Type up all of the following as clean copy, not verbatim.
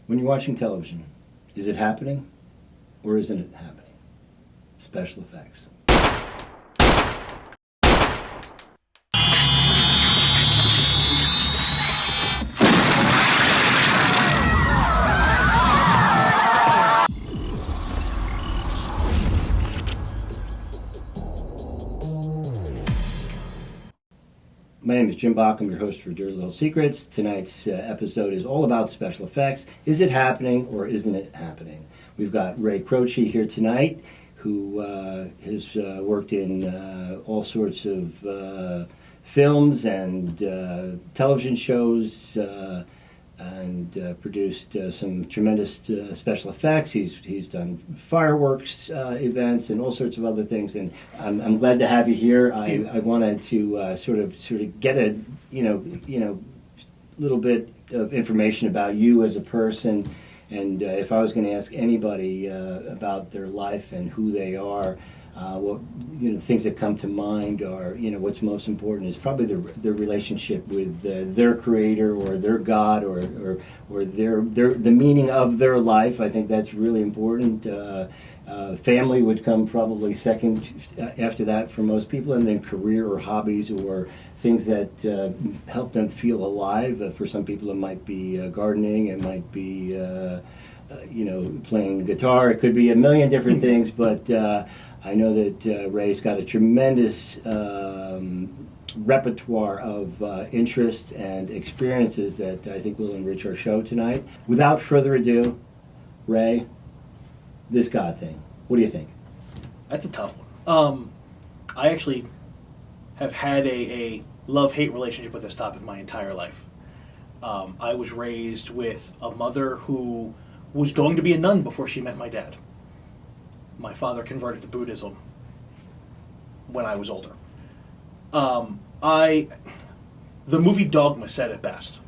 When you're watching television, is it happening or isn't it happening? Special effects. My name is Jim Bach. I'm your host for Dirty Little Secrets. Tonight's episode is all about special effects. Is it happening or isn't it happening? We've got Ray Croce here tonight, who has worked in all sorts of films and television shows and produced some tremendous special effects. He's done fireworks events and all sorts of other things, and I'm glad to have you here. I wanted to sort of get a little bit of information about you as a person, and if I was going to ask anybody about their life and who they are, what things that come to mind are what's most important is probably their relationship with their creator or their God or their the meaning of their life. I think that's really important. Family would come probably second after that for most people, and then career or hobbies or things that help them feel alive. For some people, it might be gardening. It might be playing guitar. It could be a million different things, but I know that Ray's got a tremendous repertoire of interests and experiences that I think will enrich our show tonight. Without further ado, Ray, this God thing, what do you think? That's a tough one. I actually have had a love-hate relationship with this topic my entire life. I was raised with a mother who was going to be a nun before she met my dad. My father converted to Buddhism when I was older. The movie Dogma said it best.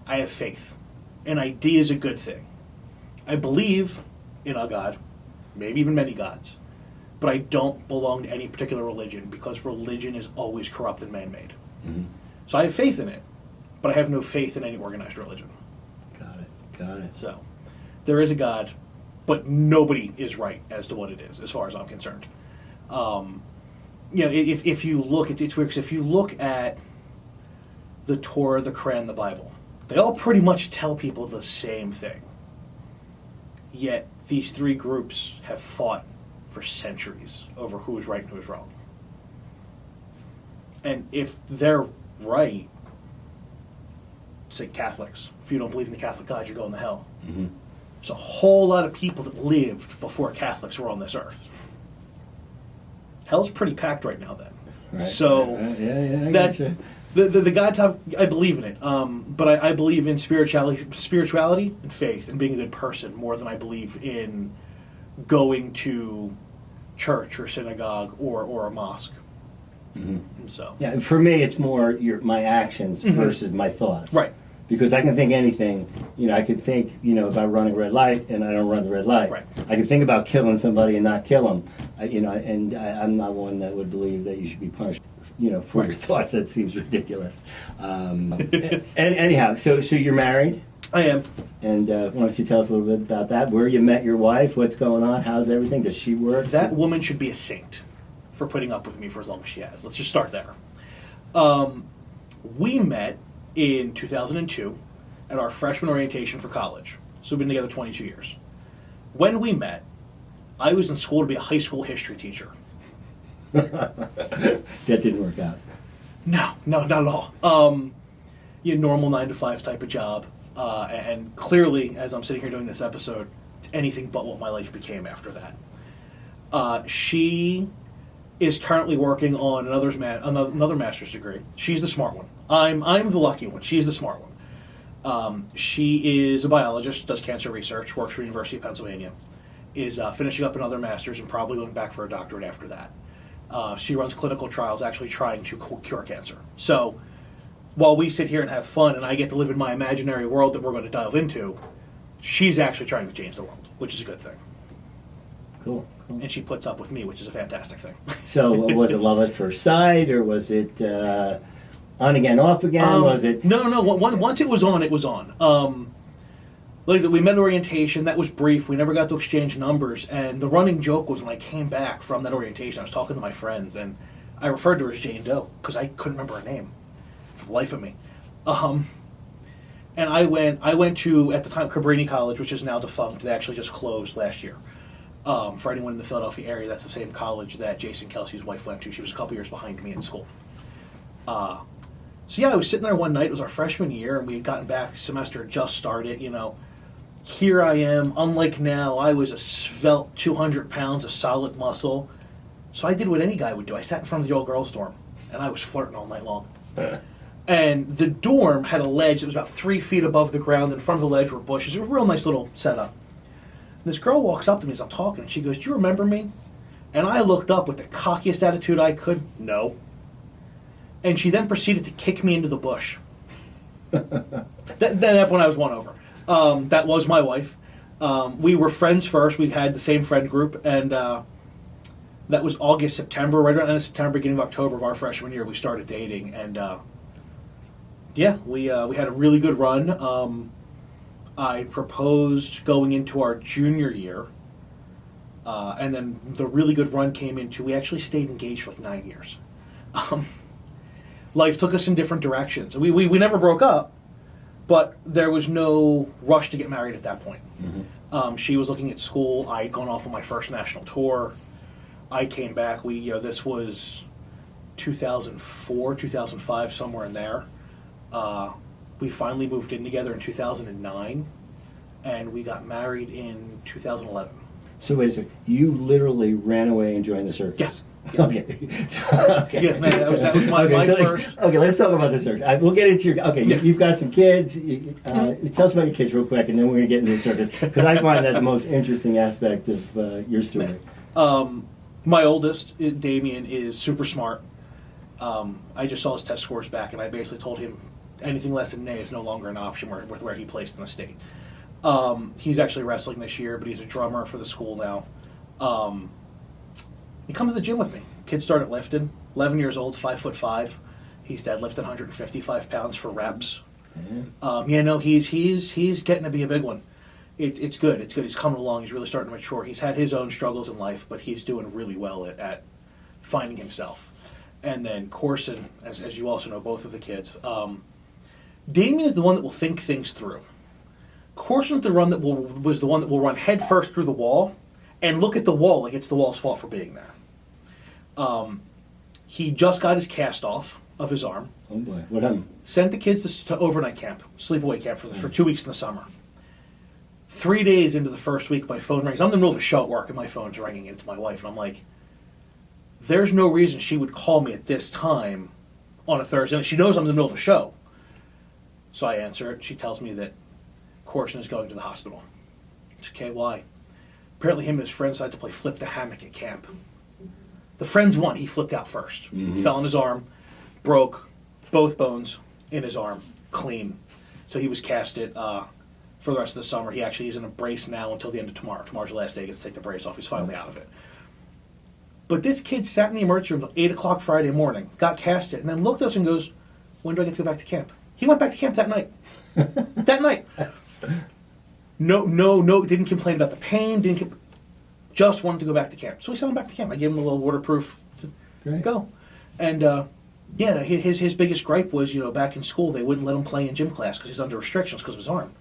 I have faith. An idea is a good thing. I believe in a God, maybe even many gods, but I don't belong to any particular religion because religion is always corrupt and man-made. Mm-hmm. So I have faith in it, but I have no faith in any organized religion. Got it. So there is a God, but nobody is right as to what it is, as far as I'm concerned. If you look at it's weird because if you look at the Torah, the Quran, the Bible, they all pretty much tell people the same thing. Yet these three groups have fought for centuries over who is right and who is wrong. And if they're right, say Catholics, if you don't believe in the Catholic God, you're going to hell. Mm-hmm. There's a whole lot of people that lived before Catholics were on this earth. Hell's pretty packed right now then. Right. So that's the God type, I believe in it. But I believe in spirituality and faith and being a good person more than I believe in going to church or synagogue or a mosque. Mm-hmm. So yeah, for me it's more my actions mm-hmm. versus my thoughts. Right. Because I can think anything, I could think, about running a red light, and I don't run the red light. Right. I can think about killing somebody and not kill them, and I'm not one that would believe that you should be punished, for right. your thoughts. That seems ridiculous. And anyhow, so you're married? I am. And why don't you tell us a little bit about that? Where you met your wife? What's going on? How's everything? Does she work? That woman should be a saint for putting up with me for as long as she has. Let's just start there. We met in 2002 at our freshman orientation for college. So we've been together 22 years. When we met, I was in school to be a high school history teacher. That didn't work out. No, not at all. Normal 9-to-5 type of job. And clearly, as I'm sitting here doing this episode, it's anything but what my life became after that. She is currently working on another master's degree. She's the smart one. I'm the lucky one. She's the smart one. She is a biologist, does cancer research, works for the University of Pennsylvania, is finishing up another master's and probably going back for a doctorate after that. She runs clinical trials actually trying to cure cancer. So while we sit here and have fun and I get to live in my imaginary world that we're going to dive into, she's actually trying to change the world, which is a good thing. Cool. And she puts up with me, which is a fantastic thing. So was it love at first sight, or was it on again, off again? Was it? No. Once it was on, it was on. like we met at orientation. That was brief. We never got to exchange numbers. And the running joke was when I came back from that orientation, I was talking to my friends, and I referred to her as Jane Doe because I couldn't remember her name for the life of me. And I went to, at the time, Cabrini College, which is now defunct. They actually just closed last year. For anyone in the Philadelphia area, that's the same college that Jason Kelsey's wife went to. She was a couple years behind me in school. So yeah, I was sitting there one night. It was our freshman year, and we had gotten back. Semester had just started. Here I am. Unlike now, I was a svelte 200 pounds of solid muscle. So I did what any guy would do. I sat in front of the all-girls dorm, and I was flirting all night long. And the dorm had a ledge that was about 3 feet above the ground. In front of the ledge were bushes. It was a real nice little setup. This girl walks up to me as I'm talking, and she goes, "Do you remember me?" And I looked up with the cockiest attitude I could. No. And she then proceeded to kick me into the bush. That when I was won over. That was my wife. We were friends first. We had the same friend group, and that was August, September. Right around the end of September, beginning of October of our freshman year, we started dating, and we had a really good run. I proposed going into our junior year, and then the really good run came into, we actually stayed engaged for like 9 years. Life took us in different directions. We never broke up, but there was no rush to get married at that point. Mm-hmm. She was looking at school. I had gone off on my first national tour. I came back. This was 2004, 2005, somewhere in there. We finally moved in together in 2009, and we got married in 2011. So wait a second. You literally ran away and joined the circus? Yeah. Okay. Okay. Yeah, man, that was my first. Okay, let's talk about the circus. We'll get into your. Okay, Yeah. You've got some kids. Tell us about your kids real quick, and then we're going to get into the circus, because I find that the most interesting aspect of your story. My oldest, Damien, is super smart. I just saw his test scores back, and I basically told him anything less than an A is no longer an option with where he placed in the state. He's actually wrestling this year, but he's a drummer for the school now. He comes to the gym with me. Kid started lifting, 11 years old, 5'5". He's deadlifting 155 pounds for reps. Yeah. He's getting to be a big one. It's good. It's good. He's coming along. He's really starting to mature. He's had his own struggles in life, but he's doing really well at finding himself. And then Corson, as you also know, both of the kids. Damien is the one that will think things through. Corson's was the one that will run head first through the wall and look at the wall like it's the wall's fault for being there. He just got his cast off of his arm. Oh boy, what happened? Sent the kids to overnight camp, sleepaway camp for 2 weeks in the summer. 3 days into the first week, my phone rings. I'm in the middle of a show at work, and my phone's ringing, and it's my wife. And I'm like, there's no reason she would call me at this time on a Thursday. And she knows I'm in the middle of a show. So I answer it. She tells me that Corson is going to the hospital. It's okay, why? Apparently him and his friends decided to play flip the hammock at camp. The friends won. He flipped out first. Mm-hmm. Fell on his arm, broke both bones in his arm, clean. So he was casted for the rest of the summer. He's in a brace now until the end of tomorrow. Tomorrow's the last day. He gets to take the brace off. He's finally out of it. But this kid sat in the emergency room until 8 o'clock Friday morning, got casted, and then looked at us and goes, when do I get to go back to camp? He went back to camp that night. That night. No, didn't complain about the pain, just wanted to go back to camp. So we sent him back to camp. I gave him a little waterproof to go. And his biggest gripe was, back in school, they wouldn't let him play in gym class because he's under restrictions because of his arm.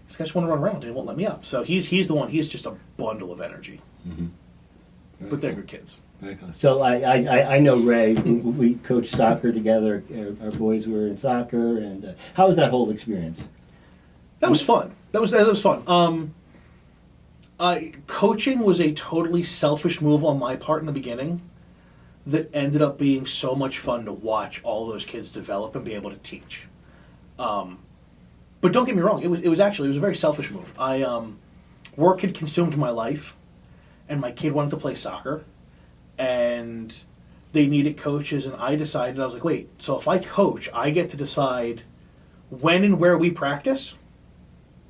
This guy just want to run around and he won't let me up. So he's the one. He's just a bundle of energy. Mm-hmm. But they're good kids. Very cool. So I know Ray. We coached soccer together. Our boys were in soccer. And how was that whole experience? That was fun. That was fun. Coaching was a totally selfish move on my part in the beginning that ended up being so much fun to watch all those kids develop and be able to teach. But don't get me wrong, it was a very selfish move. Work had consumed my life, and my kid wanted to play soccer, and they needed coaches, and I decided, I was like, wait, so if I coach, I get to decide when and where we practice?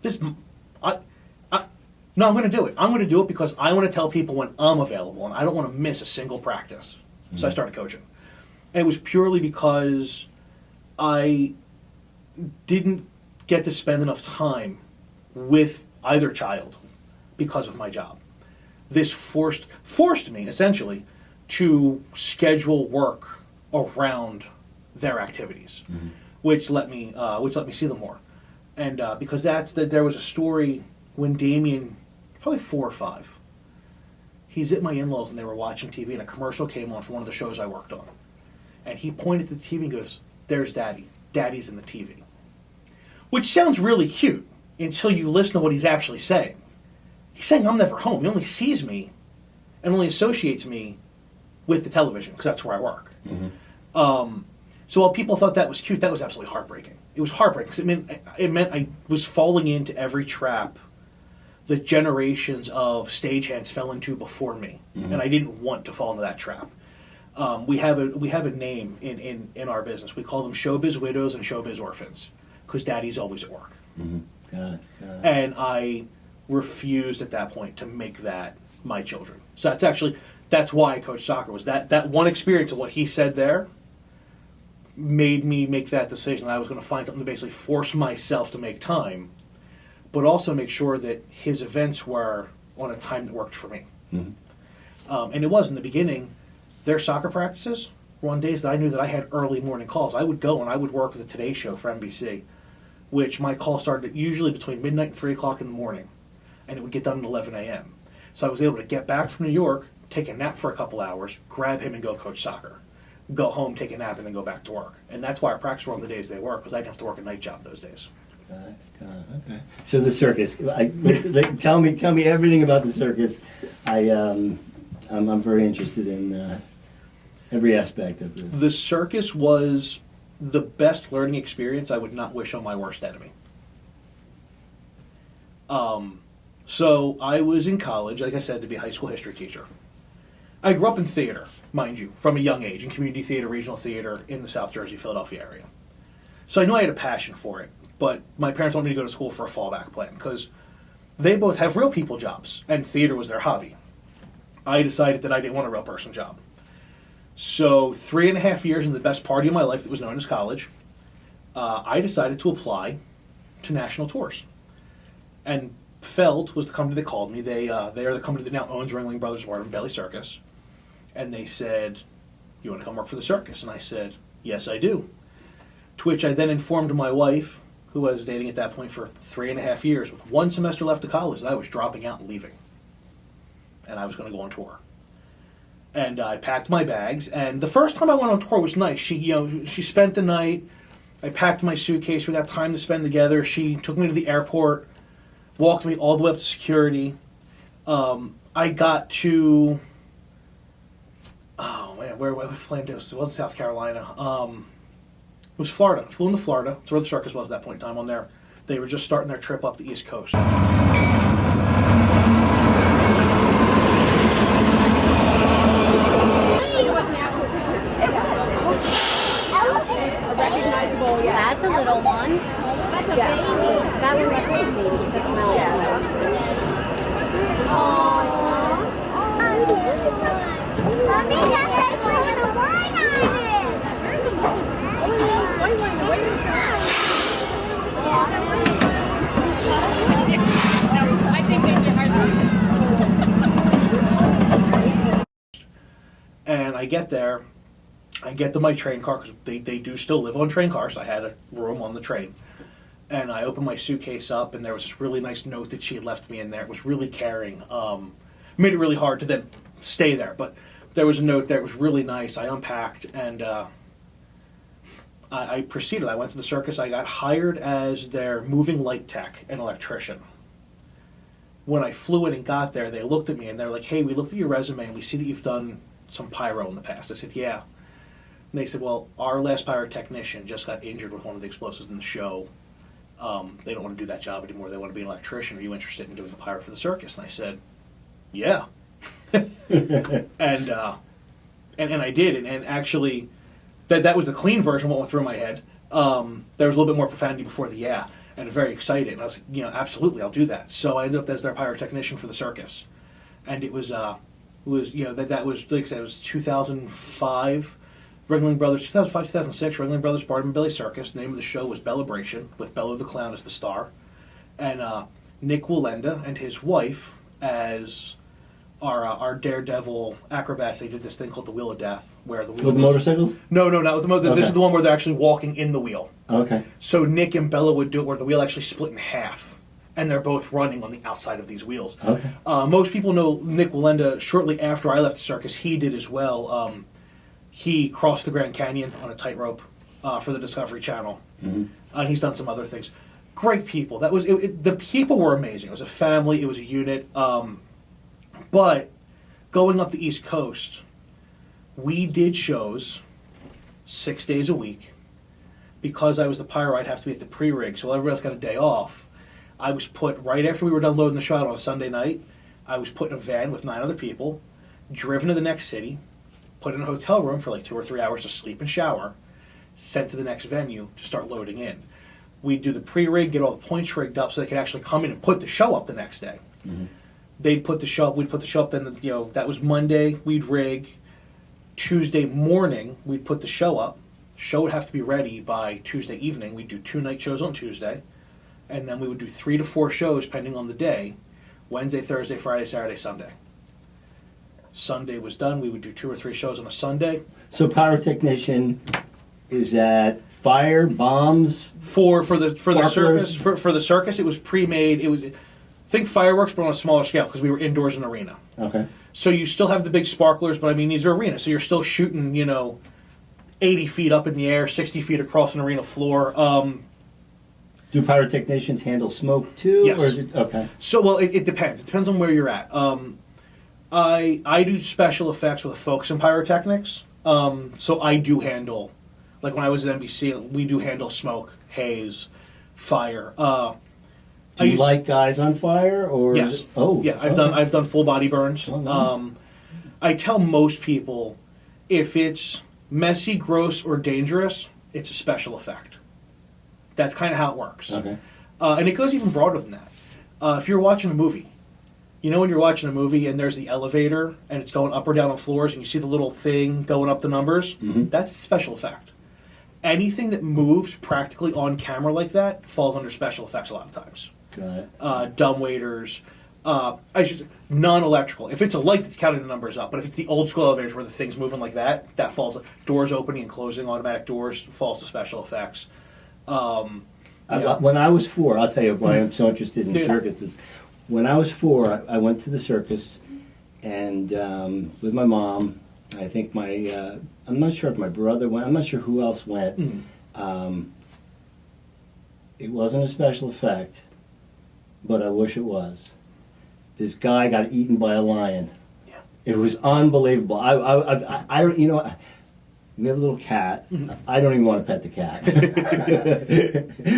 No, I'm going to do it. I'm going to do it because I want to tell people when I'm available, and I don't want to miss a single practice. Mm-hmm. So I started coaching. And it was purely because I didn't get to spend enough time with either child because of my job. This forced me, essentially, to schedule work around their activities, which let me see them more. And because there was a story when Damien, probably 4 or 5, he's at my in-laws and they were watching TV and a commercial came on for one of the shows I worked on. And he pointed at the TV and goes, "There's Daddy. Daddy's in the TV." Which sounds really cute until you listen to what he's actually saying. He's saying I'm never home. He only sees me and only associates me with the television because that's where I work. So while people thought that was cute, that was absolutely heartbreaking. It was heartbreaking because it meant I was falling into every trap that generations of stagehands fell into before me, and I didn't want to fall into that trap. We have a name in our business. We call them showbiz widows and showbiz orphans because daddy's always at work. Got it. And I refused at that point to make that my children. So that's why I coached soccer, was that one experience of what he said there made me make that decision that I was going to find something to basically force myself to make time, but also make sure that his events were on a time that worked for me. And it was, in the beginning, their soccer practices were on days that I knew that I had early morning calls. I would go and I would work the Today Show for NBC, which my call started usually between midnight and 3 o'clock in the morning, and it would get done at 11 a.m. So I was able to get back from New York, take a nap for a couple hours, grab him and go coach soccer. Go home, take a nap, and then go back to work. And that's why our practice were on the days they work, because I didn't have to work a night job those days. Got it. Okay. So the circus. Tell me everything about the circus. I'm very interested in every aspect of this. The circus was the best learning experience I would not wish on my worst enemy. So I was in college, like I said, to be a high school history teacher. I grew up in theater, mind you, from a young age, in community theater, regional theater in the South Jersey, Philadelphia area. So I knew I had a passion for it, but my parents wanted me to go to school for a fallback plan because they both have real people jobs, and theater was their hobby. I decided that I didn't want a real person job. So 3.5 years in the best party of my life that was known as college, I decided to apply to national tours. And Feld was the company that called me. They are the company that now owns Ringling Brothers Barnum and Bailey Circus. And they said, "You want to come work for the circus?" And I said, "Yes, I do." To which I then informed my wife, who I was dating at that point for 3.5 years, with 1 semester left of college, that I was dropping out and leaving. And I was going to go on tour. And I packed my bags. And the first time I went on tour was nice. She spent the night. I packed my suitcase. We got time to spend together. She took me to the airport, walked me all the way up to security. I got to... Oh, man, where we flew into? It wasn't South Carolina. It was Florida. I flew into Florida. That's where the circus was at that point in time on there. They were just starting their trip up the East Coast. That's a little one. That's a baby. That one looks like a baby. That smells And I get there. I get to my train car, because they do still live on train cars. I had a room on the train. And I opened my suitcase up, and there was this really nice note that she had left me in there. It was really caring. Made it really hard to then stay there. But there was a note there. It was really nice. I unpacked, and I proceeded. I went to the circus. I got hired as their moving light tech and electrician. When I flew in and got there, they looked at me, and they're like, "Hey, we looked at your resume, and we see that you've done some pyro in the past." I said, "Yeah." And they said, "Well, our last pyrotechnician just got injured with one of the explosives in the show. They don't want to do that job anymore. They want to be an electrician. Are you interested in doing the pyro for the circus?" And I said, "Yeah." and I did. And actually, that was the clean version of what went through my head. There was a little bit more profanity before the "yeah," and I'm very excited. And I was like, absolutely, I'll do that. So I ended up as their pyrotechnician for the circus. And it was that was, like I said, it was 2005. Ringling Brothers, 2005, 2006, Ringling Brothers Barnum and Bailey Circus. The name of the show was Bellabration, with Bella the Clown as the star. And Nick Wallenda and his wife as our daredevil acrobats. They did this thing called the Wheel of Death, where the wheel With the motorcycles? No, not with the motorcycles. Okay. This is the one where they're actually walking in the wheel. Okay. So Nick and Bella would do it where the wheel actually split in half, and they're both running on the outside of these wheels. Okay. Most people know Nick Wallenda. Shortly after I left the circus, he did as well. He crossed the Grand Canyon on a tightrope for the Discovery Channel, and he's done some other things. Great people. That was the people were amazing. It was a family. It was a unit. But going up the East Coast, we did shows 6 days a week. Because I was the pyro, I'd have to be at the pre-rig, so everybody else got a day off. I was put, right after we were done loading the shot on a Sunday night, I was put in a van with 9 other people, driven to the next city, put in a hotel room for like 2 or 3 hours to sleep and shower, sent to the next venue to start loading in. We'd do the pre-rig, get all the points rigged up so they could actually come in and put the show up the next day. They'd put the show up, we'd put the show up, then that was Monday, we'd rig. Tuesday morning, we'd put the show up. Show would have to be ready by Tuesday evening. We'd do 2 night shows on Tuesday, and then we would do 3 to 4 shows depending on the day, Wednesday, Thursday, Friday, Saturday, Sunday. Sunday was done, we would do 2 or 3 shows on a Sunday. So pyrotechnician, is that fire, bombs? For the Sparklers? circus, for the circus, it was pre-made. It was, think fireworks, but on a smaller scale because we were indoors in an arena. Okay. So you still have the big sparklers, but I mean these are arenas, so you're still shooting 80 feet up in the air, 60 feet across an arena floor. Do pyrotechnicians handle smoke too? Yes. Or is it, okay. So, well, it depends. It depends on where you're at. I do special effects with a focus on pyrotechnics. So I do handle, like when I was at NBC, we do handle smoke, haze, fire. Do you light guys on fire or? Yes. Oh. Yeah, I've done full body burns. Oh, nice. I tell most people if it's messy, gross, or dangerous, it's a special effect. That's kind of how it works. Okay. And it goes even broader than that. If you're watching a movie, when you're watching a movie and there's the elevator and it's going up or down on floors and you see the little thing going up the numbers, that's a special effect. Anything that moves practically on camera like that falls under special effects a lot of times. Got it. Dumbwaiters, non-electrical. If it's a light that's counting the numbers up, but if it's the old school elevators where the thing's moving like that, that falls. Doors opening and closing, automatic doors, falls to special effects. When I was 4, I'll tell you why I'm so interested in circuses. When I was 4, I went to the circus, and with my mom, I think I'm not sure if my brother went, I'm not sure who else went. It wasn't a special effect, but I wish it was. This guy got eaten by a lion. Yeah. It was unbelievable. I don't, we have a little cat. I don't even want to pet the cat.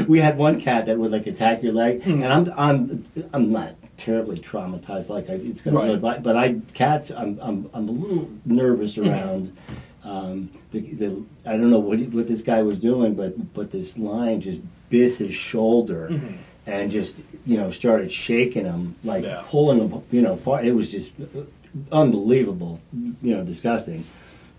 We had one cat that would attack your leg, and I'm not terribly traumatized it's going to really, but cats I'm a little nervous around. I don't know what this guy was doing, but this lion just bit his shoulder. And just started shaking him, pulling him apart. It was just unbelievable, disgusting.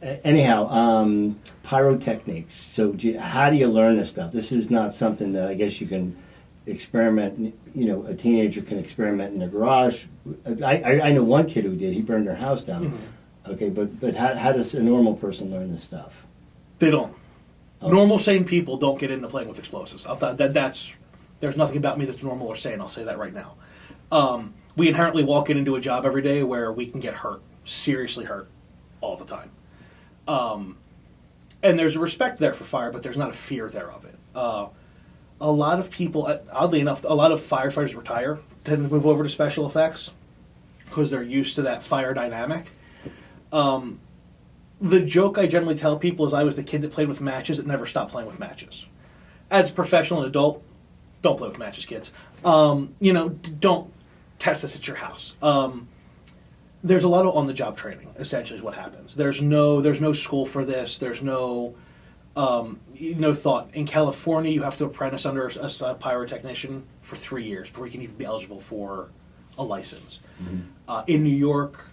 Anyhow, pyrotechnics. So how do you learn this stuff? This is not something that I guess you can experiment. A teenager can experiment in their garage. I know one kid who did. He burned their house down. Okay, but how does a normal person learn this stuff? They don't. Normal, sane people don't get into playing with explosives. There's nothing about me that's normal or sane. I'll say that right now. We inherently walk into a job every day where we can get hurt, seriously hurt, all the time. And there's a respect there for fire, but there's not a fear there of it. A lot of people, oddly enough, a lot of firefighters retire, tend to move over to special effects because they're used to that fire dynamic. The joke I generally tell people is I was the kid that played with matches that never stopped playing with matches. As a professional and adult, don't play with matches, kids. Don't test this at your house. There's a lot of on-the-job training, essentially, is what happens. There's no school for this. There's no thought. In California, you have to apprentice under a pyrotechnician for 3 years before you can even be eligible for a license. In New York,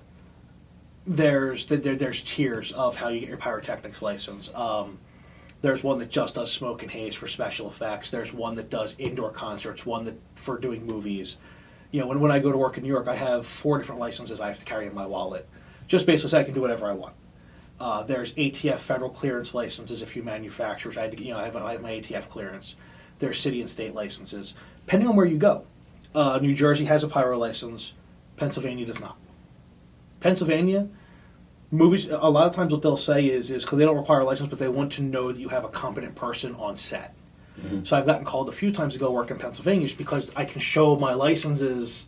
there's tiers of how you get your pyrotechnics license. There's one that just does smoke and haze for special effects. There's one that does indoor concerts, one that for doing movies. When I go to work in New York, I have 4 different licenses I have to carry in my wallet, just basically so I can do whatever I want. There's ATF federal clearance licenses if you manufacturers. I have my ATF clearance. There's city and state licenses, depending on where you go. New Jersey has a pyro license. Pennsylvania does not. Pennsylvania, movies, a lot of times what they'll say is because they don't require a license, but they want to know that you have a competent person on set. Mm-hmm. So I've gotten called a few times to go work in Pennsylvania just because I can show my licenses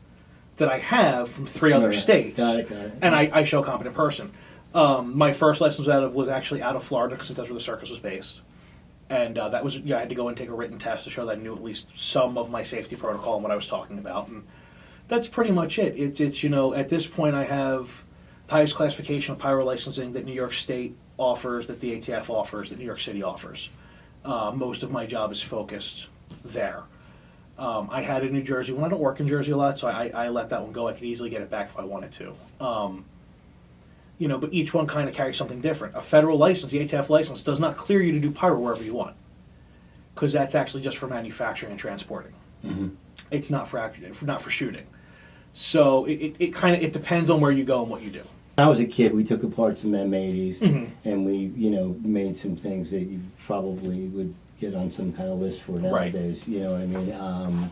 that I have from 3 other states. Got it. And I show a competent person. My first license was actually out of Florida because that's where the Circus was based. And that was, I had to go and take a written test to show that I knew at least some of my safety protocol and what I was talking about. And that's pretty much it. It's at this point I have the highest classification of pyro licensing that New York State offers, that the ATF offers, that New York City offers. Most of my job is focused there. I had it in New Jersey. When I don't work in Jersey a lot, so I let that one go. I could easily get it back if I wanted to. But each one kind of carries something different. A federal license, the ATF license, does not clear you to do pyro wherever you want, because that's actually just for manufacturing and transporting. Mm-hmm. It's not for shooting. So it depends on where you go and what you do. When I was a kid, we took apart some M80s, mm-hmm. and we made some things that you probably would get on some kind of list for nowadays. Right. You know what I mean?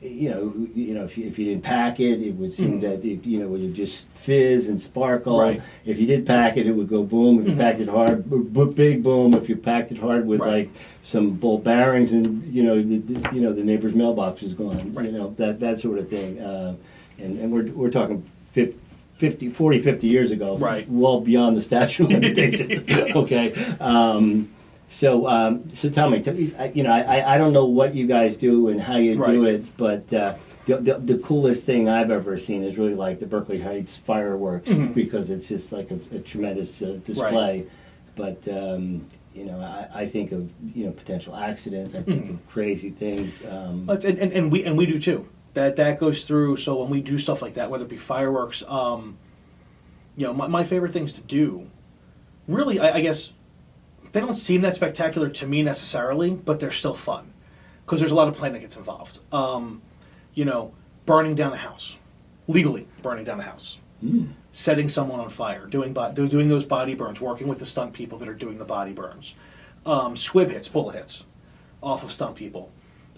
If you didn't pack it, it would seem mm-hmm. that it would just fizz and sparkle. Right. If you did pack it, it would go boom. If you mm-hmm. packed it hard, big boom. If you packed it hard with right. like some ball bearings, and the neighbor's mailbox was gone. Right. That sort of thing. And we're talking 50 years ago. Right. Well beyond the statute of limitations. Okay. So tell me, I don't know what you guys do and how you do right. it, but the coolest thing I've ever seen is really like the Berkeley Heights fireworks, mm-hmm. because it's just like a tremendous display. Right. But I think of potential accidents. I think mm-hmm. of crazy things. And we do too. That goes through. So when we do stuff like that, whether it be fireworks, my favorite things to do, really, I guess. They don't seem that spectacular to me necessarily, but they're still fun because there's a lot of planning that gets involved. Burning down a house, legally burning down a house, setting someone on fire, doing those body burns, working with the stunt people that are doing the body burns, squib hits, bullet hits off of stunt people,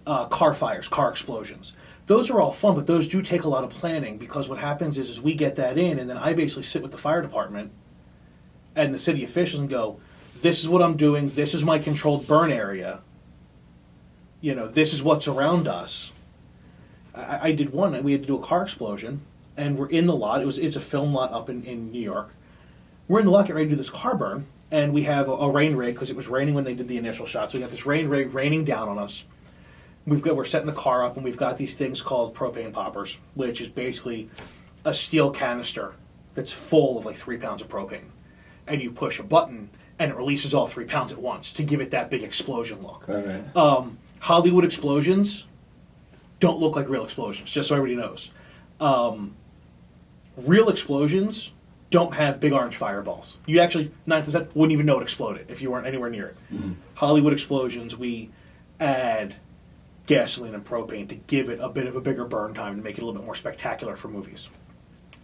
car fires, car explosions. Those are all fun, but those do take a lot of planning because what happens is we get that in, and then I basically sit with the fire department and the city officials and go, this is what I'm doing. This is my controlled burn area. This is what's around us. I did one. We had to do a car explosion, and we're in the lot. It's a film lot up in New York. We're in the lot getting ready to do this car burn, and we have a rain rig because it was raining when they did the initial shot. So we got this rain rig raining down on us. We're setting the car up, and we've got these things called propane poppers, which is basically a steel canister that's full of like 3 pounds of propane, and you push a button. And it releases all 3 pounds at once to give it that big explosion look. Right. Hollywood explosions don't look like real explosions, just so everybody knows. Real explosions don't have big orange fireballs. You actually, 9 times out of 10, wouldn't even know it exploded if you weren't anywhere near it. Mm-hmm. Hollywood explosions, we add gasoline and propane to give it a bit of a bigger burn time to make it a little bit more spectacular for movies.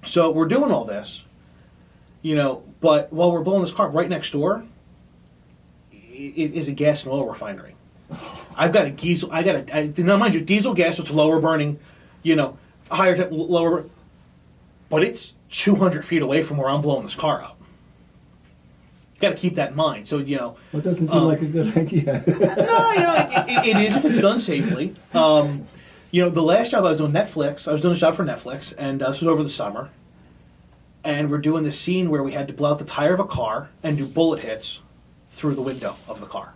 So we're doing all this. But while we're blowing this car, right next door is a gas and oil refinery. I've got a diesel. Now mind you, diesel gas, it's lower burning, higher lower, but it's 200 feet away from where I'm blowing this car up. Got to keep that in mind. So Well, it doesn't seem like a good idea. No, it is if it's done safely. The last job I was doing Netflix. I was doing a job for Netflix, and this was over the summer. And we're doing this scene where we had to blow out the tire of a car and do bullet hits through the window of the car.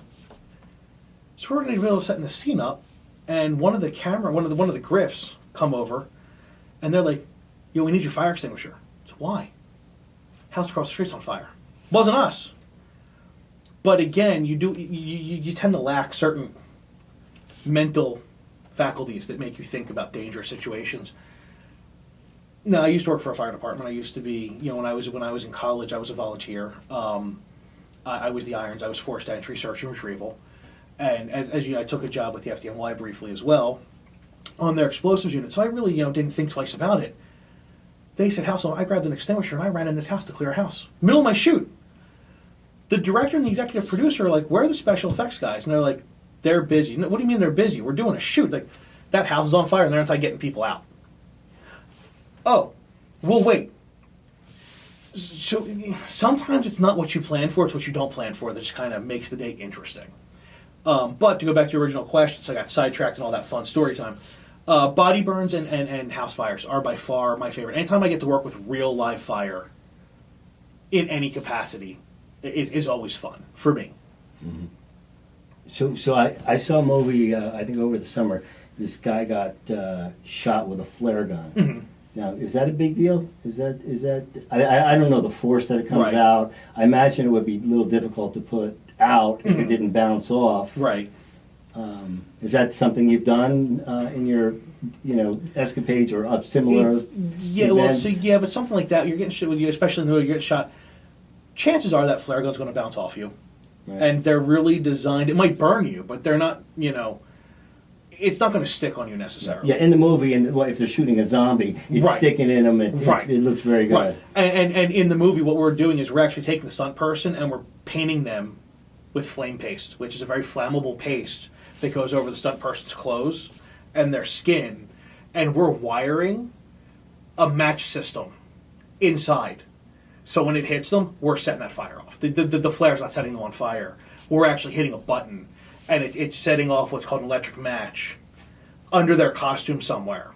So we're in the middle of setting the scene up, and one of the grips come over, and they're like, "Yo, we need your fire extinguisher." So why? House across the street's on fire. Wasn't us. But again, you tend to lack certain mental faculties that make you think about dangerous situations. No, I used to work for a fire department. I used to be, when I was in college, I was a volunteer. I was the irons. I was forced entry, search and retrieval, and as I took a job with the FDNY briefly as well. on their explosives unit. So I really, didn't think twice about it. They said, house, I grabbed an extinguisher and I ran in this house to clear a house. Middle of my shoot. The director and the executive producer are like, where are the special effects guys? And they're like, they're busy. No, what do you mean they're busy? We're doing a shoot. Like, that house is on fire and they're inside getting people out. Oh, we'll wait. So sometimes it's not what you plan for, it's what you don't plan for that just kind of makes the day interesting. But to go back to your original questions, I got sidetracked and all that fun story time. Body burns and house fires are by far my favorite. Anytime I get to work with real live fire in any capacity is always fun for me. Mm-hmm. So I saw a movie, I think over the summer, this guy got shot with a flare gun. Mm-hmm. Now, is that a big deal? Is that I don't know the force that it comes Right. out. I imagine it would be a little difficult to put out if it didn't bounce off. Right. Is that something you've done in your, escapades or of similar events? But something like that, you're getting shit with you, especially in the way you get shot. Chances are that flare gun's going to bounce off you, Right. and they're really designed. It might burn you, but they're not. It's not going to stick on you necessarily. Yeah, in the movie, and if they're shooting a zombie, it's Right. sticking in them. It looks very good. Right. And in the movie, what we're doing is we're actually taking the stunt person and we're painting them with flame paste, which is a very flammable paste that goes over the stunt person's clothes and their skin, and we're wiring a match system inside. So when it hits them, we're setting that fire off. The flare's not setting them on fire. We're actually hitting a button, and it's setting off what's called an electric match under their costume somewhere,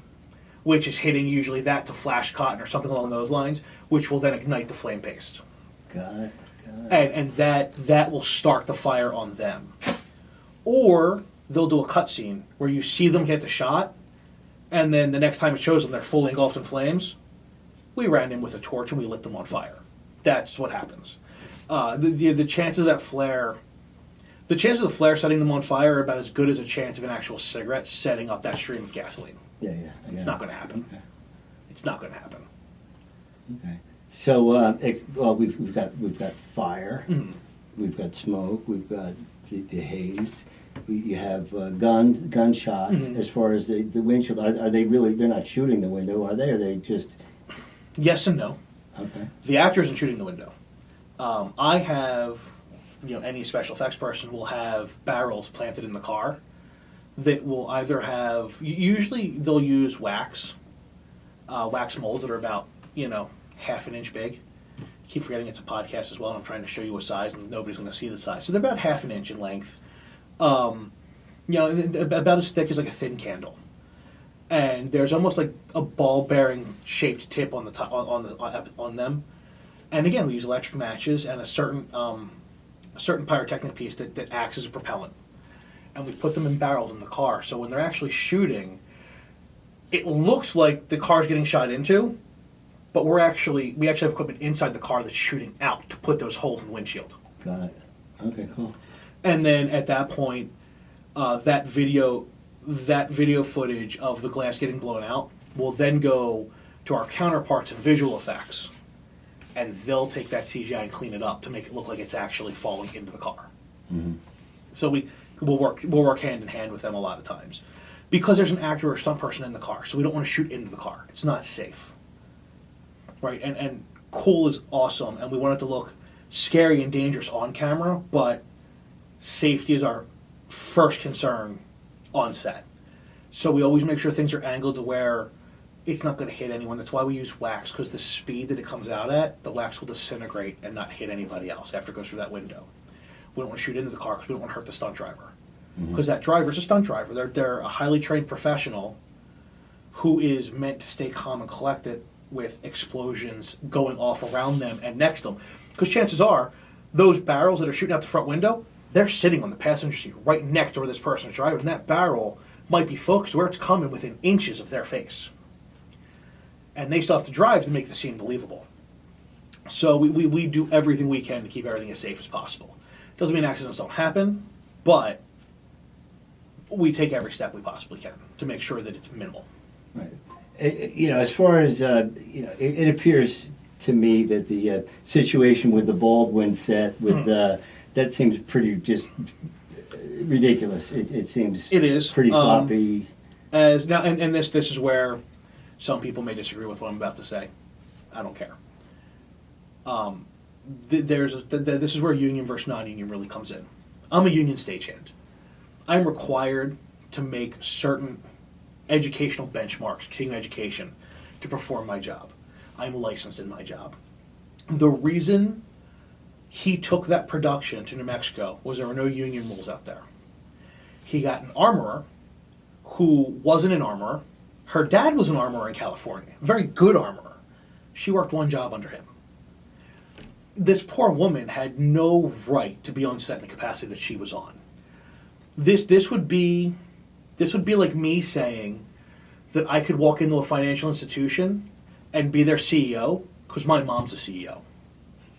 which is hitting usually that to flash cotton or something along those lines, which will then ignite the flame paste. Got it. And that will start the fire on them. Or they'll do a cutscene where you see them get the shot, and then the next time it shows them they're fully engulfed in flames. We ran in with a torch and we lit them on fire. That's what happens. The chances of that flare, the chances of the flare setting them on fire are about as good as a chance of an actual cigarette setting up that stream of gasoline. Yeah. It's not going to happen. Okay. It's not going to happen. Okay. So, we've got fire, Mm-hmm. we've got smoke, we've got the haze. You have gunshots. Mm-hmm. As far as the windshield, are they really? They're not shooting the window, are they? Or are they just? Yes and no. Okay. The actor isn't shooting the window. I have, any special effects person will have barrels planted in the car that will either have, usually they'll use wax molds that are about, half an inch big. I keep forgetting it's a podcast as well, and I'm trying to show you a size, and nobody's going to see the size. So they're about half an inch in length. About as thick as like a thin candle. And there's almost like a ball-bearing shaped tip on the top on them. And again, we use electric matches and a certain pyrotechnic piece that acts as a propellant. And we put them in barrels in the car. So when they're actually shooting, it looks like the car's getting shot into, but we actually have equipment inside the car that's shooting out to put those holes in the windshield. Got it. Okay, cool. And then at that point, that video footage of the glass getting blown out will then go to our counterparts in visual effects, and they'll take that CGI and clean it up to make it look like it's actually falling into the car. Mm-hmm. So we'll work hand in hand with them a lot of times, because there's an actor or a stunt person in the car, so we don't want to shoot into the car. It's not safe, right? And cool is awesome, and we want it to look scary and dangerous on camera, but safety is our first concern on set. So we always make sure things are angled to where it's not going to hit anyone. That's why we use wax, because the speed that it comes out at, the wax will disintegrate and not hit anybody else after it goes through that window. We don't want to shoot into the car because we don't want to hurt the stunt driver. Because that driver's a stunt driver. They're a highly trained professional who is meant to stay calm and collected with explosions going off around them and next to them. Because chances are, those barrels that are shooting out the front window, they're sitting on the passenger seat right next to where this person's driving, and that barrel might be focused where it's coming within inches of their face. And they still have to drive to make the scene believable. So we do everything we can to keep everything as safe as possible. Doesn't mean accidents don't happen, but we take every step we possibly can to make sure that it's minimal. Right. As far as, it appears to me that the situation with the Baldwin set, with that seems pretty just ridiculous. It seems It is pretty sloppy. as now, and this is where some people may disagree with what I'm about to say. I don't care. This is where union versus non-union really comes in. I'm a union stagehand. I'm required to make certain educational benchmarks, continuing education, to perform my job. I'm licensed in my job. The reason he took that production to New Mexico was there were no union rules out there. He got an armorer who wasn't an armorer. Her dad was an armorer in California, a very good armorer. She worked one job under him. This poor woman had no right to be on set in the capacity that she was on. This would be like me saying that I could walk into a financial institution and be their CEO because my mom's a CEO.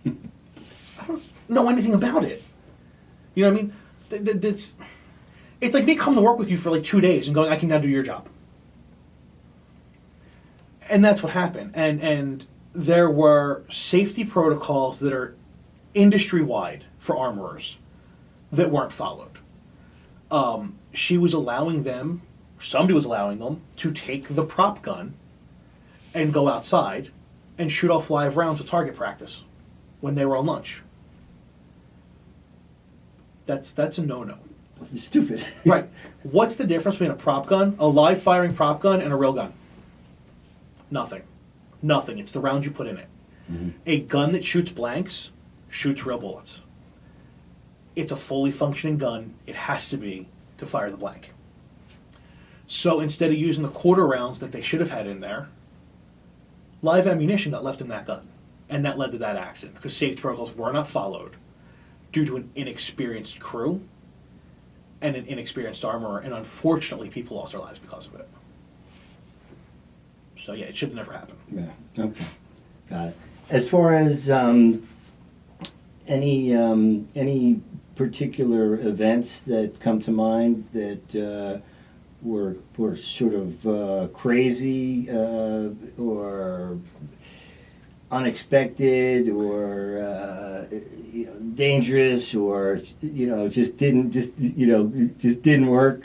I don't know anything about it. You know what I mean? It's like me coming to work with you for like 2 days and going, I can now do your job. And that's what happened. And there were safety protocols that are industry-wide for armorers that weren't followed. She was allowing them, somebody was allowing them, to take the prop gun and go outside and shoot off live rounds with target practice when they were on lunch. That's a no-no. It's stupid. Right. What's the difference between a prop gun, a live firing prop gun, and a real gun? Nothing. Nothing. It's the rounds you put in it. Mm-hmm. A gun that shoots blanks shoots real bullets. It's a fully functioning gun. It has to be to fire the blank. So instead of using the quarter rounds that they should have had in there, live ammunition got left in that gun. And that led to that accident because safety protocols were not followed due to an inexperienced crew and an inexperienced armorer, and unfortunately people lost their lives because of it. So yeah, it should have never happened. Yeah, okay. Got it. As far as any particular events that come to mind that were sort of crazy or unexpected or dangerous or just didn't work.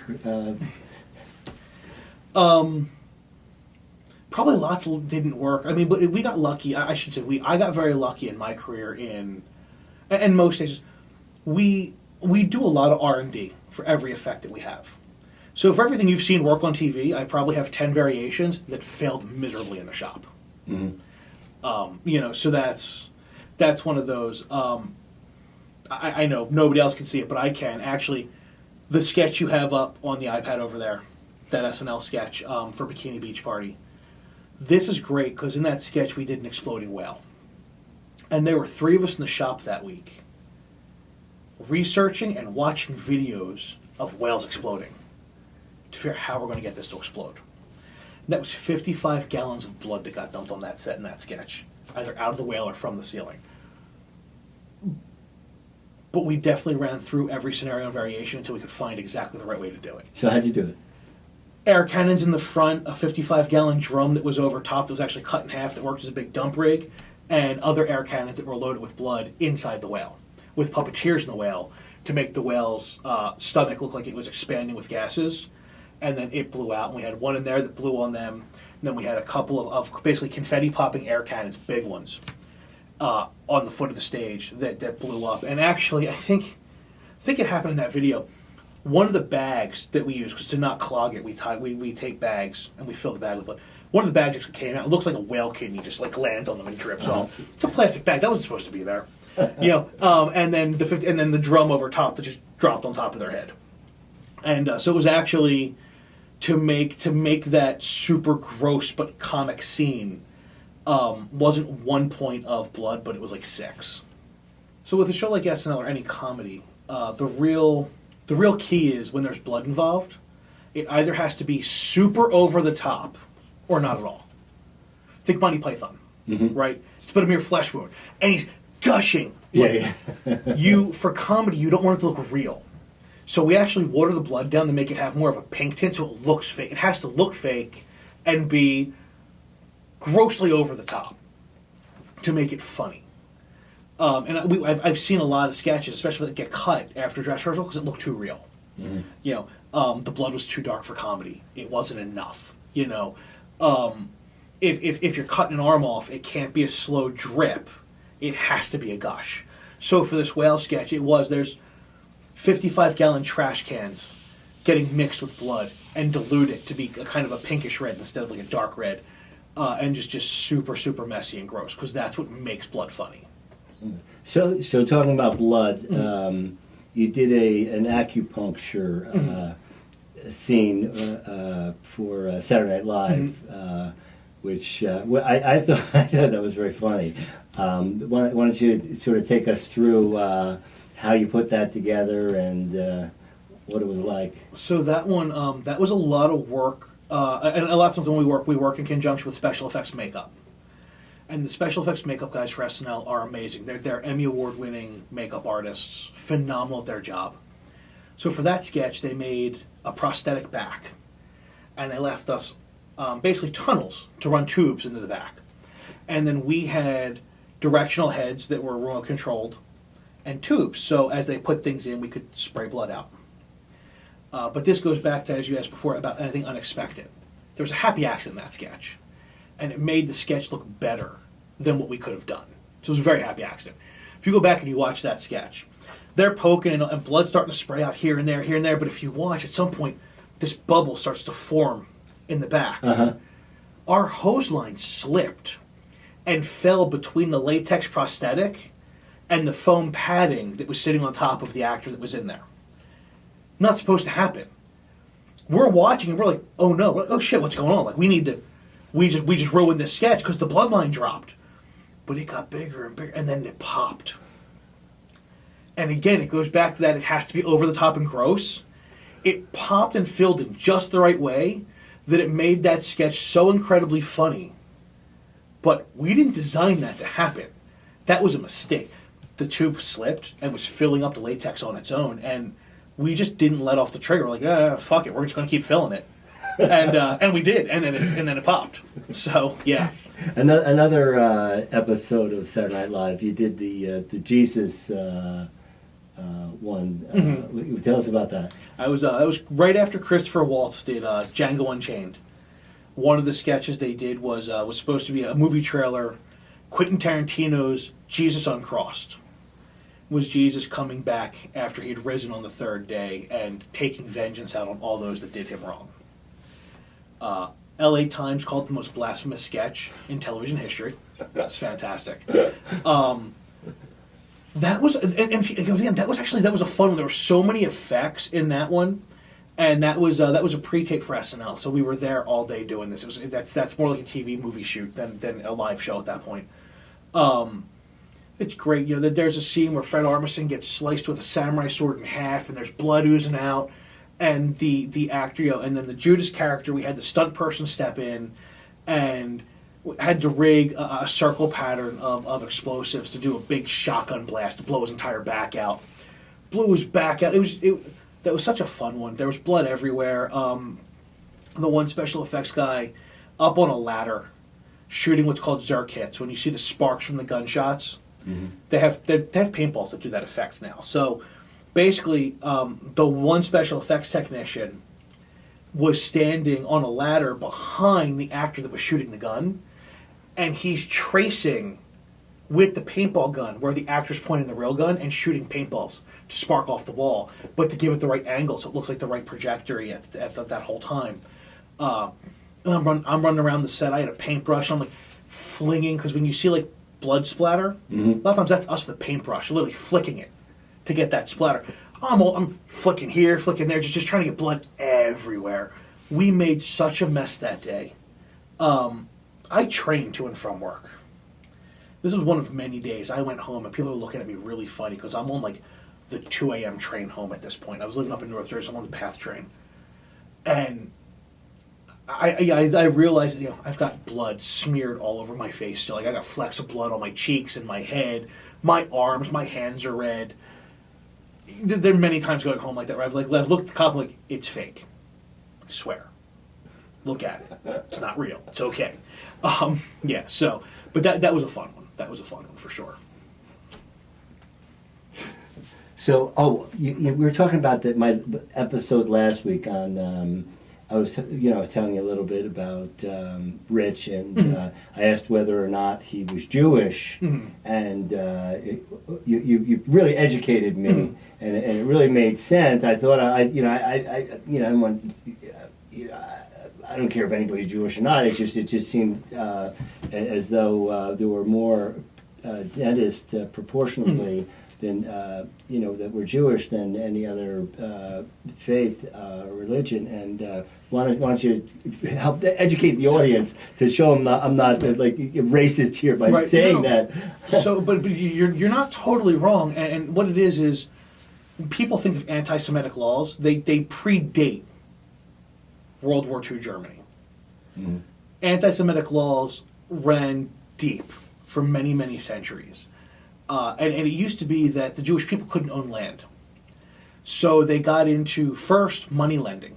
Probably lots didn't work. I mean, but we got lucky. I should say I got very lucky in my career and most stages. We do a lot of R&D for every effect that we have. So for everything you've seen work on TV, I probably have 10 variations that failed miserably in the shop. Mm-hmm. So that's one of those. I know nobody else can see it, but I can. Actually, the sketch you have up on the iPad over there, that SNL sketch for Bikini Beach Party, this is great because in that sketch we did an exploding whale. And there were 3 of us in the shop that week researching and watching videos of whales exploding to figure out how we're going to get this to explode. And that was 55 gallons of blood that got dumped on that set in that sketch, either out of the whale or from the ceiling. But we definitely ran through every scenario and variation until we could find exactly the right way to do it. So how'd you do it? Air cannons in the front, a 55-gallon drum that was over top that was actually cut in half that worked as a big dump rig, and other air cannons that were loaded with blood inside the whale, with puppeteers in the whale to make the whale's stomach look like it was expanding with gases, and then it blew out, and we had one in there that blew on them, and then we had a couple of basically confetti-popping air cannons, big ones, on the foot of the stage that blew up. And actually, I think it happened in that video. One of the bags that we use, because to not clog it, we take bags and we fill the bag with blood. One of the bags actually came out. It looks like a whale kidney, just like lands on them and drips off. It's a plastic bag. That wasn't supposed to be there, And then the drum over top that just dropped on top of their head. And so it was actually to make that super gross but comic scene. Wasn't 1 point of blood, but it was like 6. So with a show like SNL or any comedy, the real key is when there's blood involved, it either has to be super over the top or not at all. Think Monty Python, right? It's but a mere flesh wound, and he's gushing. Yeah. For comedy, you don't want it to look real. So we actually water the blood down to make it have more of a pink tint, so it looks fake. It has to look fake and be grossly over the top to make it funny. And I've seen a lot of sketches, especially that get cut after dress rehearsal, because it looked too real. You know, the blood was too dark for comedy. It wasn't enough. You know, if you're cutting an arm off, it can't be a slow drip. It has to be a gush. So for this whale sketch, there's 55-gallon trash cans getting mixed with blood and diluted to be a kind of a pinkish red instead of like a dark red, and just super, super messy and gross, because that's what makes blood funny. So talking about blood, you did an acupuncture scene for Saturday Night Live, which I thought that was very funny. Why don't you sort of take us through how you put that together and what it was like? So that one, that was a lot of work, and a lot of times when we work in conjunction with special effects makeup. And the special effects makeup guys for SNL are amazing. They're Emmy Award-winning makeup artists, phenomenal at their job. So for that sketch, they made a prosthetic back, and they left us basically tunnels to run tubes into the back. And then we had directional heads that were remote controlled and tubes, so as they put things in, we could spray blood out. But this goes back to, as you asked before, about anything unexpected. There was a happy accident in that sketch, and it made the sketch look better than what we could have done. So it was a very happy accident. If you go back and you watch that sketch, they're poking and blood's starting to spray out here and there, but if you watch, at some point, this bubble starts to form in the back. Our hose line slipped and fell between the latex prosthetic and the foam padding that was sitting on top of the actor that was in there. Not supposed to happen. We're watching and we're like, oh no, we're like, oh shit, what's going on? Like we just ruined this sketch because the bloodline dropped. But it got bigger and bigger, and then it popped. And again, it goes back to that it has to be over the top and gross. It popped and filled in just the right way that it made that sketch so incredibly funny. But we didn't design that to happen. That was a mistake. The tube slipped and was filling up the latex on its own, and we just didn't let off the trigger. We're like, fuck it, we're just going to keep filling it. And we did, and then it popped. So, yeah. Another episode of Saturday Night Live, you did the Jesus one. Tell us about that. That was right after Christopher Waltz did Django Unchained. One of the sketches they did was supposed to be a movie trailer, Quentin Tarantino's Jesus Uncrossed. Was Jesus coming back after he'd risen on the third day and taking vengeance out on all those that did him wrong. LA Times called it the most blasphemous sketch in television history. That's fantastic. That was again, that was a fun one. There were so many effects in that one, and that was a pre-tape for SNL. So we were there all day doing this. That's more like a TV movie shoot than a live show at that point. It's great. You know, there's a scene where Fred Armisen gets sliced with a samurai sword in half, and there's blood oozing out. And the actor, you know, and then the Judas character, we had the stunt person step in, and had to rig a circle pattern of explosives to do a big shotgun blast to blow his entire back out. Blew his back out. That was such a fun one. There was blood everywhere. The one special effects guy up on a ladder shooting what's called Zerk hits. When you see the sparks from the gunshots, they have paintballs that do that effect now. So basically, the one special effects technician was standing on a ladder behind the actor that was shooting the gun, and he's tracing with the paintball gun where the actor's pointing the real gun and shooting paintballs to spark off the wall, but to give it the right angle so it looks like the right trajectory at that whole time. And I'm running around the set. I had a paintbrush. And I'm like flinging, because when you see like blood splatter, a lot of times that's us with a paintbrush, literally flicking it to get that splatter. I'm flicking here, flicking there, just trying to get blood everywhere. We made such a mess that day. I trained to and from work. This was one of many days. I went home and people were looking at me really funny because I'm on like the 2 a.m. train home at this point. I was living up in North Jersey. I'm on the PATH train. And I realized, you know, I've got blood smeared all over my face still. Like I got flecks of blood on my cheeks and my head, my arms, my hands are red. There are many times going home like that where I've looked at the cop like, it's fake. I swear. Look at it. It's not real. It's okay. Yeah, so, but that was a fun one. That was a fun one for sure. So, we were talking about my episode last week on. I was telling you a little bit about Rich, and I asked whether or not he was Jewish, and you really educated me, and it really made sense. I thought I don't care if anybody's Jewish or not. It just seemed as though there were more dentists proportionally than that were Jewish than any other faith or religion. And why don't you help educate the audience to show them I'm not racist here by saying that. So, but you're not totally wrong. And what it is people think of anti-Semitic laws. They predate World War II Germany. Mm-hmm. Anti-Semitic laws ran deep for many, many centuries. And it used to be that the Jewish people couldn't own land. So they got into, first, money lending.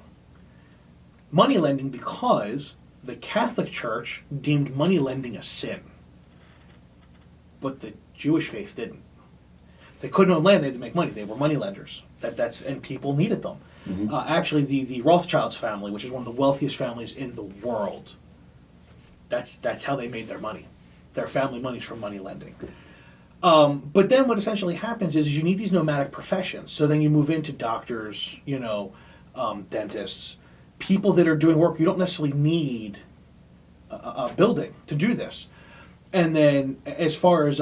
Money lending because the Catholic Church deemed money lending a sin. But the Jewish faith didn't. So they couldn't own land, they had to make money. They were money lenders. And people needed them. Mm-hmm. Actually, the Rothschilds family, which is one of the wealthiest families in the world, that's how they made their money. Their family money's from money lending. But then what essentially happens is you need these nomadic professions. So then you move into doctors, dentists, people that are doing work. You don't necessarily need a building to do this. And then as far as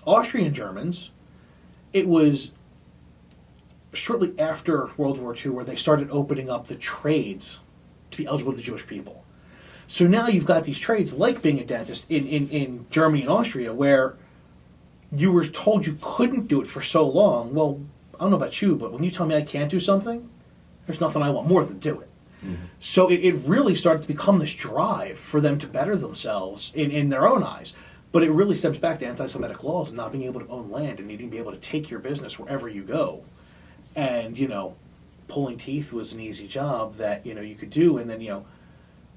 Austrian Germans, it was shortly after World War II where they started opening up the trades to be eligible to the Jewish people. So now you've got these trades like being a dentist in Germany and Austria where you were told you couldn't do it for so long. Well, I don't know about you, but when you tell me I can't do something, there's nothing I want more than do it. Mm-hmm. So it really started to become this drive for them to better themselves in their own eyes. But it really steps back to anti-Semitic laws and not being able to own land and needing to be able to take your business wherever you go. And, pulling teeth was an easy job that, you could do. And then,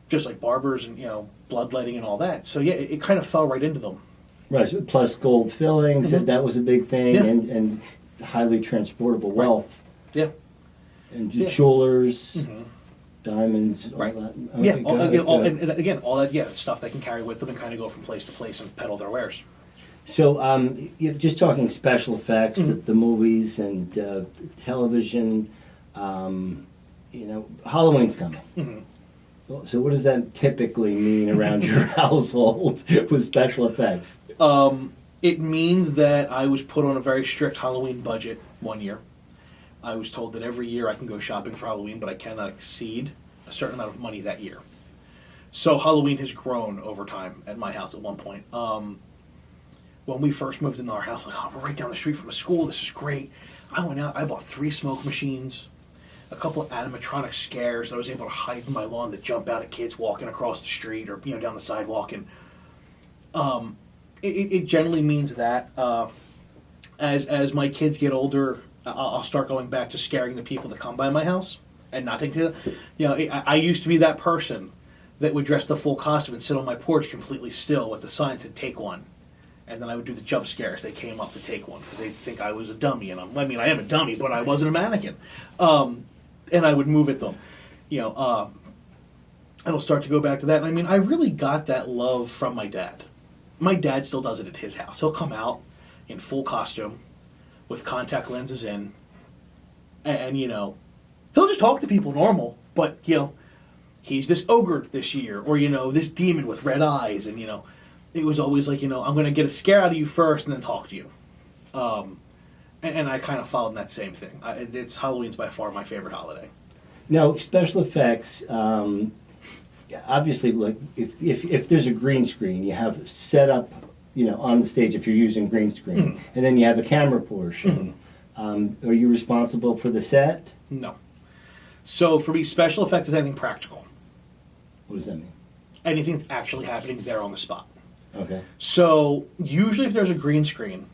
just like barbers and, bloodletting and all that. So, yeah, it kind of fell right into them. Right, plus gold fillings, that was a big thing, and highly transportable wealth. Yeah. And jewelers, diamonds, all that. Okay, again, all that, stuff they can carry with them and kind of go from place to place and peddle their wares. So, just talking special effects, the movies and television, Halloween's coming. Mm-hmm. So what does that typically mean around your household with special effects? It means that I was put on a very strict Halloween budget one year. I was told that every year I can go shopping for Halloween, but I cannot exceed a certain amount of money that year. So Halloween has grown over time at my house at one point. When we first moved into our house, we're right down the street from a school. This is great. I went out, I bought 3 smoke machines, a couple of animatronic scares that I was able to hide in my lawn that jump out at kids walking across the street or down the sidewalk. And it generally means that as my kids get older, I'll start going back to scaring the people that come by my house and not taking it. I used to be that person that would dress the full costume and sit on my porch completely still with the sign that said "Take one." And then I would do the jump scares. They came up to take one because they think I was a dummy. And I am a dummy, but I wasn't a mannequin. And I would move at them. And I'll start to go back to that. And I really got that love from my dad. My dad still does it at his house. He'll come out in full costume with contact lenses in. And he'll just talk to people normal. But, he's this ogre this year. Or, this demon with red eyes. And, it was always like, I'm going to get a scare out of you first and then talk to you. And I kind of followed that same thing. Halloween's by far my favorite holiday. Now, special effects, obviously, like if there's a green screen, you have set up, on the stage if you're using green screen, and then you have a camera portion. Are you responsible for the set? No. So for me, special effects is anything practical. What does that mean? Anything that's actually happening there on the spot. Okay. So usually if there's a green screen,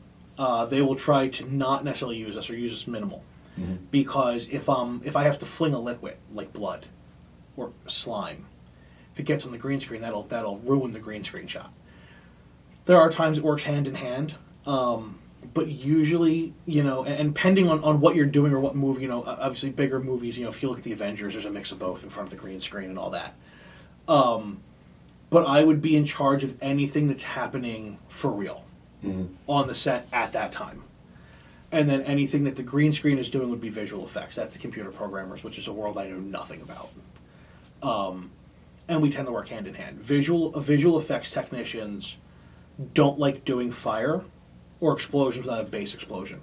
they will try to not necessarily use us or use us minimal. Mm-hmm. Because if I have to fling a liquid like blood or slime, if it gets on the green screen, that'll ruin the green screen shot. There are times it works hand in hand. But usually, and depending on what you're doing or what movie, obviously bigger movies, if you look at the Avengers, there's a mix of both in front of the green screen and all that. But I would be in charge of anything that's happening for real on the set at that time. And then anything that the green screen is doing would be visual effects. That's the computer programmers, which is a world I know nothing about. And we tend to work hand in hand. Visual effects technicians don't like doing fire or explosions without a base explosion.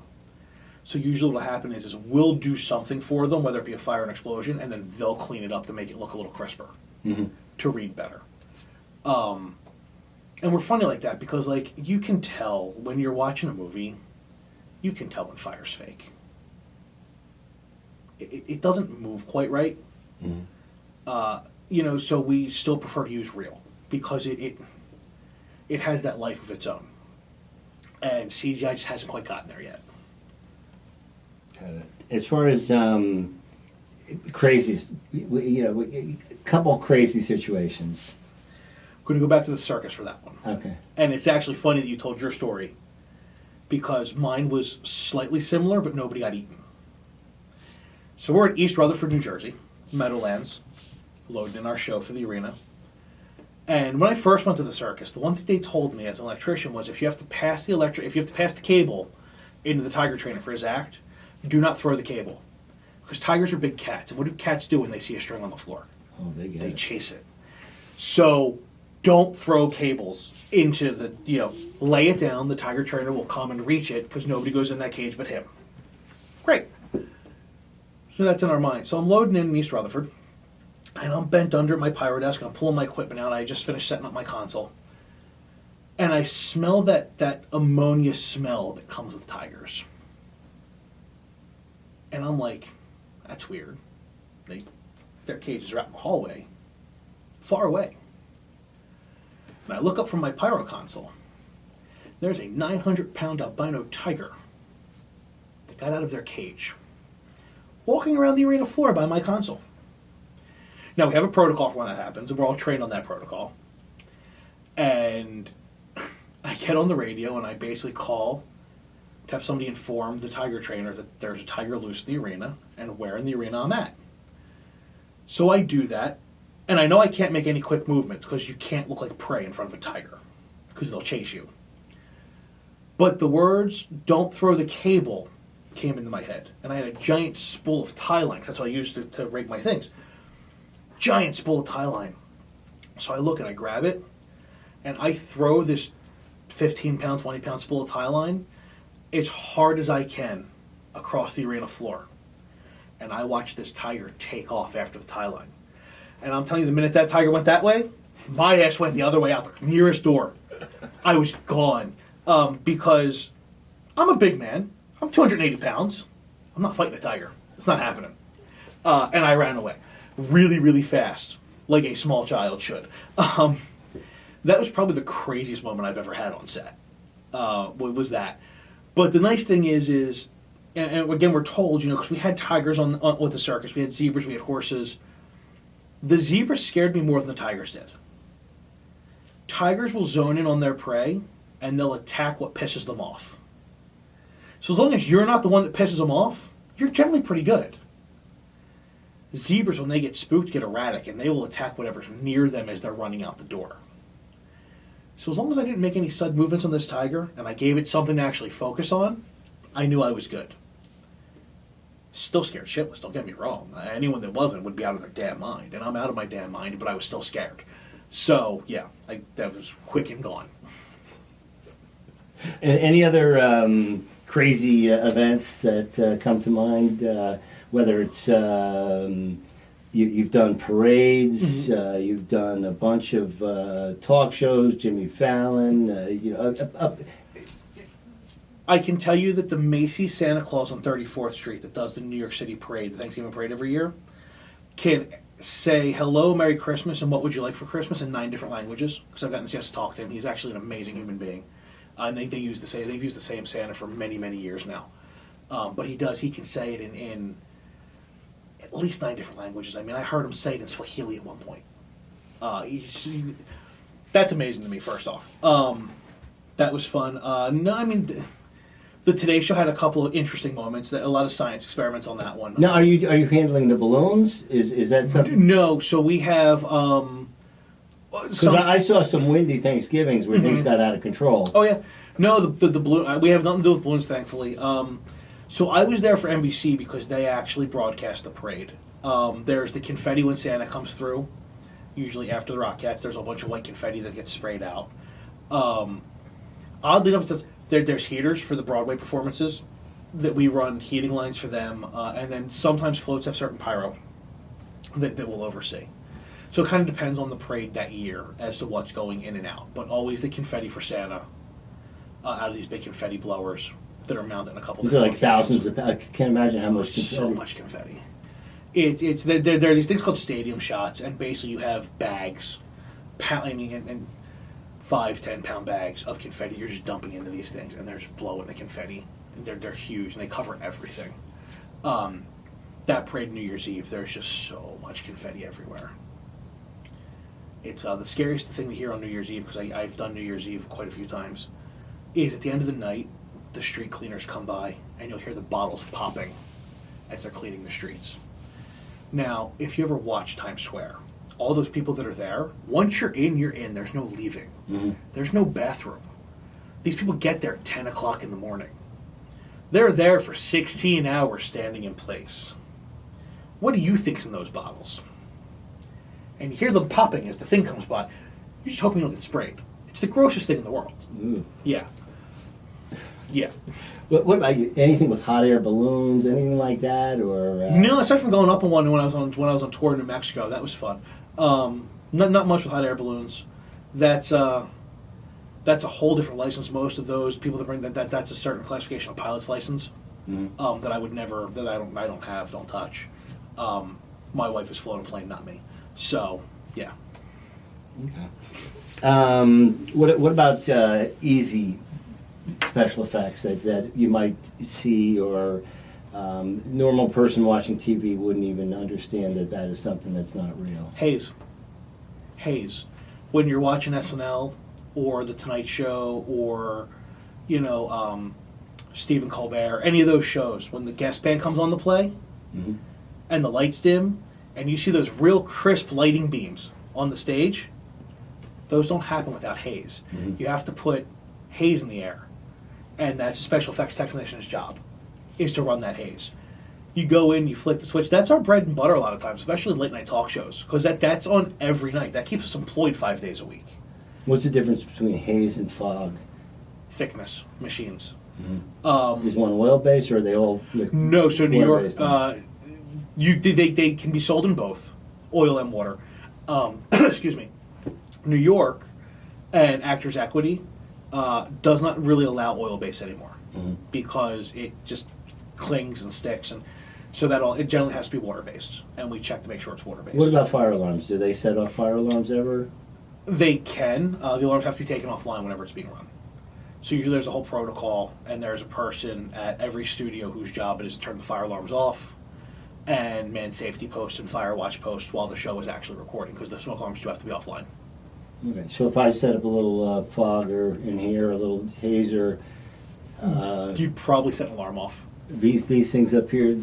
So usually what will happen is we'll do something for them, whether it be a fire or an explosion, and then they'll clean it up to make it look a little crisper, to read better. And we're funny like that because, like, you can tell when you're watching a movie, you can tell when fire's fake. It doesn't move quite right. So we still prefer to use real because it has that life of its own. And CGI just hasn't quite gotten there yet. As far as crazy, a couple crazy situations. I'm going to go back to the circus for that one. Okay. And it's actually funny that you told your story because mine was slightly similar, but nobody got eaten. So we're at East Rutherford, New Jersey, Meadowlands, loading in our show for the arena. And when I first went to the circus, the one thing they told me as an electrician was if you have to pass the cable into the tiger trainer for his act, do not throw the cable. Because tigers are big cats. And what do cats do when they see a string on the floor? Oh, they chase it. So don't throw cables into lay it down. The tiger trainer will come and reach it because nobody goes in that cage but him. Great. So that's in our mind. So I'm loading in East Rutherford. And I'm bent under at my pyro desk, and I'm pulling my equipment out. I just finished setting up my console. And I smell that ammonia smell that comes with tigers. And I'm like, that's weird. Their cages are out in the hallway, far away. And I look up from my pyro console. There's a 900-pound albino tiger that got out of their cage, walking around the arena floor by my console. Now, we have a protocol for when that happens, and we're all trained on that protocol. And I get on the radio, and I basically call to have somebody inform the tiger trainer that there's a tiger loose in the arena, and where in the arena I'm at. So I do that, and I know I can't make any quick movements, because you can't look like prey in front of a tiger, because they'll chase you. But the words, "don't throw the cable," came into my head. And I had a giant spool of tie lines. That's what I used to rig my things. Giant spool of tie line. So I look and I grab it, and I throw this 15-pound, 20-pound spool of tie line as hard as I can across the arena floor. And I watch this tiger take off after the tie line. And I'm telling you, the minute that tiger went that way, my ass went the other way out the nearest door. I was gone. Because I'm a big man. I'm 280 pounds. I'm not fighting a tiger. It's not happening. And I ran away. Really, really fast, like a small child should. That was probably the craziest moment I've ever had on set. Was that? But the nice thing is, and again, we're told, because we had tigers on with the circus, we had zebras, we had horses. The zebras scared me more than the tigers did. Tigers will zone in on their prey, and they'll attack what pisses them off. So as long as you're not the one that pisses them off, you're generally pretty good. Zebras, when they get spooked, get erratic, and they will attack whatever's near them as they're running out the door. So as long as I didn't make any sudden movements on this tiger, and I gave it something to actually focus on, I knew I was good. Still scared shitless, don't get me wrong. Anyone that wasn't would be out of their damn mind, and I'm out of my damn mind, but I was still scared. So, yeah, that was quick and gone. And any other crazy events that come to mind? Whether it's you've done parades, you've done a bunch of talk shows, Jimmy Fallon, I can tell you that the Macy Santa Claus on 34th Street that does the New York City parade, the Thanksgiving parade every year, can say hello, Merry Christmas, and what would you like for Christmas in 9 different languages. Because I've gotten the chance to talk to him. He's actually an amazing human being. And they've used the same Santa for many, many years now. But he can say it in at least 9 different languages. I mean, I heard him say it in Swahili at one point. That's amazing to me, first off. That was fun. The Today Show had a couple of interesting moments. A lot of science experiments on that one. Now, are you handling the balloons? Is that something? No, so we have. Because I saw some windy Thanksgivings where things got out of control. Oh yeah, no, the balloon. We have nothing to do with balloons, thankfully. So I was there for NBC because they actually broadcast the parade. There's the confetti when Santa comes through. Usually after the Rockettes, there's a bunch of white confetti that gets sprayed out. Oddly enough, there's heaters for the Broadway performances that we run heating lines for them, and then sometimes floats have certain pyro that we'll oversee. So it kind of depends on the parade that year as to what's going in and out. But always the confetti for Santa out of these big confetti blowers that are mounted in a couple. These are like thousands of. I can't imagine how much confetti. So much confetti. There are these things called stadium shots, and basically you have bags, and 5-10 pound bags of confetti. You're just dumping into these things, and they're just blowing the confetti. They're huge, and they cover everything. That parade New Year's Eve, there's just so much confetti everywhere. It's the scariest thing to hear on New Year's Eve, because I've done New Year's Eve quite a few times, is at the end of the night, the street cleaners come by, and you'll hear the bottles popping as they're cleaning the streets. Now, if you ever watch Times Square, all those people that are there, once you're in, you're in. There's no leaving. Mm-hmm. There's no bathroom. These people get there at 10 o'clock in the morning. They're there for 16 hours standing in place. What do you think's in those bottles? And you hear them popping as the thing comes by. You're just hoping you don't get sprayed. It's the grossest thing in the world. Ooh. Yeah. Yeah. What about you? Anything with hot air balloons? Anything like that? Or no, aside from going up on one when I was on tour in New Mexico, that was fun. Not much with hot air balloons. That's a whole different license. Most of those people that bring that's a certain classification of pilot's license. Mm-hmm. That I would never, that I don't have, don't touch. My wife has flown a plane, not me. So yeah. Okay. What about easy special effects that you might see, or normal person watching TV wouldn't even understand that is something that's not real? Haze. When you're watching SNL or The Tonight Show or Stephen Colbert, any of those shows, when the guest band comes on to play mm-hmm. and the lights dim and you see those real crisp lighting beams on the stage, those don't happen without haze. Mm-hmm. You have to put haze in the air. And that's a special effects technician's job, is to run that haze. You go in, you flick the switch. That's our bread and butter a lot of times, especially late night talk shows, because that's on every night. That keeps us employed 5 days a week. What's the difference between haze and fog? Thickness, machines. Mm-hmm. Is one oil-based, or are they all? No, so New York, they can be sold in both, oil and water. Excuse me. New York and Actors Equity does not really allow oil-based anymore mm-hmm. because it just clings and sticks, and so it generally has to be water-based, and we check to make sure it's water-based. What about fire alarms? Do they set off fire alarms ever? They can. The alarms have to be taken offline whenever it's being run. So usually there's a whole protocol, and there's a person at every studio whose job it is to turn the fire alarms off and man safety posts and fire watch posts while the show is actually recording, because the smoke alarms do have to be offline. Okay, so if I set up a little fogger in here, a little hazer, you'd probably set an alarm off. These things up here,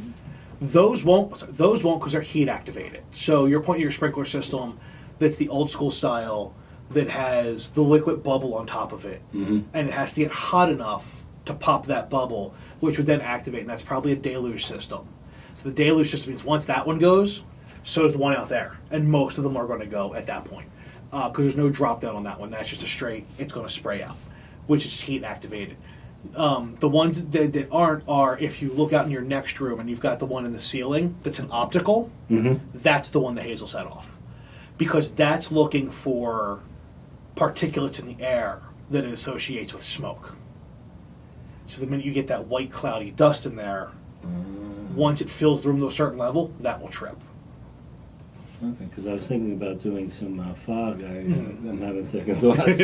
those won't because they're heat activated. So you're pointing your sprinkler system that's the old school style that has the liquid bubble on top of it, mm-hmm. and it has to get hot enough to pop that bubble, which would then activate, and that's probably a deluge system. So the deluge system means once that one goes, so does the one out there, and most of them are going to go at that point. Because there's no drop down on that one. That's just a straight, it's going to spray out, which is heat activated. The ones that aren't are, if you look out in your next room and you've got the one in the ceiling that's an optical, mm-hmm. that's the one the haze will set off. Because that's looking for particulates in the air that it associates with smoke. So the minute you get that white cloudy dust in there, once it fills the room to a certain level, that will trip. Okay, because I was thinking about doing some fog. I'm having second thoughts.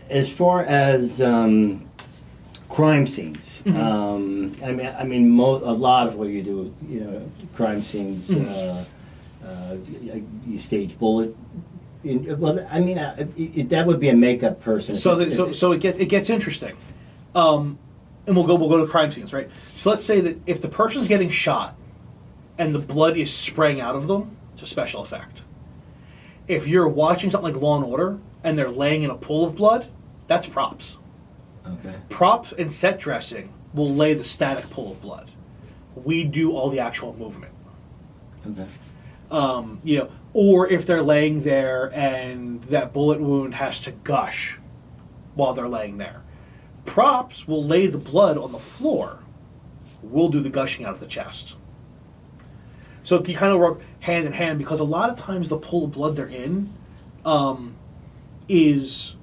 As far as crime scenes, I mean, a lot of what you do, crime scenes. You stage bullet Well, I mean, that would be a makeup person. So it gets interesting, and we'll go to crime scenes, right? So let's say that if the person's getting shot, and the blood is spraying out of them, it's a special effect. If you're watching something like Law and Order and they're laying in a pool of blood, that's props. Okay. Props and set dressing will lay the static pool of blood. We do all the actual movement. Okay. Or if they're laying there and that bullet wound has to gush while they're laying there. Props will lay the blood on the floor. We'll do the gushing out of the chest. So you kind of work hand in hand because a lot of times the pool of blood they're in is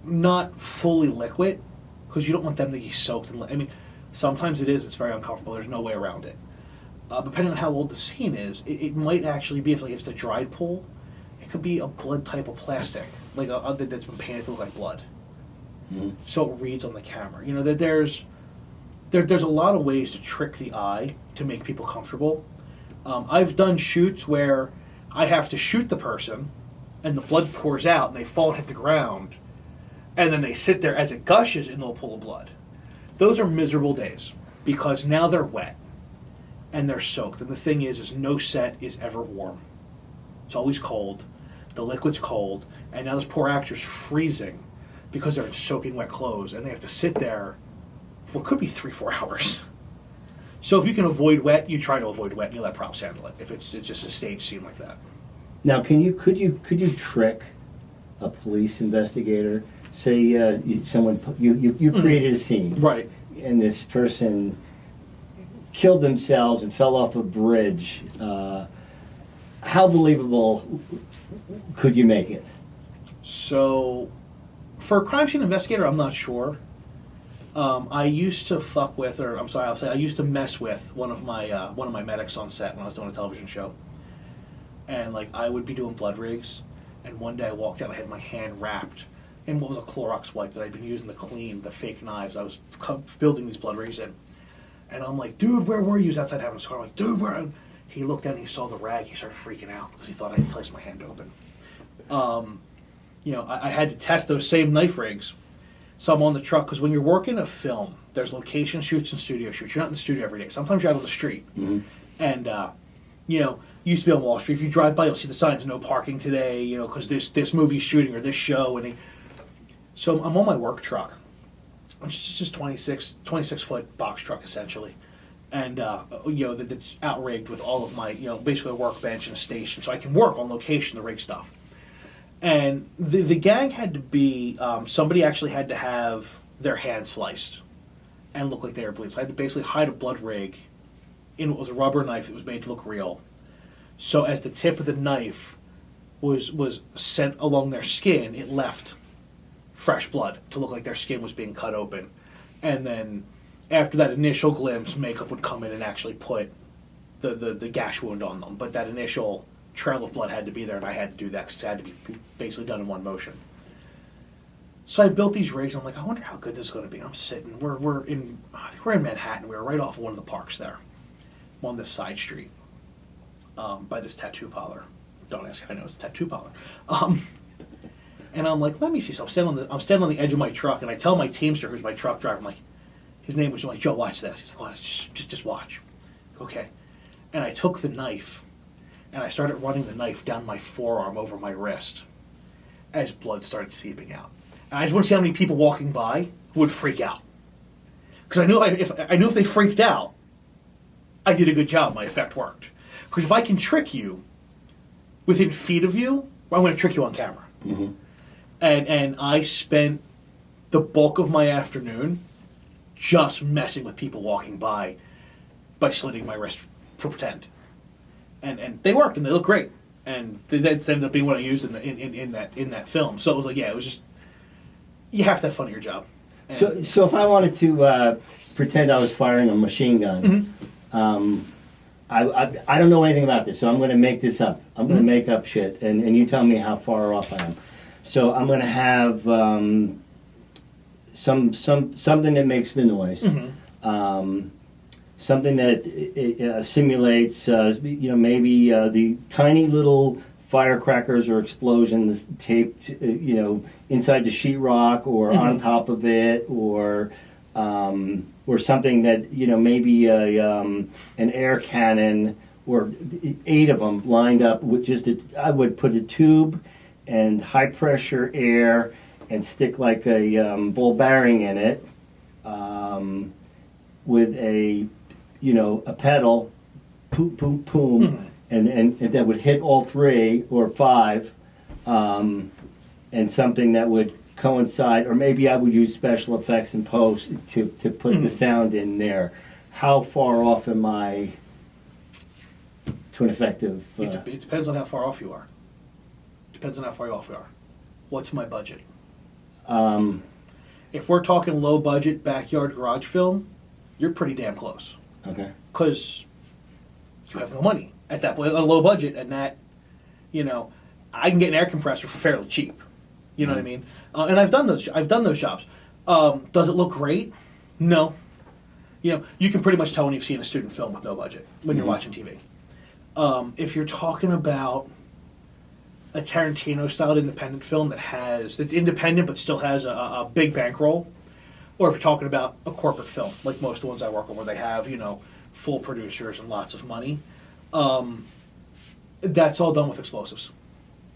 not fully liquid because you don't want them to be soaked. Sometimes it is. It's very uncomfortable. There's no way around it. Depending on how old the scene is, it might actually be, if it's a dried pool, it could be a blood type of plastic, like that's been painted to look like blood. Mm-hmm. So it reads on the camera. That there's a lot of ways to trick the eye to make people comfortable. I've done shoots where I have to shoot the person, and the blood pours out, and they fall and hit the ground, and then they sit there as it gushes into a pool of blood. Those are miserable days, because now they're wet, and they're soaked. And the thing is no set is ever warm. It's always cold. The liquid's cold, and now this poor actor's freezing because they're in soaking wet clothes, and they have to sit there for what could be 3-4 hours. So if you can avoid wet, you try to avoid wet, and you let props handle it. If it's just a stage scene like that. Now, could you trick a police investigator? Say you created a scene, right? And this person killed themselves and fell off a bridge. How believable could you make it? So, for a crime scene investigator, I'm not sure. I used to I used to mess with one of my medics on set when I was doing a television show, and I would be doing blood rigs, and one day I walked out, I had my hand wrapped in what was a Clorox wipe that I'd been using to clean the fake knives I was building these blood rigs in, and I'm like, dude, where were you? He was outside having a cigar. I'm like, dude, where? He looked down, and he saw the rag, he started freaking out because he thought I had sliced my hand open. I had to test those same knife rigs. So I'm on the truck, because when you're working a film, there's location shoots and studio shoots. You're not in the studio every day. Sometimes you're out on the street. Mm-hmm. And, you used to be on Wall Street. If you drive by, you'll see the signs, no parking today, because this movie's shooting or this show. So I'm on my work truck, which is just 26-foot box truck, essentially. And, that's outrigged with all of my, basically a workbench and a station. So I can work on location, the rig stuff. And the gang had to be, somebody actually had to have their hand sliced and look like they were bleeding. So I had to basically hide a blood rig in what was a rubber knife that was made to look real. So as the tip of the knife was sent along their skin, it left fresh blood to look like their skin was being cut open. And then after that initial glimpse, makeup would come in and actually put the gash wound on them. But that initial trail of blood had to be there, and I had to do that because it had to be basically done in one motion. So I built these rigs, and I'm like, I wonder how good this is going to be. And I'm sitting, we're in Manhattan. We were right off of one of the parks there. I'm on this side street by this tattoo parlor. Don't ask how I know it's a tattoo parlor. And I'm like, let me see. So I'm standing on the edge of my truck, and I tell my teamster, who's my truck driver, I'm like, his name was like, Joe, watch this. He's like, well, just watch. Okay. And I took the knife, and I started running the knife down my forearm over my wrist as blood started seeping out. And I just want to see how many people walking by would freak out. Because I knew if they freaked out, I did a good job. My effect worked. Because if I can trick you within feet of you, well, I'm going to trick you on camera. Mm-hmm. And I spent the bulk of my afternoon just messing with people walking by slitting my wrist for pretend. And they worked, and they looked great, and that ended up being what I used in that film. So it was like, it was just, you have to have fun at your job. And so if I wanted to pretend I was firing a machine gun, mm-hmm. I don't know anything about this, so I'm going to make this up. I'm going to make up shit, and you tell me how far off I am. So I'm going to have something that makes the noise. Mm-hmm. Something that simulates, maybe the tiny little firecrackers or explosions taped, inside the sheetrock or on top of it, or something that maybe an air cannon, or 8 of them lined up with I would put a tube and high pressure air and stick like a ball bearing in it, with a pedal, poom, poom, poom, and that would hit all 3 or 5, and something that would coincide, or maybe I would use special effects in post to put the sound in there. How far off am I to an effective? It depends on how far off you are. What's my budget? If we're talking low budget backyard garage film, you're pretty damn close. Okay. Because you have no money at that point, a low budget, and that, I can get an air compressor for fairly cheap. You know what I mean? And I've done those jobs. Does it look great? No. You can pretty much tell when you've seen a student film with no budget when you're watching TV. If you're talking about a Tarantino-styled independent film that's independent but still has a big bankroll, or if you're talking about a corporate film, like most of the ones I work on where they have, full producers and lots of money, that's all done with explosives.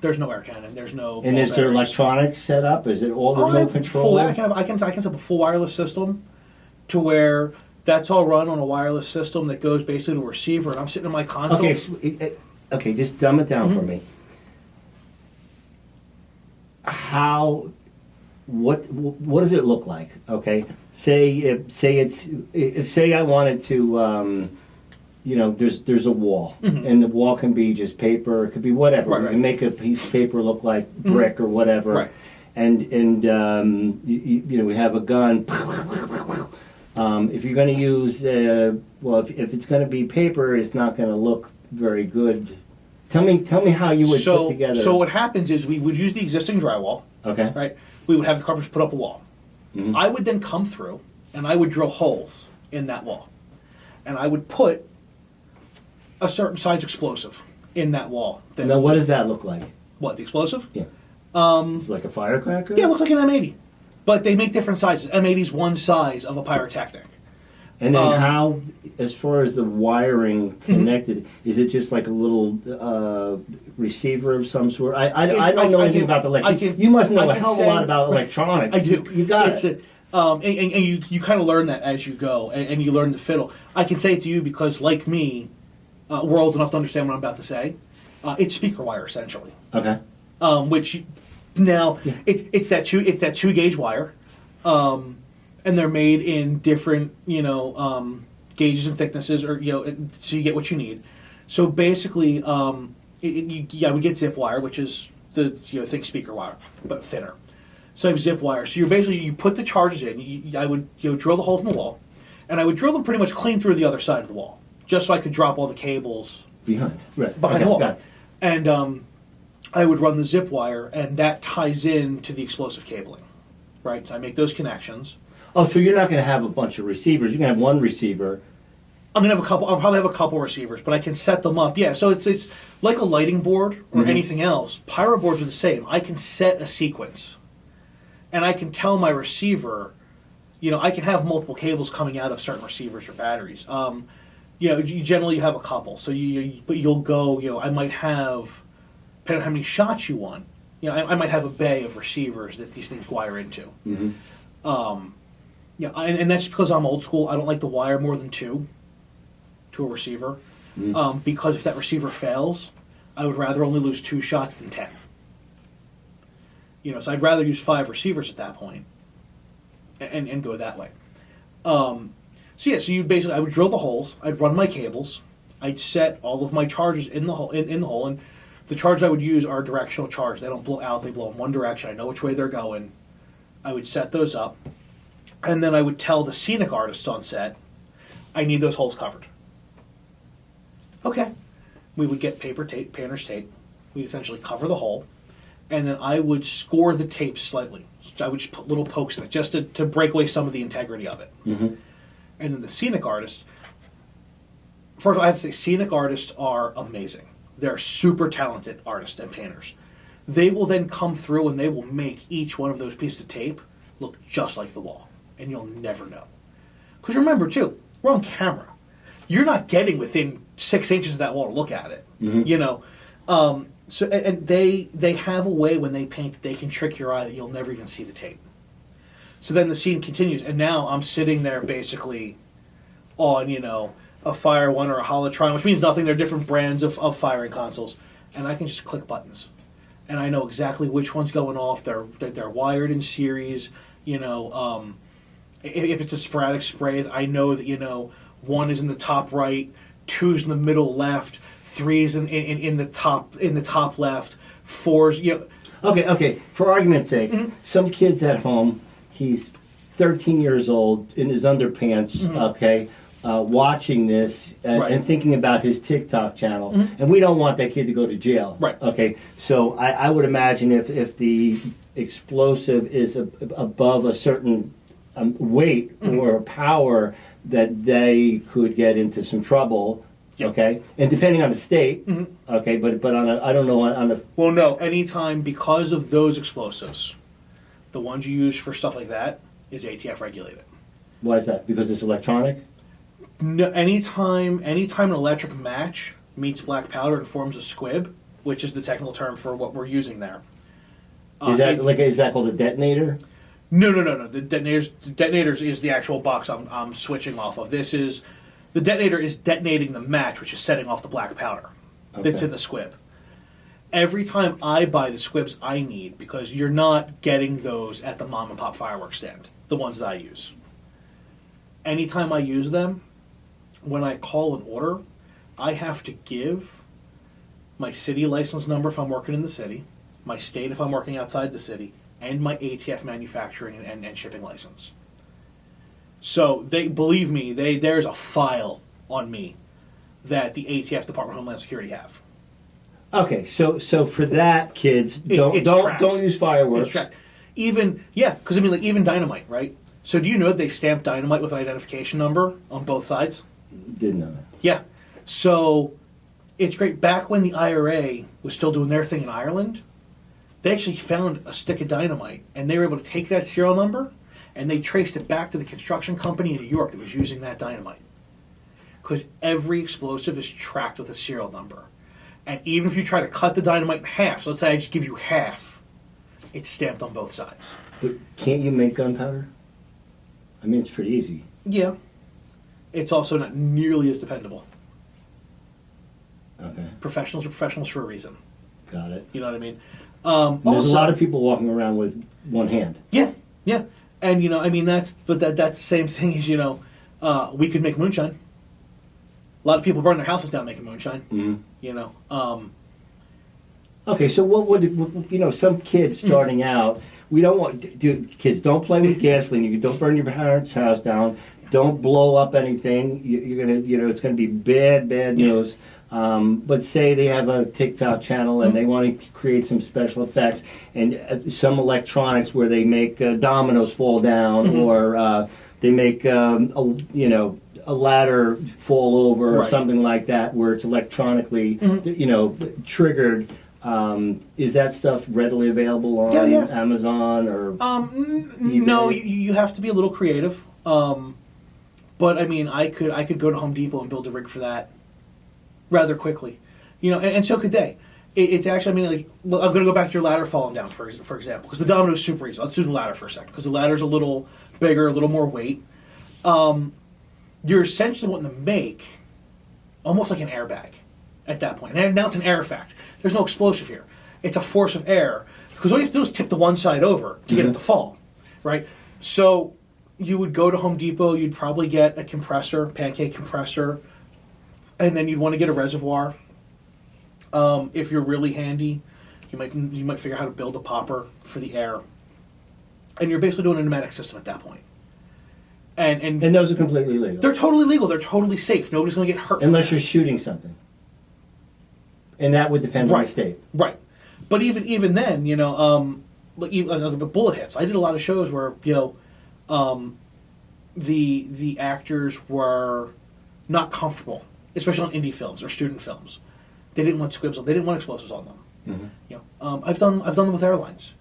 There's no air cannon. There's no. And is there electronics set up? Is it all remote control? I can set up a full wireless system to where that's all run on a wireless system that goes basically to a receiver, and I'm sitting in my console. Okay, just dumb it down for me. What does it look like? Okay, say I wanted to, there's a wall, and the wall can be just paper, it could be whatever. Right, you can make a piece of paper look like brick or whatever, right. and we have a gun. If you're going to use, if it's going to be paper, it's not going to look very good. Tell me how you would put together. So what happens is we would use the existing drywall. Okay. Right. We would have the carpenters put up a wall. Mm-hmm. I would then come through and I would drill holes in that wall, and I would put a certain size explosive in that wall. Now, what does that look like? What, the explosive? Yeah. It's like a firecracker? Yeah, it looks like an M80. But they make different sizes. M80 is one size of a pyrotechnic. And then how, as far as the wiring connected, is it just like a little receiver of some sort? I don't know anything about the electronics. You must know a hell of a lot about electronics. I do. You got it. And you kind of learn that as you go, and you learn to fiddle. I can say it to you because, like me, we're old enough to understand what I'm about to say. It's speaker wire, essentially. Okay. It's that 2 gauge wire. And they're made in different, gauges and thicknesses, or so you get what you need. So basically, we get zip wire, which is think speaker wire, but thinner. So I have zip wire. So you put the charges in. I would drill the holes in the wall, and I would drill them pretty much clean through the other side of the wall, just so I could drop all the cables behind the wall. And I would run the zip wire, and that ties in to the explosive cabling, right? So I make those connections. Oh, so you're not going to have a bunch of receivers. You're going to have one receiver. I'm going to have a couple. I'll probably have a couple receivers, but I can set them up. Yeah, so it's like a lighting board or anything else. Pyro boards are the same. I can set a sequence, and I can tell my receiver, I can have multiple cables coming out of certain receivers or batteries. You generally have a couple. So you'll go. I might have, depending on how many shots you want. I might have a bay of receivers that these things wire into. Mm-hmm. And that's because I'm old school. I don't like to wire more than 2 to a receiver, because if that receiver fails, I would rather only lose 2 shots than 10. So I'd rather use 5 receivers at that point, and go that way. So you basically, I would drill the holes, I'd run my cables, I'd set all of my charges in the hole, and the charges I would use are directional charge. They don't blow out; they blow in one direction. I know which way they're going. I would set those up. And then I would tell the scenic artists on set, I need those holes covered. Okay. We would get paper tape, painter's tape. We'd essentially cover the hole. And then I would score the tape slightly. I would just put little pokes in it just to break away some of the integrity of it. Mm-hmm. And then the scenic artists, first of all, I have to say, scenic artists are amazing. They're super talented artists and painters. They will then come through and they will make each one of those pieces of tape look just like the wall. And you'll never know. Because remember, too, we're on camera. You're not getting within 6 inches of that wall to look at it. You know? So and they have a way when they paint that they can trick your eye that you'll never even see the tape. So then the scene continues, and now I'm sitting there basically on, you know, a Fire One or a Holotron, which means nothing. They're different brands of firing consoles, and I can just click buttons, and I know exactly which one's going off. They're wired in series. You know, if it's a sporadic spray, I know that, you know, 1 is in the top right, 2's in the middle left, 3's in the top left, 4's, you know. Okay. For argument's sake, some kid's at home. He's 13 years old in his underpants. Okay. Watching this and thinking about his TikTok channel, and we don't want that kid to go to jail. Right. Okay. So I would imagine if the explosive is above a certain weight or power, that they could get into some trouble. Yep. Okay, and depending on the state. Okay, but on I don't know on a. Well, no. Anytime, because of those explosives, the ones you use for stuff like that is ATF regulated. Why is that? Because it's electronic. No, anytime an electric match meets black powder and forms a squib, which is the technical term for what we're using there. Is that called a detonator? No. The detonators is the actual box I'm switching off of. The detonator is detonating the match, which is setting off the black powder that's in the squib. Every time I buy the squibs I need, because you're not getting those at the mom and pop fireworks stand, the ones that I use. Anytime I use them, when I call an order, I have to give my city license number if I'm working in the city, my state if I'm working outside the city, and my ATF manufacturing and shipping license. So believe me, there's a file on me that the ATF, Department of Homeland Security, have. Okay, so for that, kids, don't use fireworks. It's tracked. Because I mean, like, even dynamite, right? So do you know that they stamp dynamite with an identification number on both sides? Didn't know that. Yeah. So it's great. Back when the IRA was still doing their thing in Ireland, they actually found a stick of dynamite, and they were able to take that serial number, and they traced it back to the construction company in New York that was using that dynamite. Because every explosive is tracked with a serial number. And even if you try to cut the dynamite in half, so let's say I just give you half, it's stamped on both sides. But can't you make gunpowder? I mean, it's pretty easy. Yeah. It's also not nearly as dependable. Okay. Professionals are professionals for a reason. Got it. You know what I mean? There's a lot of people walking around with one hand. Yeah. And, you know, I mean, that's the same thing as, you know, we could make moonshine. A lot of people burn their houses down making moonshine. You know. Okay, so what would, you know, some kid starting out, we don't want, kids, don't play with gasoline. You don't burn your parents' house down. Don't blow up anything. You're going to, you know, it's going to be bad news. But say they have a TikTok channel and they want to create some special effects and some electronics where they make dominoes fall down or they make, a ladder fall over or something like that where it's electronically, you know, triggered. Is that stuff readily available on Amazon or eBay? No, you have to be a little creative. But I mean, I could go to Home Depot and build a rig for that rather quickly, you know, and so could they. It's actually, I mean, like, I'm going to go back to your ladder falling down, for example, because the domino is super easy. Let's do the ladder for a second, because the ladder's a little bigger, a little more weight. You're essentially wanting to make almost like an airbag at that point. And now it's an air effect. There's no explosive here. It's a force of air, because all you have to do is tip the one side over to get it to fall, right? So you would go to Home Depot, you'd probably get a compressor, pancake compressor, and then you'd want to get a reservoir. If you're really handy, you might figure out how to build a popper for the air. And you're basically doing a pneumatic system at that point. And those are completely legal. They're totally legal. They're totally safe. Nobody's going to get hurt. Unless you're shooting something. And that would depend on the state. Right. But even then, you know, like bullet hits. I did a lot of shows where, you know, the actors were not comfortable, especially on indie films or student films, They didn't want squibs. They didn't want explosives on them. I've done them with airlines.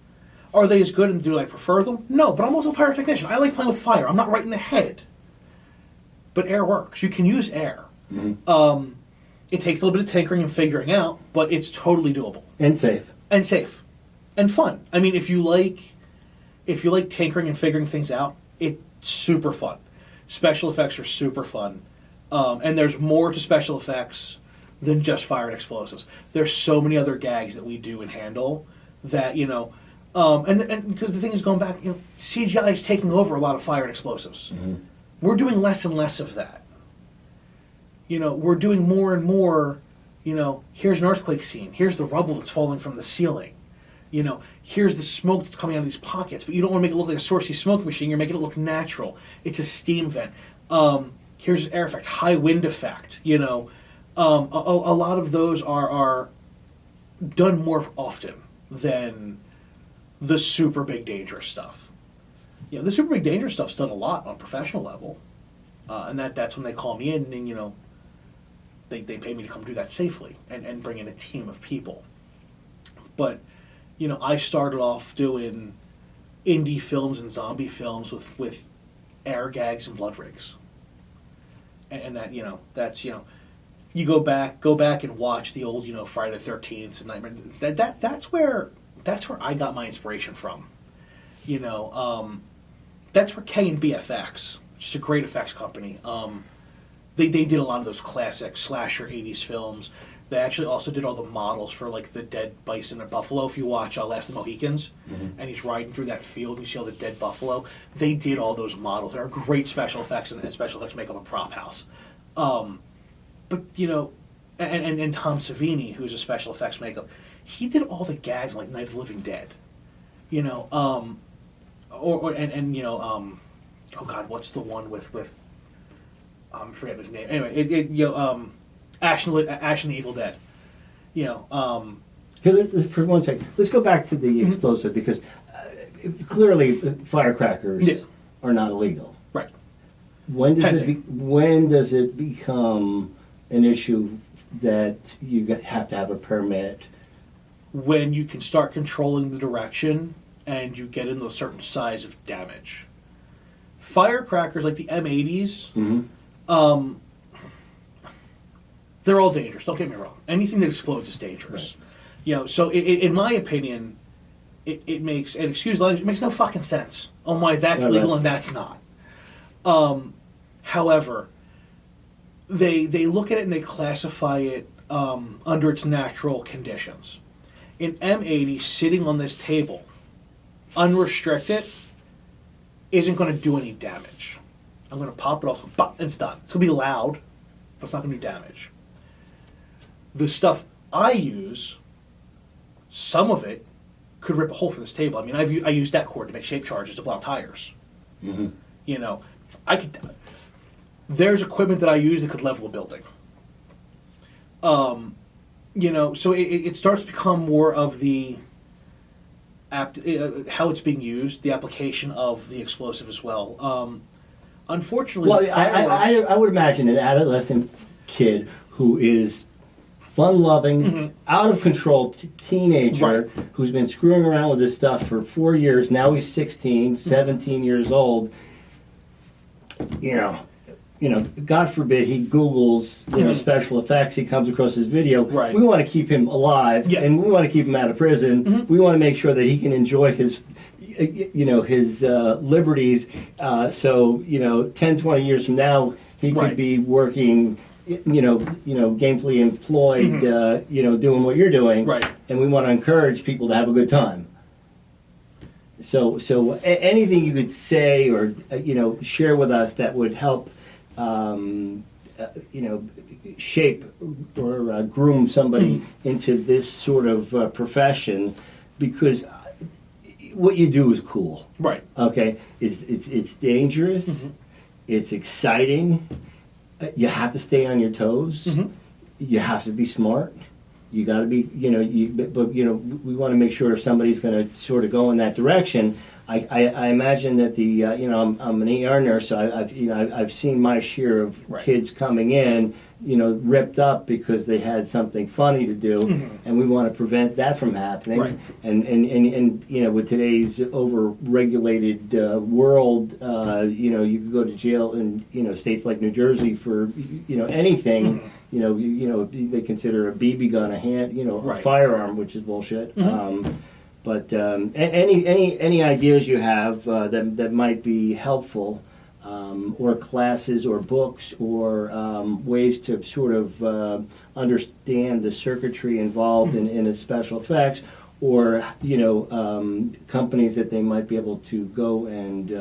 Are they as good, and do I prefer them? No, but I'm also a pyrotechnician. I like playing with fire. I'm not right in the head. But air works. You can use air. It takes a little bit of tinkering and figuring out, but it's totally doable. And safe. And fun. I mean, if you like tinkering and figuring things out, it's super fun. Special effects are super fun. And there's more to special effects than just fire and explosives. There's so many other gags that we do and handle that, and because the thing is, going back, CGI is taking over a lot of fire and explosives. We're doing less and less of that. We're doing more and more, here's an earthquake scene. Here's the rubble that's falling from the ceiling. Here's the smoke that's coming out of these pockets. But you don't want to make it look like a sourcey smoke machine. You're making it look natural. It's a steam vent. Here's an air effect, high wind effect. A lot of those are done more often than the super big dangerous stuff. The super big dangerous stuff's done a lot on a professional level, and that's when they call me in, and they pay me to come do that safely and bring in a team of people. But I started off doing indie films and zombie films with air gags and blood rigs, and that that's you go back and watch the old Friday the 13th and Nightmare. That's where I got my inspiration from. That's where K&B FX, which is a great effects company. They did a lot of those classic slasher 80s films. They actually also did all the models for like the dead bison or buffalo. If you watch Last of the Mohicans, and he's riding through that field, and you see all the dead buffalo. They did all those models. They're great special effects and special effects makeup and prop house. But and Tom Savini, who's a special effects makeup, he did all the gags like Night of the Living Dead. Oh God, what's the one with I'm forgetting his name. Anyway, Ash and the Evil Dead. Here, for 1 second, let's go back to the explosive, because clearly firecrackers are not illegal. Right. When does it become an issue that you have to have a permit? When you can start controlling the direction and you get into a certain size of damage. Firecrackers like the M80s, they're all dangerous. Don't get me wrong. Anything that explodes is dangerous. Right. So in my opinion, it makes, and excuse language, it makes no fucking sense on why that's legal and that's not. However, they look at it and they classify it under its natural conditions. An M80 sitting on this table, unrestricted, isn't going to do any damage. I'm going to pop it off, and it's done. It's going to be loud, but it's not going to do damage. The stuff I use, some of it could rip a hole through this table. I mean, I use that cord to make shape charges to blow out tires. I could. There's equipment that I use that could level a building. So it starts to become more of the how it's being used, the application of the explosive as well. Unfortunately, I would imagine an adolescent kid who is fun-loving, out of control teenager who's been screwing around with this stuff for 4 years. Now he's 16, 17 years old. God forbid he Googles, special effects. He comes across his video. Right. We want to keep him alive, and we want to keep him out of prison. We want to make sure that he can enjoy his liberties. So 10, 20 years from now, he could be working, gainfully employed, doing what you're doing. Right. And we want to encourage people to have a good time. So anything you could say or share with us that would help, shape or groom somebody into this sort of profession, because what you do is cool. Right. Okay. It's dangerous. It's exciting. You have to stay on your toes. You have to be smart. You got to be, we want to make sure if somebody's going to sort of go in that direction, I imagine that I'm an ER nurse, so I've seen my share of Right. kids coming in, ripped up because they had something funny to do, and we want to prevent that from happening. Right. And with today's over-regulated world, you could go to jail in states like New Jersey for anything. They consider a BB gun a Right. firearm, which is bullshit. But any ideas you have that might be helpful, or classes or books or ways to sort of understand the circuitry involved in a special effects, or companies that they might be able to go and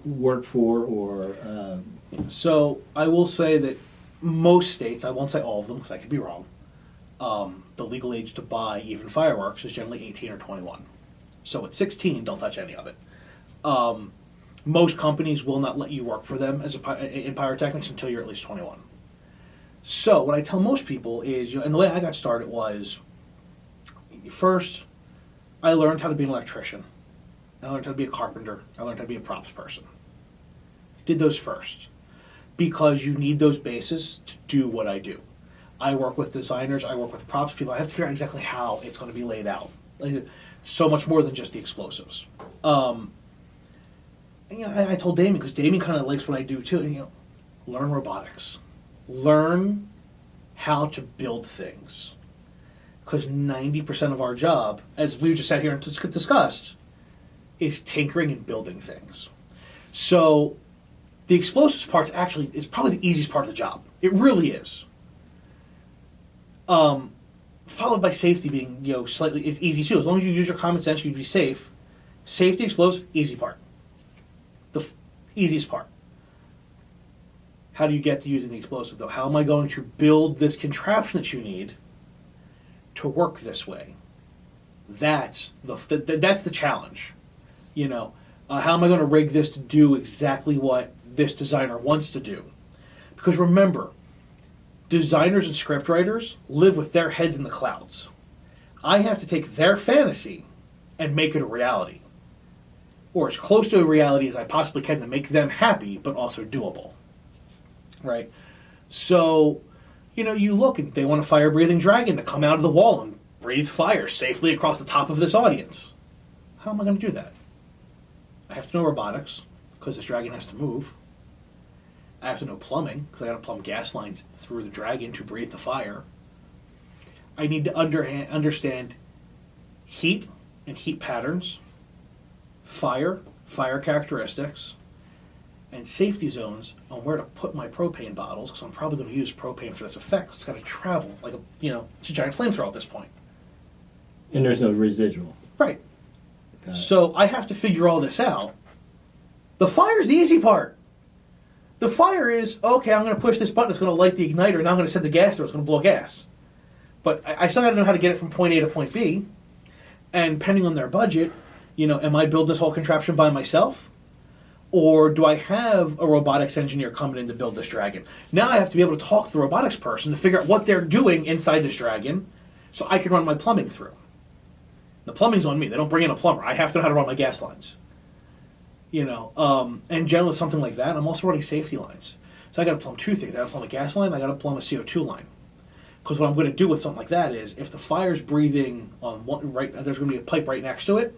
work for, or So I will say that most states, I won't say all of them because I could be wrong, the legal age to buy even fireworks is generally 18 or 21. So at 16, don't touch any of it. Most companies will not let you work for them in pyrotechnics until you're at least 21. So what I tell most people is, and the way I got started was, first, I learned how to be an electrician. I learned how to be a carpenter. I learned how to be a props person. Did those first. Because you need those bases to do what I do. I work with designers, I work with props people. I have to figure out exactly how it's going to be laid out. So much more than just the explosives. I told Damien, because Damien kind of likes what I do too, learn robotics. Learn how to build things. Because 90% of our job, as we just sat here and discussed, is tinkering and building things. So the explosives part is probably the easiest part of the job. It really is. Followed by safety being, slightly is easy too. As long as you use your common sense, you'd be safe. Safety, explosives, easy part. The easiest part. How do you get to using the explosive though? How am I going to build this contraption that you need to work this way? That's the challenge. How am I going to rig this to do exactly what this designer wants to do? Because remember, designers and scriptwriters live with their heads in the clouds. I have to take their fantasy and make it a reality. Or as close to a reality as I possibly can to make them happy, but also doable. Right? So, you look and they want a fire-breathing dragon to come out of the wall and breathe fire safely across the top of this audience. How am I going to do that? I have to know robotics, because this dragon has to move. I have to know plumbing, because I got to plumb gas lines through the dragon to breathe the fire. I need to understand heat and heat patterns, fire characteristics, and safety zones on where to put my propane bottles, because I'm probably going to use propane for this effect. It's got to travel like it's a giant flamethrower at this point. and there's no residual. Right. So I have to figure all this out. The fire's the easy part. The fire is, okay, I'm going to push this button, it's going to light the igniter, and I'm going to set the gas through, it's going to blow gas. But I still got to know how to get it from point A to point B. And depending on their budget, am I building this whole contraption by myself? Or do I have a robotics engineer coming in to build this dragon? Now I have to be able to talk to the robotics person to figure out what they're doing inside this dragon so I can run my plumbing through. The plumbing's on me. They don't bring in a plumber. I have to know how to run my gas lines. And generally something like that, I'm also running safety lines. So I got to plumb two things. I got to plumb a gas line, I got to plumb a CO2 line. Because what I'm going to do with something like that is, if the fire's breathing on one, there's going to be a pipe right next to it.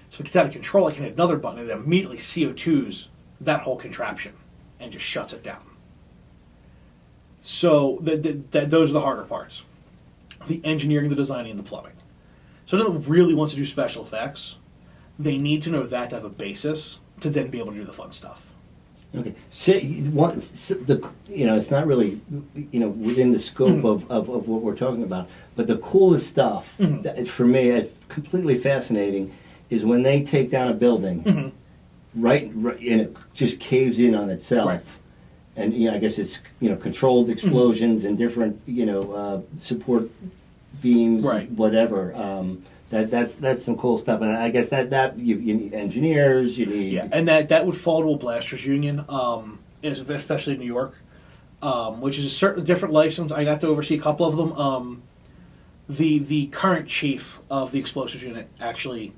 So if it gets out of control, I can hit another button and it immediately CO2s that whole contraption and just shuts it down. So those are the harder parts. The engineering, the designing, and the plumbing. So anyone that really wants to do special effects, they need to know that to have a basis to then be able to do the fun stuff. Okay. It's not really, within the scope of what we're talking about, but the coolest stuff, that, for me, completely fascinating, is when they take down a building, right, and it just caves in on itself. Right. And, I guess it's, controlled explosions and different, support beams, Right. whatever. That's some cool stuff, and I guess that you need engineers, you need And that would fall to a blasters union, especially in New York, which is a certain different license. I got to oversee a couple of them. The current chief of the explosives unit actually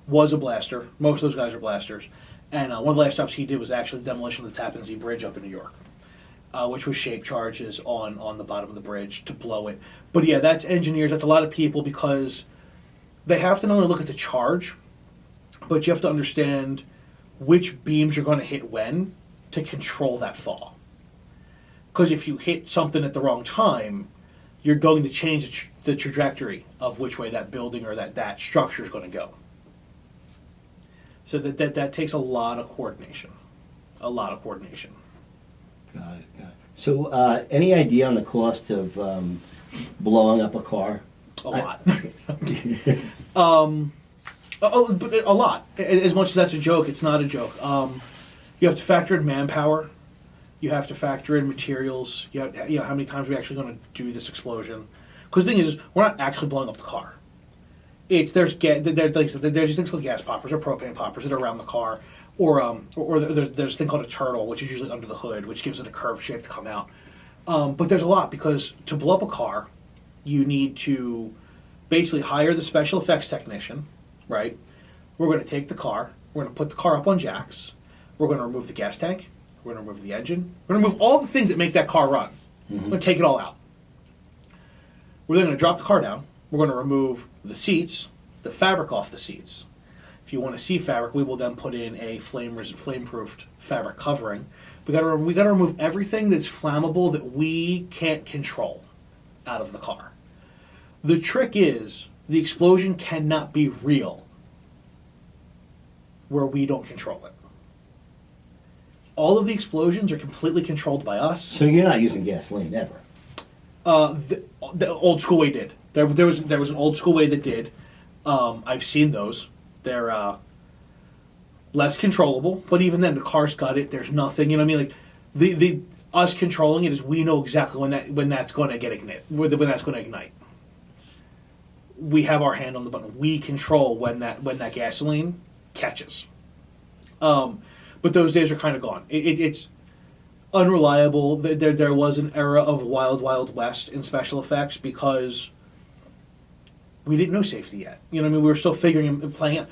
was a blaster. Most of those guys are blasters. And one of the last jobs he did was actually demolition of the Tappan Zee Bridge up in New York, which was shape charges on the bottom of the bridge to blow it. But yeah, that's engineers. That's a lot of people because they have to not only look at the charge, but you have to understand which beams you're going to hit when to control that fall. Because if you hit something at the wrong time, you're going to change the trajectory of which way that building or that structure is going to go. So that takes a lot of coordination. A lot of coordination. Got it. So any idea on the cost of blowing up a car? A lot. A lot. As much as that's a joke, it's not a joke. You have to factor in manpower. You have to factor in materials. You know how many times we're actually going to do this explosion. Because the thing is, we're not actually blowing up the car. There's these things called gas poppers or propane poppers that are around the car, or there's a thing called a turtle, which is usually under the hood, which gives it a curved shape to come out. But there's a lot because to blow up a car, you need to basically hire the special effects technician, right? We're going to take the car, we're going to put the car up on jacks, we're going to remove the gas tank, we're going to remove the engine, we're going to remove all the things that make that car run. We're going to take it all out. We're then going to drop the car down. We're going to remove the seats, the fabric off the seats. If you want to see fabric, we will then put in a flame-proofed fabric covering. We got to remove everything that's flammable that we can't control out of the car. The trick is the explosion cannot be real where we don't control it. All of the explosions are completely controlled by us. So you're not using gasoline ever? The old school way did. There was an old school way that did. I've seen those. They're less controllable, but even then, the car's got it. There's nothing. You know what I mean? Like the us controlling it is we know exactly when that's going to get ignited, when that's going to ignite. We have our hand on the button. We control when that gasoline catches. But those days are kind of gone. It's unreliable. There was an era of Wild West in special effects because we didn't know safety yet. You know what I mean? We were still figuring and playing out.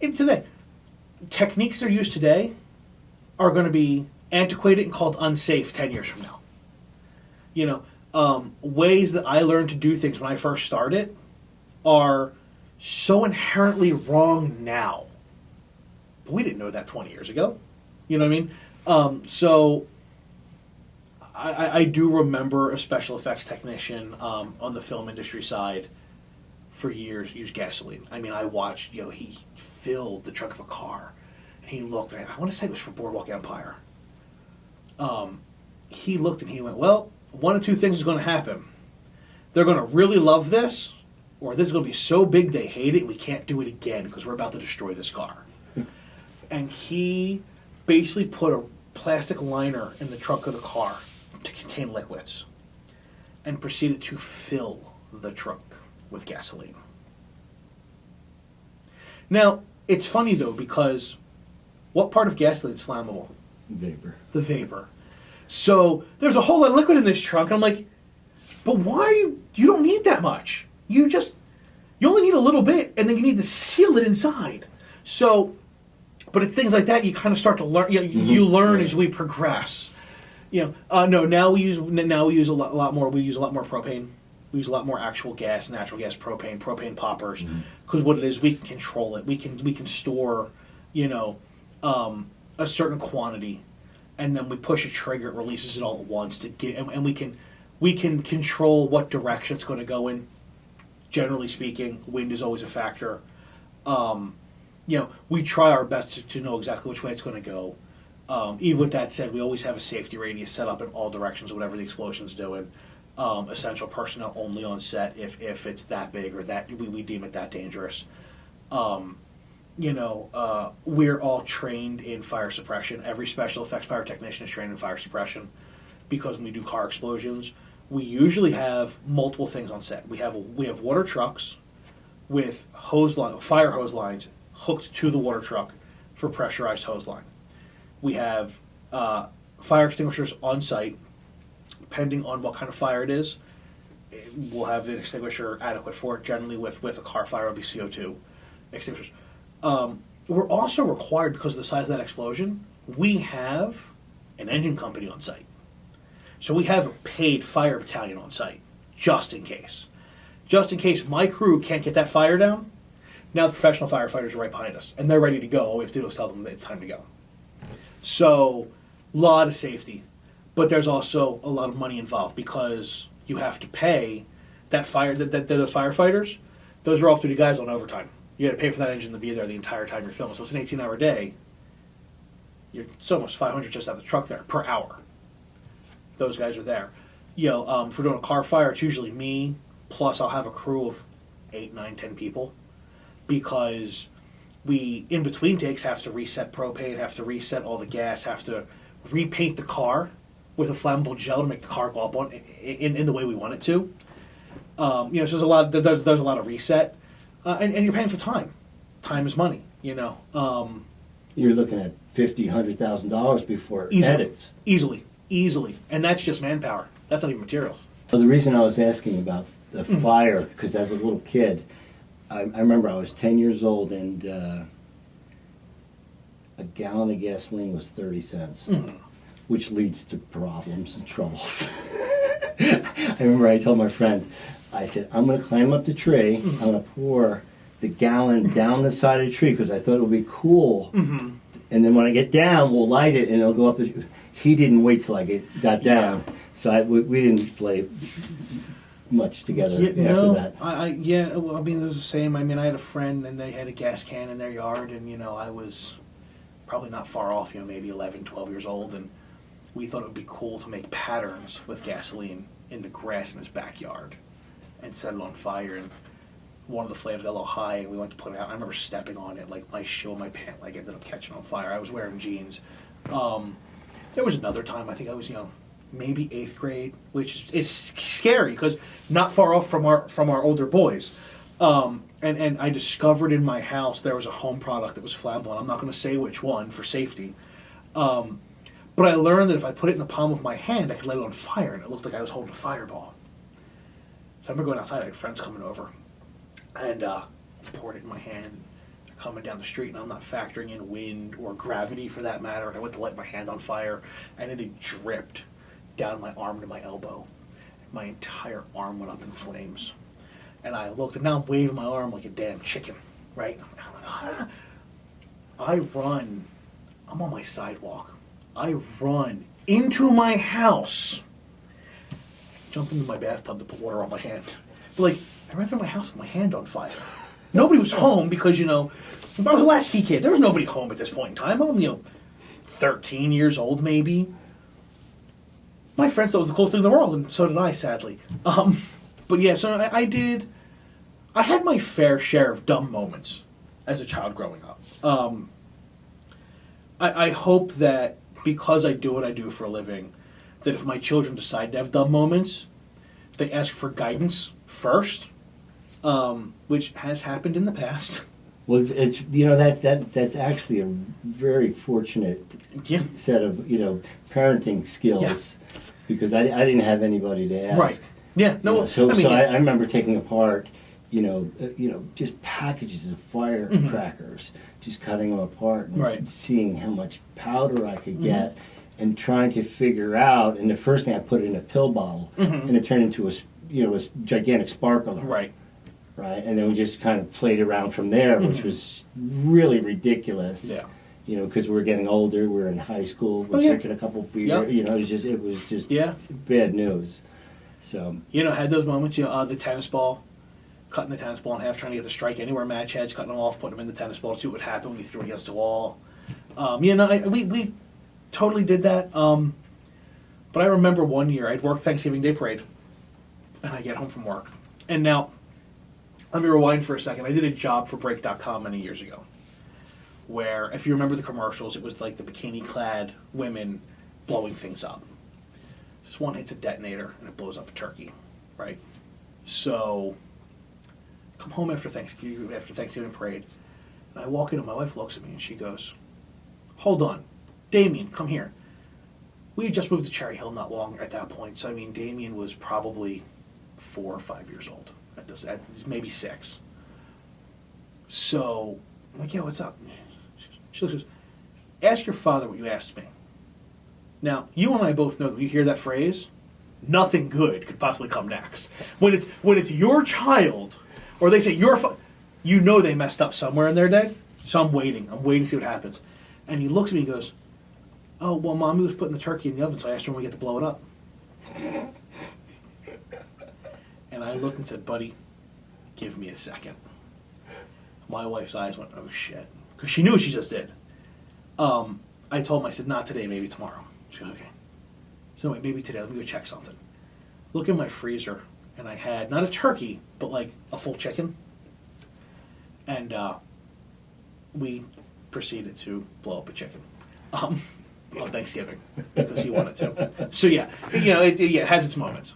And today, techniques that are used today are going to be antiquated and called unsafe 10 years from now. You know, ways that I learned to do things when I first started are so inherently wrong now. But we didn't know that 20 years ago. You know what I mean? So I do remember a special effects technician on the film industry side for years use gasoline. I mean, I watched, he filled the trunk of a car. And he looked, I want to say it was for Boardwalk Empire. He looked and he went, well, one of two things is going to happen. They're going to really love this, or this is going to be so big they hate it, we can't do it again because we're about to destroy this car. And he basically put a plastic liner in the trunk of the car to contain liquids and proceeded to fill the trunk with gasoline. Now, it's funny though because what part of gasoline is flammable? Vapor. The vapor. So there's a whole lot of liquid in this trunk, and I'm like, but why you don't need that much. You only need a little bit, and then you need to seal it inside. So, but it's things like that you kind of start to learn. You learn as we progress. Now we use a lot more. We use a lot more propane. We use a lot more actual gas, natural gas, propane poppers. Because what it is, we can control it. We can store, a certain quantity, and then we push a trigger. It releases it all at once and we can control what direction it's going to go in. Generally speaking, wind is always a factor. We try our best to know exactly which way it's going to go. Even with that said, we always have a safety radius set up in all directions, whatever the explosion's doing. Essential personnel only on set if it's that big or that we deem it that dangerous. We're all trained in fire suppression. Every special effects pyrotechnician is trained in fire suppression because when we do car explosions, we usually have multiple things on set. We have water trucks with fire hose lines hooked to the water truck for pressurized hose line. We have fire extinguishers on site, depending on what kind of fire it is. We'll have an extinguisher adequate for it. Generally, with a car fire, it'll be CO2 extinguishers. We're also required, because of the size of that explosion, we have an engine company on site. So we have a paid fire battalion on site, just in case. Just in case my crew can't get that fire down, now the professional firefighters are right behind us, and they're ready to go. All we have to do is tell them that it's time to go. So, a lot of safety. But there's also a lot of money involved, because you have to pay those firefighters. Those are off-duty guys on overtime. You got to pay for that engine to be there the entire time you're filming. So it's an 18-hour day. It's almost $500 just to have the truck there per hour. Those guys are there. If we're doing a car fire, it's usually me, plus I'll have a crew of 8, 9, 10 people, because we, in between takes, have to reset propane, have to reset all the gas, have to repaint the car with a flammable gel to make the car go up in the way we want it to. So there's a lot of reset, and you're paying for time. Time is money, You're looking at $50,000-$100,000 before edits. Easily, and that's just manpower. That's not even materials. Well, the reason I was asking about the fire, because as a little kid, I remember I was 10 years old, and a gallon of gasoline was 30 cents, which leads to problems and troubles. I remember I told my friend, I said, I'm going to climb up the tree, I'm going to pour the gallon down the side of the tree, because I thought it would be cool, and then when I get down, we'll light it, and it'll go up. He didn't wait till I got down, so we didn't play much together after that. It was the same. I had a friend, and they had a gas can in their yard, and I was probably not far off, maybe 11, 12 years old, and we thought it would be cool to make patterns with gasoline in the grass in his backyard and set it on fire. And one of the flames got a little high, and we went to put it out. I remember stepping on it, like my shoe and my pant leg ended up catching on fire. I was wearing jeans. There was another time, I think I was, maybe 8th grade, which is scary, because not far off from our older boys. And I discovered in my house there was a home product that was flammable. I'm not going to say which one for safety. But I learned that if I put it in the palm of my hand, I could light it on fire, and it looked like I was holding a fireball. So I remember going outside, I had friends coming over, and poured it in my hand. They're coming down the street, and I'm not factoring in wind or gravity for that matter, and I went to light my hand on fire, and it had dripped down my arm to my elbow. My entire arm went up in flames. And I looked, and now I'm waving my arm like a damn chicken, right? I run. I'm on my sidewalk. I run into my house. Jumped into my bathtub to put water on my hand. But I ran through my house with my hand on fire. Nobody was home because, I was a latchkey kid. There was nobody home at this point in time. I'm, 13 years old maybe. My friends thought it was the coolest thing in the world, and so did I, sadly. But yeah, so I had my fair share of dumb moments as a child growing up. I hope that because I do what I do for a living, that if my children decide to have dumb moments, they ask for guidance first, which has happened in the past. Well, it's that's actually a very fortunate set of parenting skills, because I didn't have anybody to ask. Right. Yeah. No. I remember taking apart, just packages of firecrackers, just cutting them apart and seeing how much powder I could get, and trying to figure out. And the first thing I put it in a pill bottle, and it turned into a gigantic sparkler. Right. Right, and then we just kind of played around from there, which was really ridiculous. Yeah. Because we were getting older, we were in high school, we were drinking a couple beers. Yep. It was just bad news. So had those moments. The tennis ball, cutting the tennis ball in half, trying to get the strike anywhere match heads, cutting them off, putting them in the tennis ball, see what would happen when you threw it against the wall. We totally did that. But I remember one year I'd worked Thanksgiving Day Parade, and I get home from work, and now. Let me rewind for a second. I did a job for Break.com many years ago, where, if you remember the commercials, it was like the bikini-clad women blowing things up. Just one hits a detonator, and it blows up a turkey, right? So, come home after Thanksgiving parade, and I walk in, and my wife looks at me, and she goes, "Hold on. Damien, come here." We had just moved to Cherry Hill not long at that point, so, Damien was probably 4 or 5 years old. At maybe 6. So I'm like, yeah, what's up? She goes, ask your father what you asked me. Now, you and I both know that when you hear that phrase, nothing good could possibly come next. When it's your child, or they say you know they messed up somewhere in their day. So I'm waiting to see what happens. And he looks at me and goes, oh, well, Mommy was putting the turkey in the oven, so I asked her when we get to blow it up. And I looked and said, buddy, give me a second. My wife's eyes went, oh, shit. Because she knew what she just did. I told him, I said, not today, maybe tomorrow. She goes, okay. So wait, maybe today, let me go check something. Look in my freezer, and I had, not a turkey, but like a full chicken. And we proceeded to blow up a chicken on Thanksgiving because he wanted to. So yeah, it has its moments.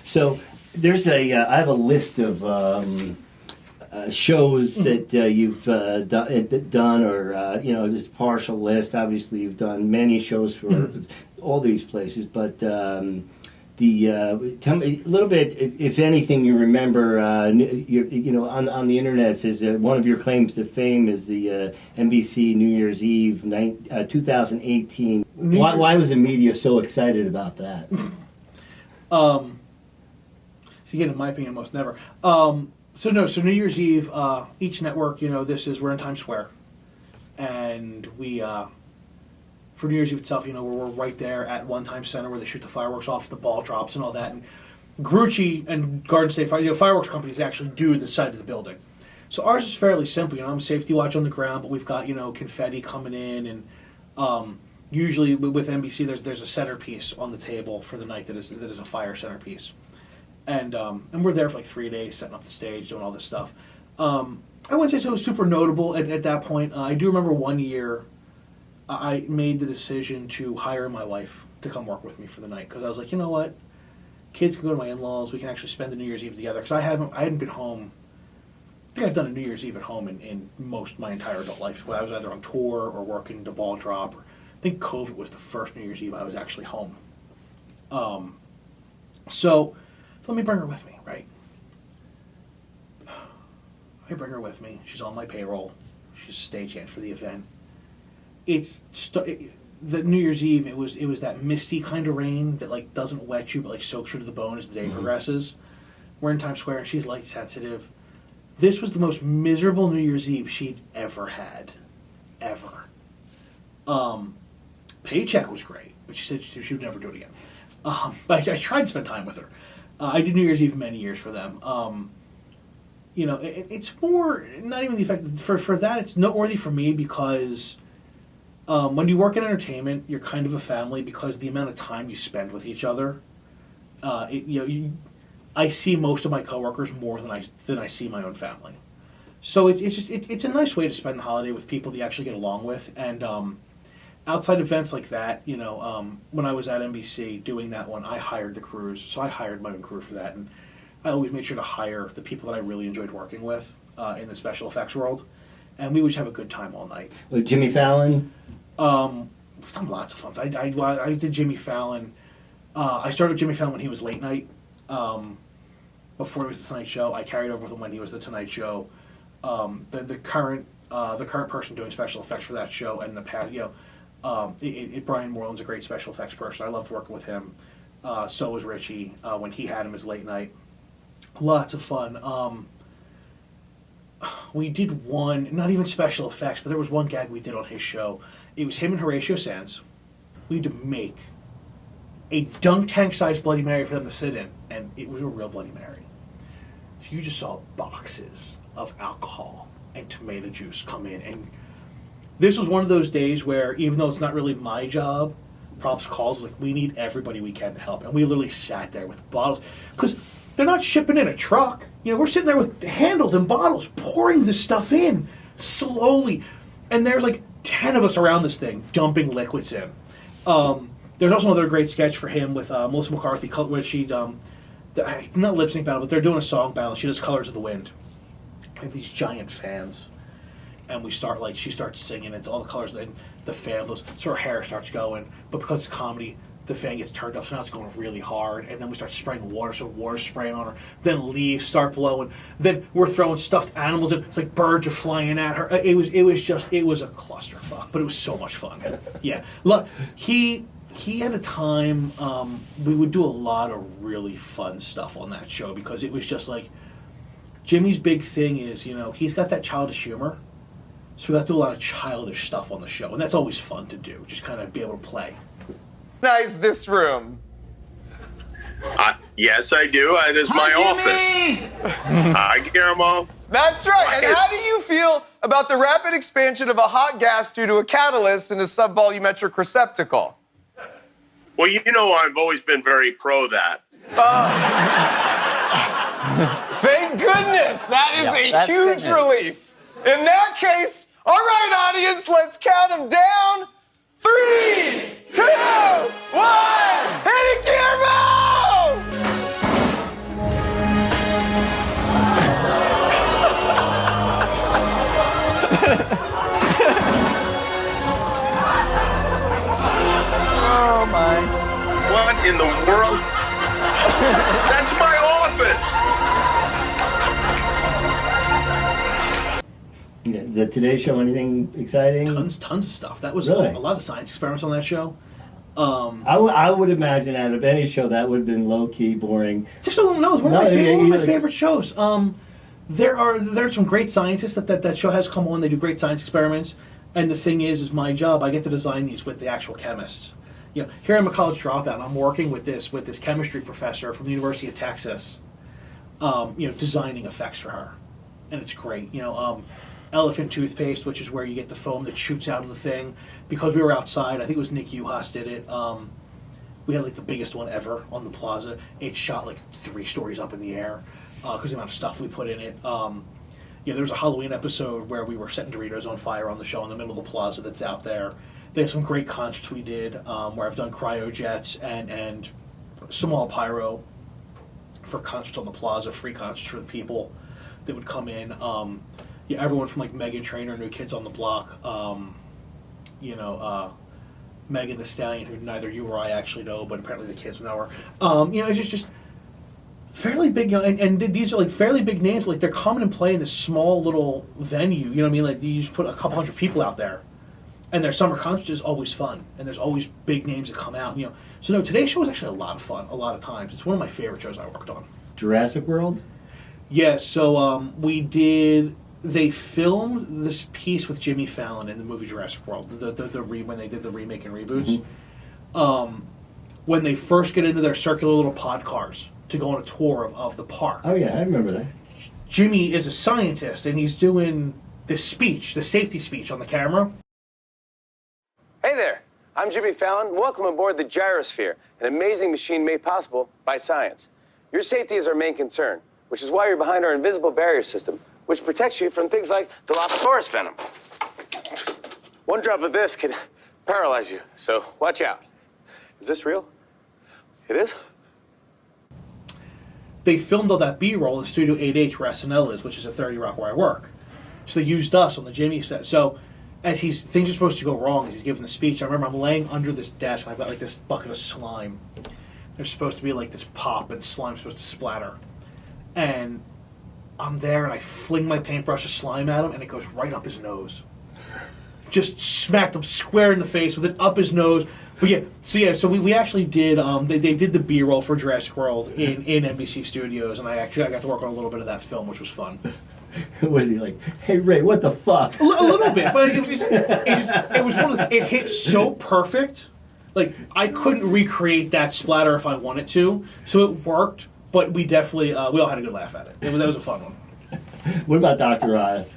So there's I have a list of shows that you've done, or just partial list. Obviously, you've done many shows for all these places, but tell me a little bit, if anything, you remember. On the internet, it says one of your claims to fame is the NBC New Year's Eve 2018. Why was the media so excited about that? So again, in my opinion, most never. So New Year's Eve, each network, we're in Times Square, and we, for New Year's Eve itself, we're right there at One Time Center where they shoot the fireworks off, the ball drops and all that, and Grucci and Garden State fireworks companies actually do the side of the building. So ours is fairly simple, I'm safety watch on the ground, but we've got, confetti coming in, and usually with NBC there's a centerpiece on the table for the night that is a fire centerpiece. And we're there for like 3 days, setting up the stage, doing all this stuff. I wouldn't say it was super notable at that point. I do remember one year I made the decision to hire my wife to come work with me for the night because I was like, you know what, kids can go to my in-laws. We can actually spend the New Year's Eve together because I hadn't been home. I think I've done a New Year's Eve at home in my entire adult life. When I was either on tour or working the ball drop. I think COVID was the first New Year's Eve I was actually home. So let me bring her with me, right? I bring her with me. She's on my payroll. She's a stagehand for the event. The New Year's Eve. It was that misty kind of rain that like doesn't wet you, but like soaks you to the bone as the day progresses. We're in Times Square, and she's light sensitive. This was the most miserable New Year's Eve she'd ever had, ever. Paycheck was great, but she said she would never do it again. But I tried to spend time with her. I did New Year's Eve many years for them. It's more, not even the fact, for that it's noteworthy for me because when you work in entertainment, you're kind of a family because the amount of time you spend with each other. I see most of my coworkers more than I see my own family. So it's a nice way to spend the holiday with people that you actually get along with. And outside events like that, when I was at NBC doing that one, I hired the crews. So I hired my own crew for that. And I always made sure to hire the people that I really enjoyed working with in the special effects world. And we always have a good time all night. With Jimmy Fallon? We've done lots of fun. I did Jimmy Fallon. I started with Jimmy Fallon when he was late night. Before he was the Tonight Show. I carried over with him when he was the Tonight Show. The current person doing special effects for that show and the past, Brian Moreland's a great special effects person. I loved working with him. So was Richie when he had him as late night. Lots of fun. We did one, not even special effects, but there was one gag we did on his show. It was him and Horatio Sands. We had to make a dunk tank sized Bloody Mary for them to sit in, and it was a real Bloody Mary. So you just saw boxes of alcohol and tomato juice come in, and this was one of those days where, even though it's not really my job, props calls like, we need everybody we can to help, and we literally sat there with bottles because they're not shipping in a truck. We're sitting there with handles and bottles, pouring this stuff in slowly, and there's like 10 of us around this thing dumping liquids in. There's also another great sketch for him with Melissa McCarthy, where she not lip sync battle, but they're doing a song battle. She does Colors of the Wind. And these giant fans, and she starts singing. It's all the colors, and the fan, so her hair starts going. But because it's comedy, the fan gets turned up, so now it's going really hard, and then we start spraying water, so water's spraying on her. Then leaves start blowing. Then we're throwing stuffed animals in. It's like birds are flying at her. It was a clusterfuck, but it was so much fun. Yeah, look, he had a time. We would do a lot of really fun stuff on that show because it was just like Jimmy's big thing is, he's got that childish humor. So we got to do a lot of childish stuff on the show, and that's always fun to do. Just kind of be able to play. Nice this room. Yes, I do. It is my office. Hi, Guillermo. That's right. And how do you feel about the rapid expansion of a hot gas due to a catalyst in a subvolumetric receptacle? Well, I've always been very pro that. Thank goodness. That is a huge relief. In that case, all right, audience, let's count them down. 3, 2, 1, hit it, Guillermo! Oh, my. What in the world? That's my office! The Today Show, anything exciting? Tons of stuff. That was really? A lot of science experiments on that show. I would imagine out of any show that would have been low-key, boring. Just so everyone knows, one of my favorite shows. There are some great scientists that show has come on. They do great science experiments. And the thing is my job. I get to design these with the actual chemists. Here I'm a college dropout. And I'm working with this chemistry professor from the University of Texas. Designing effects for her, and it's great. Elephant toothpaste, which is where you get the foam that shoots out of the thing. Because we were outside, I think it was Nick Uhas did it. We had like the biggest one ever on the plaza. It shot like 3 stories up in the air because the amount of stuff we put in it. There was a Halloween episode where we were setting Doritos on fire on the show in the middle of the plaza that's out there. There's some great concerts we did where I've done cryojets and small pyro for concerts on the plaza, free concerts for the people that would come in. Everyone from like Megan Trainor, New Kids on the Block, Megan Thee Stallion, who neither you or I actually know, but apparently the kids know her. It's just fairly big, and these are like fairly big names. Like they're coming and playing this small little venue. You know what I mean? Like you just put a couple hundred people out there, and their summer concert is always fun, and there's always big names that come out. So no, today's show was actually a lot of fun. A lot of times, it's one of my favorite shows I worked on. Jurassic World? Yeah, so they filmed this piece with Jimmy Fallon in the movie Jurassic World, when they did the remake and reboots. Mm-hmm. When they first get into their circular little pod cars to go on a tour of the park. Oh yeah, I remember that. Jimmy is a scientist, and he's doing this speech, the safety speech on the camera. Hey there, I'm Jimmy Fallon. Welcome aboard the Gyrosphere, an amazing machine made possible by science. Your safety is our main concern, which is why you're behind our invisible barrier system, which protects you from things like Dilophosaurus venom. One drop of this can paralyze you, so watch out. Is this real? It is? They filmed all that B-roll in Studio 8H where SNL is, which is at 30 Rock where I work. So they used us on the Jimmy set. So as things are supposed to go wrong as he's giving the speech, I remember I'm laying under this desk and I've got like this bucket of slime. There's supposed to be like this pop and slime's supposed to splatter. And I'm there and I fling my paintbrush of slime at him and it goes right up his nose. Just smacked him square in the face with it up his nose. But so we actually did, they did the B-roll for Jurassic World in NBC Studios, and I got to work on a little bit of that film, which was fun. Was he like, hey Ray, what the fuck? A little bit, but it was one of the, it hit so perfect, like I couldn't recreate that splatter if I wanted to, so it worked, but we definitely, we all had a good laugh at it. That was a fun one. What about Dr. Oz?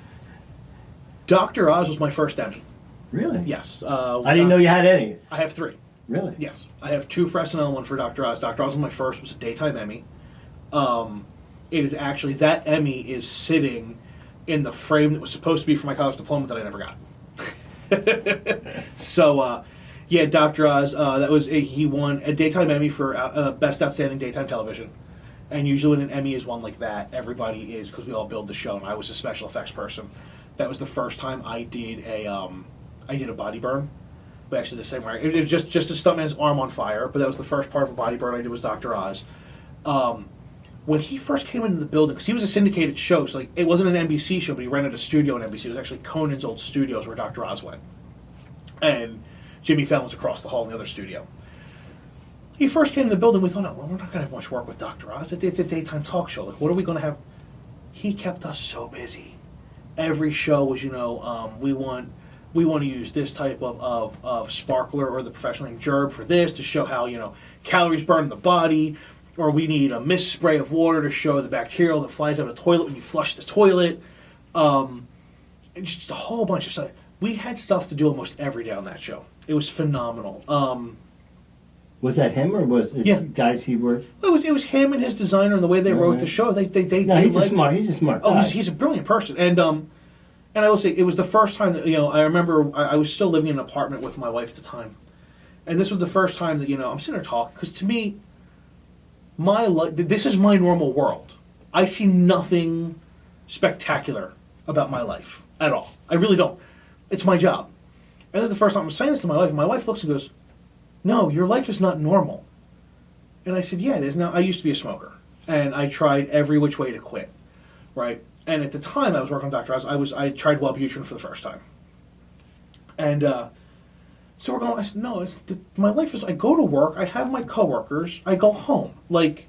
Dr. Oz was my first Emmy. Really? Yes. I didn't know you had any. I have 3. Really? Yes. I have 2 for SNL, 1 for Dr. Oz. Dr. Oz was my first, was a daytime Emmy. It is actually, that Emmy is sitting in the frame that was supposed to be for my college diploma that I never got. So, Dr. Oz, he won a daytime Emmy for Best Outstanding Daytime Television. And usually when an Emmy is won like that, everybody is, because we all build the show, and I was a special effects person. That was the first time I did a body burn. We actually did the same way. It was just a stuntman's arm on fire, but that was the first part of a body burn I did was Dr. Oz. When he first came into the building, because he was a syndicated show, so like it wasn't an NBC show, but he rented a studio on NBC. It was actually Conan's old studios where Dr. Oz went. And Jimmy Fallon was across the hall in the other studio. He first came to the building, we thought, well, we're not going to have much work with Dr. Oz. It's a daytime talk show. Like, what are we going to have? He kept us so busy. Every show was, we want to use this type of sparkler or the professional named Gerb for this to show how, calories burn in the body, or we need a mist spray of water to show the bacterial that flies out of the toilet when you flush the toilet. And just a whole bunch of stuff. We had stuff to do almost every day on that show. It was phenomenal. Was that him or was it guys he worked? It was him and his designer and the way they wrote the show. They he's a smart guy. Oh, he's a brilliant person. And I will say it was the first time that I remember I was still living in an apartment with my wife at the time, and this was the first time that I'm sitting there talking because to me, my life, this is my normal world. I see nothing spectacular about my life at all. I really don't. It's my job, and this is the first time I'm saying this to my wife. And my wife looks and goes, "No, your life is not normal." And I said, "Yeah, it is." Now I used to be a smoker, and I tried every which way to quit, right? And at the time I was working on Dr. Oz, I tried Wellbutrin for the first time. And so we're going, I said, no, my life is, I go to work, I have my coworkers, I go home. Like,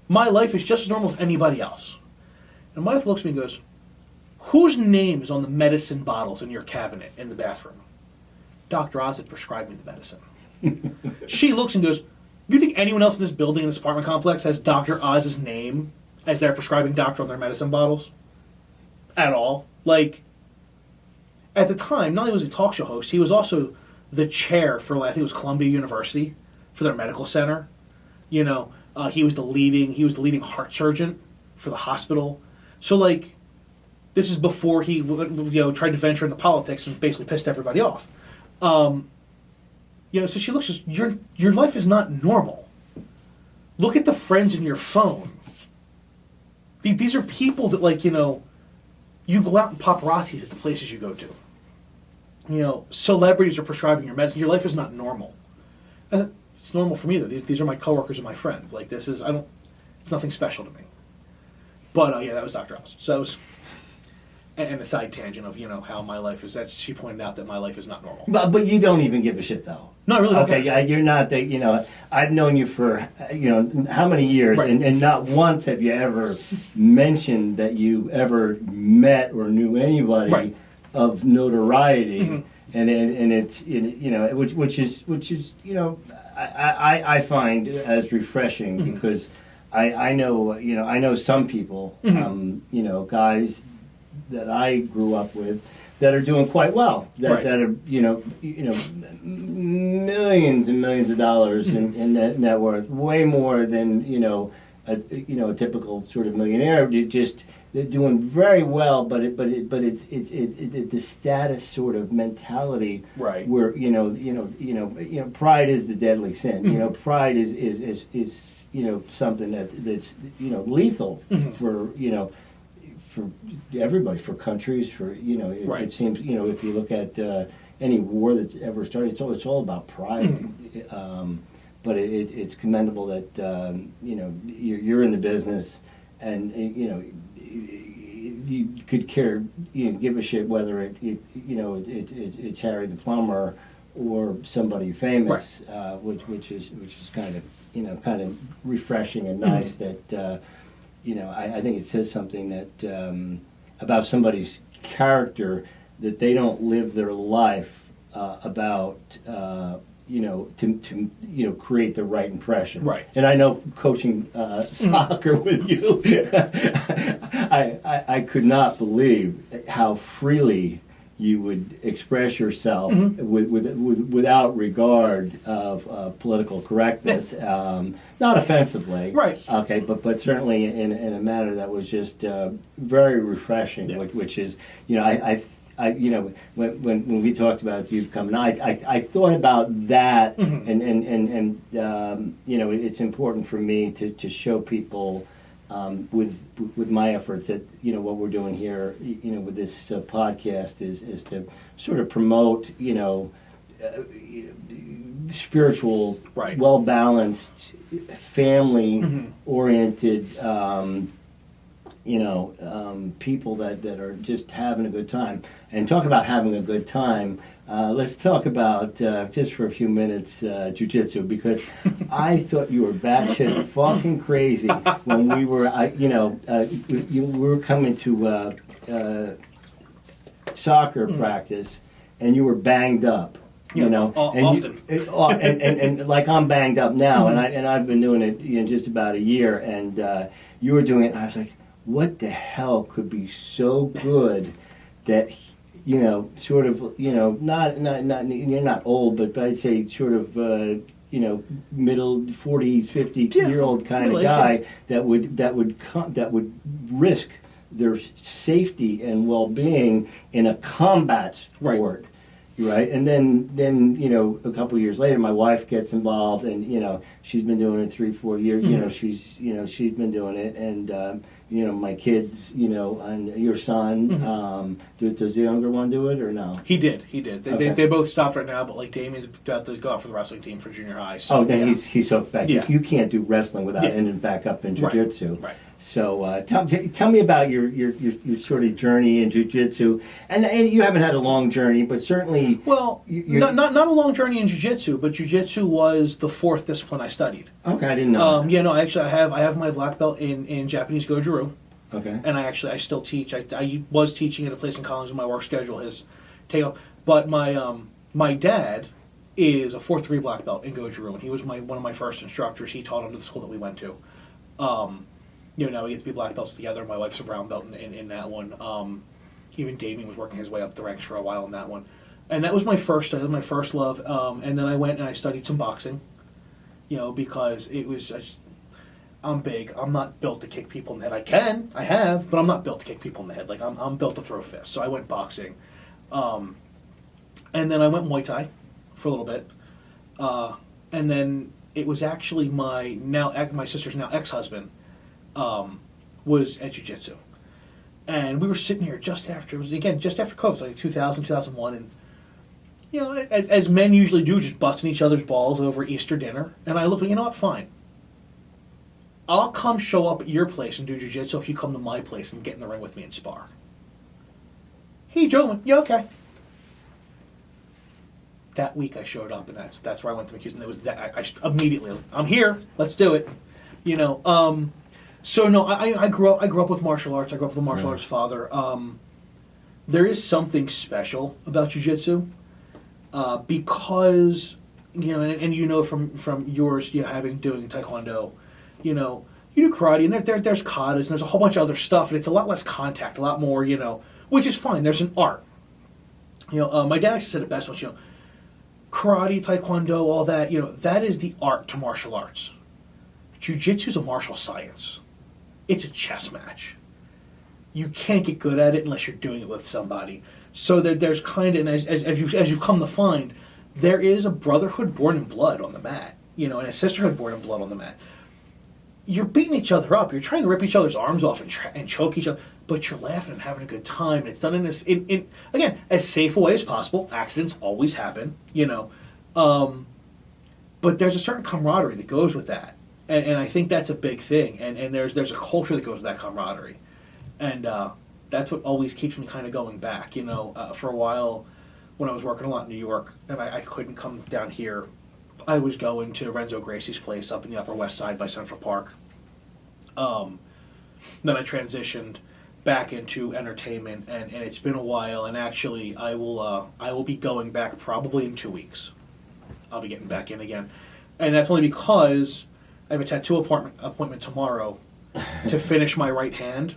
my life is just as normal as anybody else. And my wife looks at me and goes, whose name is on the medicine bottles in your cabinet in the bathroom? Dr. Oz had prescribed me the medicine. She looks and goes, you think anyone else in this building, in this apartment complex, has Dr. Oz's name as their prescribing doctor on their medicine bottles? At all. Like, at the time, not only was he a talk show host, he was also the chair for, I think it was Columbia University, for their medical center. He was the leading heart surgeon for the hospital. So, like, this is before he, tried to venture into politics and basically pissed everybody off. So she looks, your life is not normal. Look at the friends in your phone. These are people that, you go out and paparazzis at the places you go to. Celebrities are prescribing your medicine. Your life is not normal. It's normal for me, though. These are my coworkers and my friends. Like, it's nothing special to me. But, that was Dr. Oz. So that was, and a side tangent of, how my life is, that she pointed out that my life is not normal. But you don't even give a shit, though. No, I really don't. Okay, yeah, you're not that, I've known you for, how many years, right. and not once have you ever mentioned that you ever met or knew anybody right. of notoriety, mm-hmm. and it's, which is, I find as refreshing mm-hmm. because I know some people, mm-hmm. Guys that I grew up with that are doing quite well, that are millions and millions of dollars in net worth, way more than a typical sort of millionaire. They're doing very well, but it's the status sort of mentality, right? Where pride is the deadly sin. Mm-hmm. Pride is something that's lethal mm-hmm. for everybody, for countries, for right. It seems if you look at any war that's ever started, it's all about pride. Mm-hmm. But it's commendable that you're in the business, and you could give a shit whether it's Harry the plumber or somebody famous, right. which is kind of refreshing and nice that. I think it says something that about somebody's character, that they don't live their life about to create the right impression. Right. And I know coaching soccer with you, I could not believe how freely you would express yourself mm-hmm. without regard of political correctness, not offensively, right? Okay, but certainly in a manner that was just very refreshing. Yeah. Which is, when we talked about you coming, I thought about that, mm-hmm. and it's important for me to show people. With my efforts that what we're doing here with this podcast is to sort of promote spiritual, Right. well balanced, family oriented. People that are just having a good time. And talk about having a good time. Let's talk about, just for a few minutes, jiu-jitsu, because I thought you were batshit fucking crazy when we were, we were coming to soccer practice, and you were banged up. Often. And like I'm banged up now, and I've been doing it just about a year, and you were doing it, and I was like, what the hell could be so good that sort of not you're not old, but I'd say sort of middle 40s, 50-year-old kind of guy that would risk their safety and well-being in a combat sport. Right, and then a couple of years later, my wife gets involved, and she's been doing it 3-4 years. She's been doing it, and my kids, and your son. Does the younger one do it or no? He did. Okay. They both stopped right now, but like Damien's about to go out for the wrestling team for junior high. So, then he's hooked back. Yeah. You can't do wrestling without ending back up in jiu-jitsu. Right. So tell me about your sort of journey in jiu-jitsu, and you haven't had a long journey, but certainly not a long journey in jiu-jitsu, but jiu-jitsu was the fourth discipline I studied. Okay, I didn't know. I have my black belt in Japanese Goju-Ryu. Okay, and I still teach. I was teaching at a place in Collins, and my work schedule has taken off. But my dad is a 4th-degree black belt in Goju-Ryu, and he was one of my first instructors. He taught under the school that we went to. Now we get to be black belts together. My wife's a brown belt in that one. Even Damien was working his way up the ranks for a while in that one. And that was my first love. And then I went and I studied some boxing, because it was, I'm big. I'm not built to kick people in the head. I have, but I'm not built to kick people in the head. Like, I'm built to throw fists. So I went boxing. And then I went Muay Thai for a little bit. And then it was actually my sister's now ex-husband, was at jiu-jitsu, and we were sitting here just after COVID, like 2000, 2001, and as men usually do, just busting each other's balls over Easter dinner. And I looked, what, fine, I'll come show up at your place and do jiu-jitsu if you come to my place and get in the ring with me and spar. He drove me, yeah, okay. That week I showed up, and that's where I went to McHughes, and it was that I immediately, I'm here, let's do it, So no, I grew up with martial arts. I grew up with a martial arts father. There is something special about jiu-jitsu, because from yours, doing taekwondo, you do karate, and there's katas, and there's a whole bunch of other stuff, and it's a lot less contact, a lot more, which is fine. There's an art. My dad actually said it best once. Karate, taekwondo, all that. That is the art to martial arts. Jiu-jitsu is a martial science. It's a chess match. You can't get good at it unless you're doing it with somebody. So there's kind of, and as you've come to find, there is a brotherhood born in blood on the mat, and a sisterhood born in blood on the mat. You're beating each other up. You're trying to rip each other's arms off and choke each other, but you're laughing and having a good time. And it's done in again, as safe a way as possible. Accidents always happen, but there's a certain camaraderie that goes with that. And I think that's a big thing. And there's a culture that goes with that camaraderie. And that's what always keeps me kind of going back. For a while, when I was working a lot in New York, and I couldn't come down here, I was going to Renzo Gracie's place up in the Upper West Side by Central Park. Then I transitioned back into entertainment, and it's been a while. And actually, I will be going back probably in 2 weeks. I'll be getting back in again. And that's only because I have a tattoo appointment tomorrow to finish my right hand.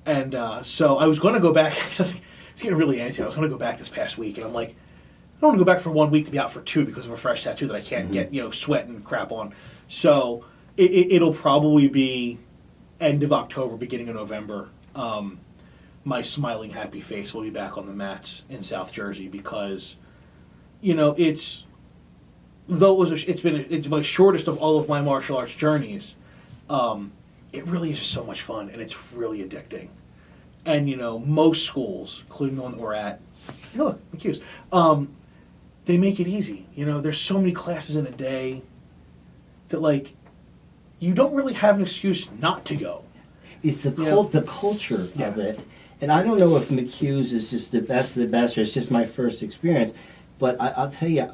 And so I was going to go back. It's getting really antsy. I was going to go back this past week, and I'm like, I don't want to go back for 1 week to be out for 2 because of a fresh tattoo that I can't get, sweat and crap on. So it'll probably be end of October, beginning of November. My smiling, happy face will be back on the mats in South Jersey because, it's my shortest of all of my martial arts journeys. It really is just so much fun, and it's really addicting. And most schools, including the one that we're at, look, I'm accused. they make it easy. You know, there's so many classes in a day that, like, you don't really have an excuse not to go. It's the culture of it. And I don't know if McHugh's is just the best of the best, or it's just my first experience. But I'll tell you,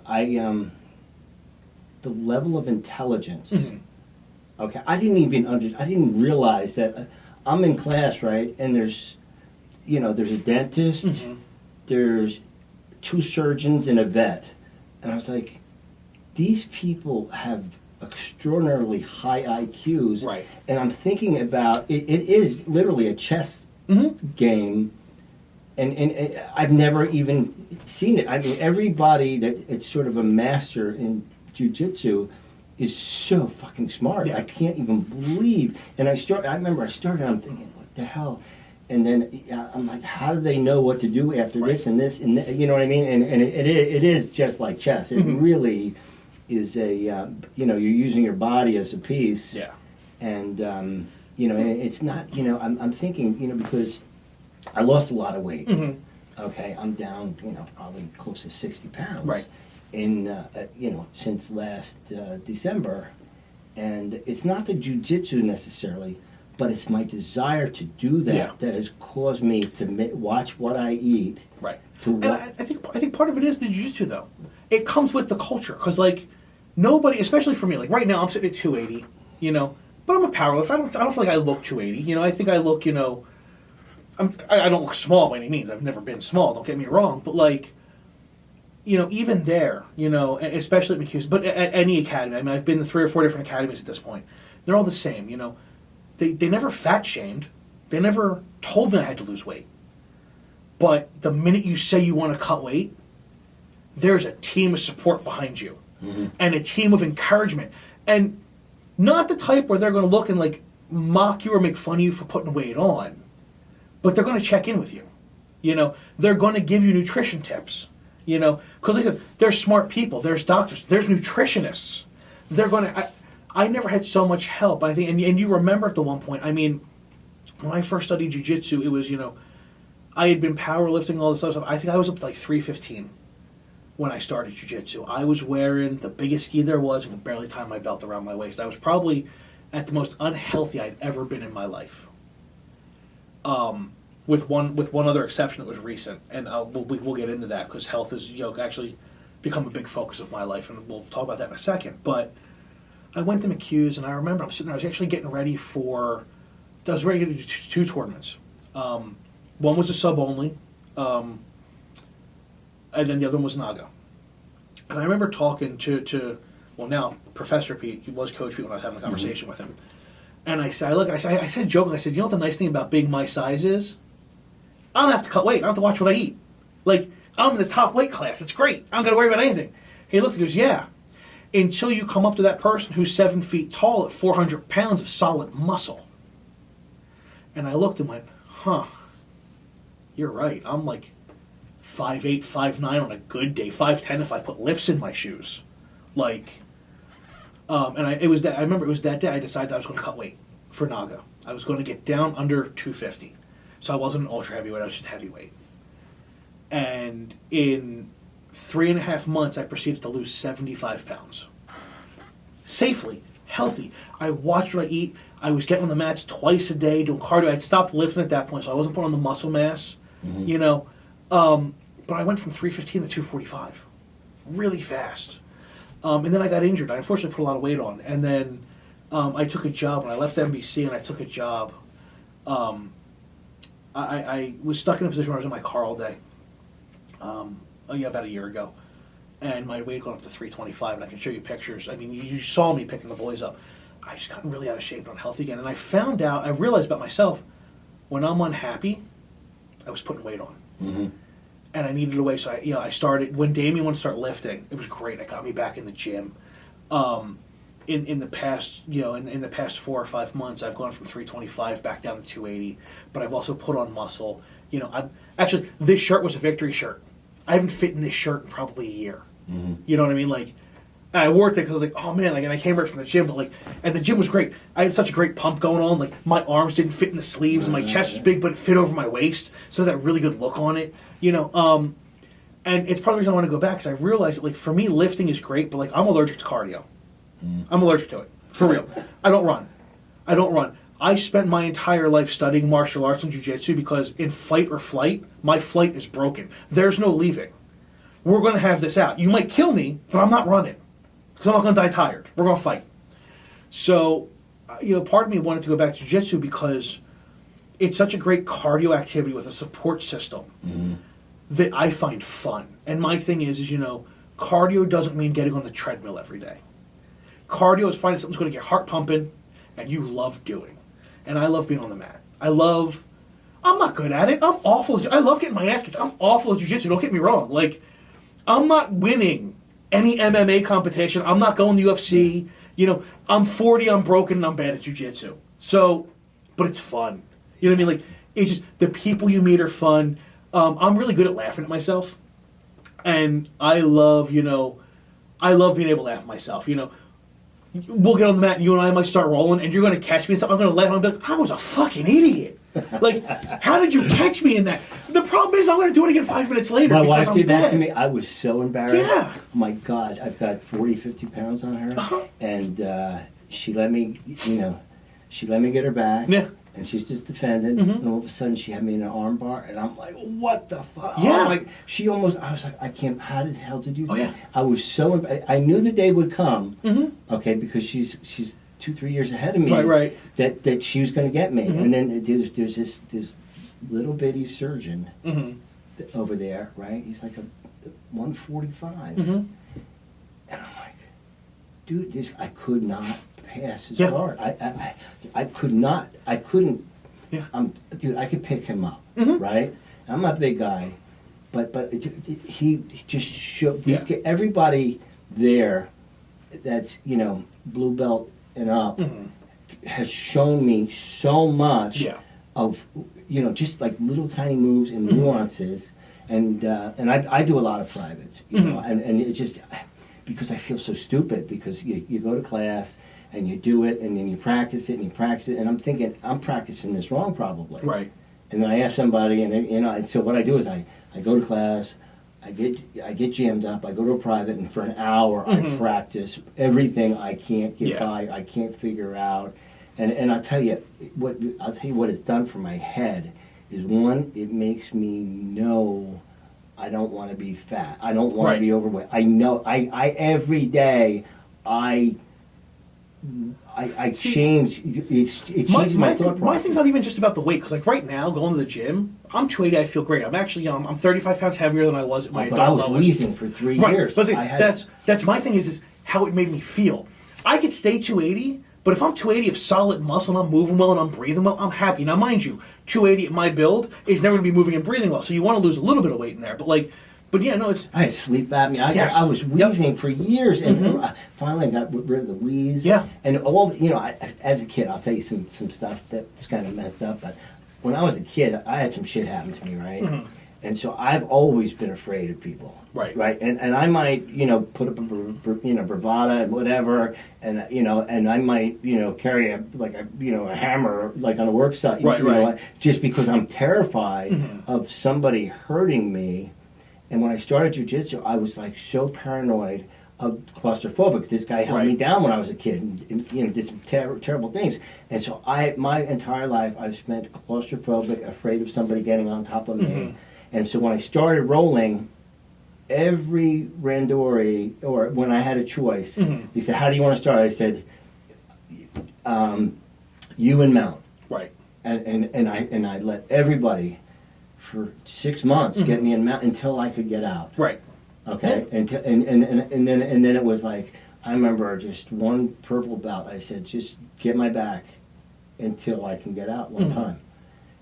the level of intelligence. Mm-hmm. Okay, I didn't realize that I'm in class, right? And there's a dentist, Mm-hmm. there's 2 surgeons and a vet, and I was like, these people have extraordinarily high IQs, Right? And I'm thinking about it. It is literally a chess Mm-hmm. game, and I've never even seen it. I mean, everybody that it's sort of a master in jiu-jitsu is so fucking smart. Yeah. I can't even believe. And I remember I started. I'm thinking, what the hell? And then I'm like, how do they know what to do after this and this and you know what I mean? And it is just like chess. It Mm-hmm. really is a you're using your body as a piece. Yeah. And and it's not, I'm thinking, because I lost a lot of weight. Mm-hmm. Okay, I'm down, probably close to 60 pounds. Right. Since last December. And it's not the jiu-jitsu necessarily, but it's my desire to do that that has caused me to watch what I eat. Right. And I think part of it is the jiu-jitsu, though. It comes with the culture, because, like, nobody, especially for me, like, right now I'm sitting at 280, but I'm a powerlifter. I don't feel like I look 280. I think I look, I don't look small by any means. I've never been small, don't get me wrong. But, like, even there, especially at McHugh's, but at any academy. I mean, I've been to 3 or 4 different academies at this point. They're all the same, They never fat-shamed. They never told me I had to lose weight. But the minute you say you want to cut weight, there's a team of support behind you. Mm-hmm. And a team of encouragement. And not the type where they're going to look and, like, mock you or make fun of you for putting weight on. But they're going to check in with you. They're going to give you nutrition tips. Because, like I said, there's smart people. There's doctors. There's nutritionists. They're going to... I never had so much help. I think, and you remember at the one point, I mean, when I first studied jiu-jitsu, it was, I had been powerlifting, all this other stuff. I think I was up to like 315 when I started jiu-jitsu. I was wearing the biggest gi there was and could barely tie my belt around my waist. I was probably at the most unhealthy I'd ever been in my life. With one other exception that was recent, and we'll get into that because health has actually become a big focus of my life, and we'll talk about that in a second. But I went to McHugh's, and I remember I was actually getting ready I was ready to do 2 tournaments. One was a sub only, and then the other one was Naga. And I remember talking to now Professor Pete. He was Coach Pete when I was having a conversation with him. And I said jokingly, I said, what the nice thing about being my size is? I don't have to cut weight. I don't have to watch what I eat. Like, I'm in the top weight class. It's great. I don't got to worry about anything. He looks and goes, yeah. Until you come up to that person who's 7 feet tall at 400 pounds of solid muscle. And I looked and went, you're right. I'm like 5'8", 5'9" on a good day, 5'10" if I put lifts in my shoes. Like, I remember it was that day I decided I was going to cut weight for Naga. I was going to get down under 250. So I wasn't an ultra heavyweight, I was just heavyweight. And in 3.5 months, I proceeded to lose 75 pounds. Safely, healthy. I watched what I eat. I was getting on the mats twice a day, doing cardio. I'd stopped lifting at that point, so I wasn't putting on the muscle mass, But I went from 315 to 245 really fast. And then I got injured. I unfortunately put a lot of weight on. And then I took a job. When I left NBC and I took a job, I was stuck in a position where I was in my car all day. About a year ago. And my weight got up to 325, and I can show you pictures. I mean, you saw me picking the boys up. I just gotten really out of shape and unhealthy again. And I realized about myself, when I'm unhappy, I was putting weight on. Mm-hmm. And I needed a way, so I started, when Damien wanted to start lifting, it was great. It got me back in the gym. In the past, in the past 4 or 5 months, I've gone from 325 back down to 280, but I've also put on muscle. Actually, this shirt was a victory shirt. I haven't fit in this shirt in probably a year. Mm-hmm. You know what I mean? Like, I wore it because I was like, oh man, and I came right from the gym, but and the gym was great. I had such a great pump going on. Like, my arms didn't fit in the sleeves, and my chest was big, but it fit over my waist, so that really good look on it. And And it's part of the reason I want to go back, because I realized that, like, for me, lifting is great, but, like, I'm allergic to cardio. I'm allergic to it. For real. I don't run. I spent my entire life studying martial arts and jiu-jitsu because in fight or flight, my flight is broken. There's no leaving. We're going to have this out. You might kill me, but I'm not running because I'm not going to die tired. We're going to fight. So, part of me wanted to go back to jiu-jitsu because it's such a great cardio activity with a support system that I find fun. And my thing is, cardio doesn't mean getting on the treadmill every day. Cardio is finding something that's going to get heart pumping and you love doing. And I love being on the mat. I'm not good at it. I'm awful. I love getting my ass kicked. I'm awful at jiu-jitsu. Don't get me wrong. Like, I'm not winning any MMA competition. I'm not going to UFC. I'm 40, I'm broken, and I'm bad at jiu-jitsu. So, but it's fun. You know what I mean? Like, it's just, the people you meet are fun. I'm really good at laughing at myself. And I love being able to laugh at myself. We'll get on the mat and you and I might start rolling and you're going to catch me and stuff. I'm going to laugh and I'm like, I was a fucking idiot. Like, how did you catch me in that? The problem is I'm going to do it again 5 minutes later. My wife did that to me. I was so embarrassed. Yeah. Oh my God, I've got 40, 50 pounds on her. And she let me, get her back. Yeah. And she's just defending. And all of a sudden she had me in an arm bar. And I'm like, what the fuck? Yeah. I was like, I can't, how the hell did you do that? Yeah. I was so, I knew the day would come. Okay, because she's 2-3 years ahead of me. Right. That she was going to get me. And then there's this little bitty surgeon over there, right? He's like a 145. And I'm like, dude, I could not pass his guard. I couldn't. Yeah. Dude, I could pick him up, right? I'm not a big guy, but he just showed everybody there that's blue belt and up has shown me so much of just like little tiny moves and nuances, and I do a lot of privates, and it just because I feel so stupid because you go to class and you do it and then you practice it and I'm thinking I'm practicing this wrong probably, Right. And then I ask somebody and so what I do is I go to class. I get jammed up. I go to a private, and for an hour I practice everything I can't get by. I can't figure out, and I'll tell you what it's done for my head is one. It makes me know I don't want to be fat. I don't want to be overweight. I know I every day I change. It changes my thought process. My thing's not even just about the weight, because like right now, going to the gym, I'm 280. I feel great. I'm actually I'm 35 pounds heavier than I was at my adult I was levels. wheezing for 3 years. But that's my thing is how it made me feel. I could stay 280, but if I'm 280 of solid muscle and I'm moving well and I'm breathing well, I'm happy. Now, mind you, 280 at my build is never going to be moving and breathing well, so you want to lose a little bit of weight in there. But yeah, no, it's... I had sleep apnea. I was wheezing for years, and finally I got rid of the wheeze. Yeah. And all, as a kid, I'll tell you some stuff that's kind of messed up, but when I was a kid, I had some shit happen to me, right? And so I've always been afraid of people. Right. And I might, put up a bravada and whatever, and and I might, carry a hammer like on a work site, just because I'm terrified of somebody hurting me. And when I started jiu-jitsu, I was like so paranoid of claustrophobic. This guy held me down when I was a kid and did some terrible things. And so my entire life I've spent claustrophobic, afraid of somebody getting on top of me. And so when I started rolling, every randori, or when I had a choice, they said, how do you want to start? I said, you and mount. Right. And I let everybody for 6 months get me in mount until I could get out. Right. Okay. And then it was like, I remember just one purple belt. I said, just get my back until I can get out one time.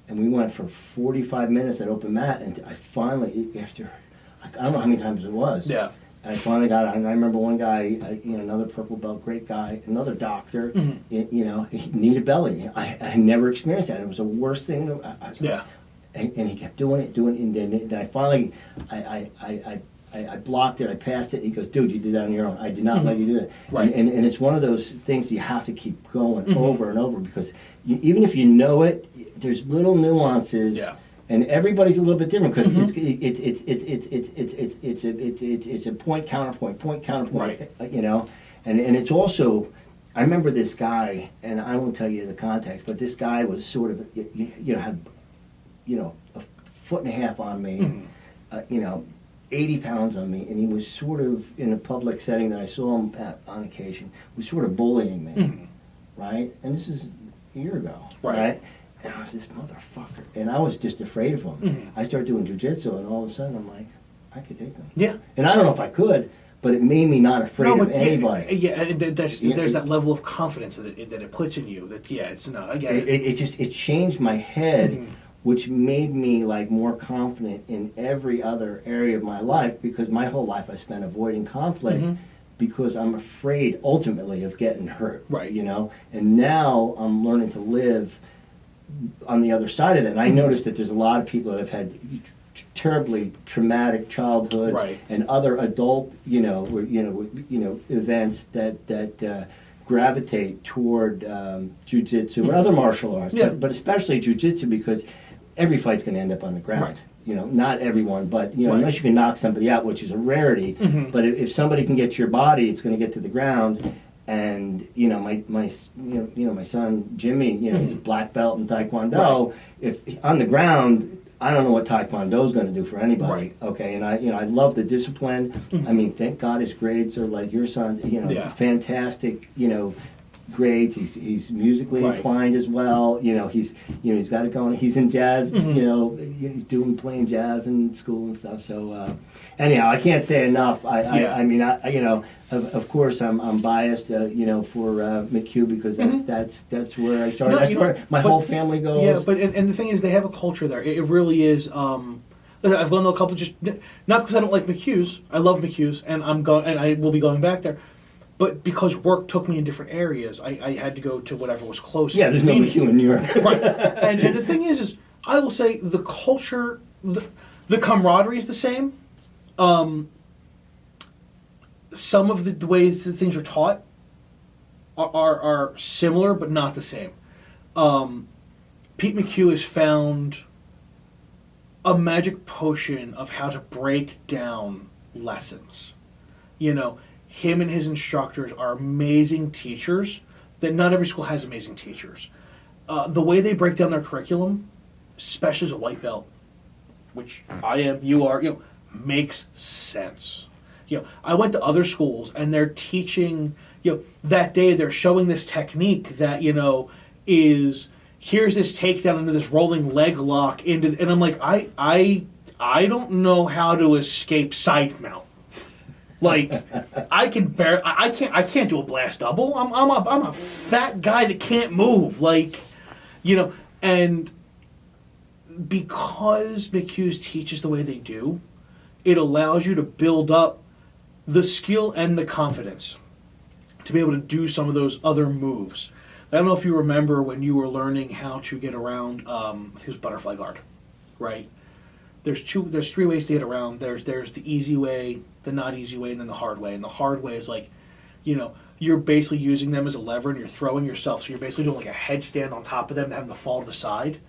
And we went for 45 minutes at open mat, and I finally, after, I don't know how many times it was. Yeah. And I finally got out, and I remember one guy, another purple belt, great guy, another doctor, he needed belly. I never experienced that. It was the worst thing. I was like, and he kept doing it, and then I finally, I blocked it, I passed it. He goes, dude, you did that on your own. I did not let you do that. Right. And it's one of those things you have to keep going over and over, because even if you know it, there's little nuances And everybody's a little bit different because Mm-hmm. it's a point counterpoint, Right. you know, and it's also. I remember this guy, and I won't tell you the context, but this guy was sort of, had, a foot and a half on me, 80 pounds on me, and he was sort of, in a public setting that I saw him at on occasion, was sort of bullying me, right? And this is a year ago, right? And I was this motherfucker, and I was just afraid of him. I started doing jujitsu, and all of a sudden I'm like, I could take him. Yeah. And I don't know if I could, but it made me not afraid of anybody. Yeah, and there's that level of confidence that it puts in you. That it's no, I get it. It changed my head, which made me like more confident in every other area of my life, because my whole life I spent avoiding conflict because I'm afraid ultimately of getting hurt. Right. And now I'm learning to live on the other side of that. And I noticed that there's a lot of people that have had terribly traumatic childhoods Right. and other adult events that gravitate toward jiu-jitsu or other martial arts, Yeah. but especially jiu-jitsu, because every fight's going to end up on the ground. Right. Not everyone, but Right. unless you can knock somebody out, which is a rarity. But if somebody can get to your body, it's going to get to the ground. And my son Jimmy, he's a black belt in Taekwondo. Right. If on the ground, I don't know what Taekwondo is going to do for anybody. Right. Okay, and I love the discipline. I mean, thank God his grades are like your son's. Yeah. Fantastic. Grades. He's musically Right. inclined as well. He's got it going. He's in jazz. He's playing jazz in school and stuff. So anyhow, I can't say enough. I mean, of course, I'm biased. For McHugh, because that's where I started. No, That's where my whole family goes. Yeah, but and the thing is, they have a culture there. It really is. Listen, I've gone to a couple, just not because I don't like McHugh's. I love McHugh's, and I will be going back there. But because work took me in different areas, I had to go to whatever was close. Yeah, there's no McHugh in New York. Right. And the thing is I will say the culture, the camaraderie is the same. Some of the ways that things are taught are similar, but not the same. Pete McHugh has found a magic potion of how to break down lessons. Him and his instructors are amazing teachers. That not every school has amazing teachers. The way they break down their curriculum, especially as a white belt, which I am, you are, makes sense. I went to other schools and they're teaching, that day they're showing this technique that, is, here's this takedown into this rolling leg lock and I'm like, I don't know how to escape side mount. Like, I can't do a blast double. I'm a fat guy that can't move. Like, and because McHugh's teaches the way they do, it allows you to build up the skill and the confidence to be able to do some of those other moves. I don't know if you remember when you were learning how to get around, I think it was butterfly guard, right? There's three ways to get around. There's the easy way, the not easy way, and then the hard way. And the hard way is like, you're basically using them as a lever and you're throwing yourself. So you're basically doing like a headstand on top of them and having to fall to the side.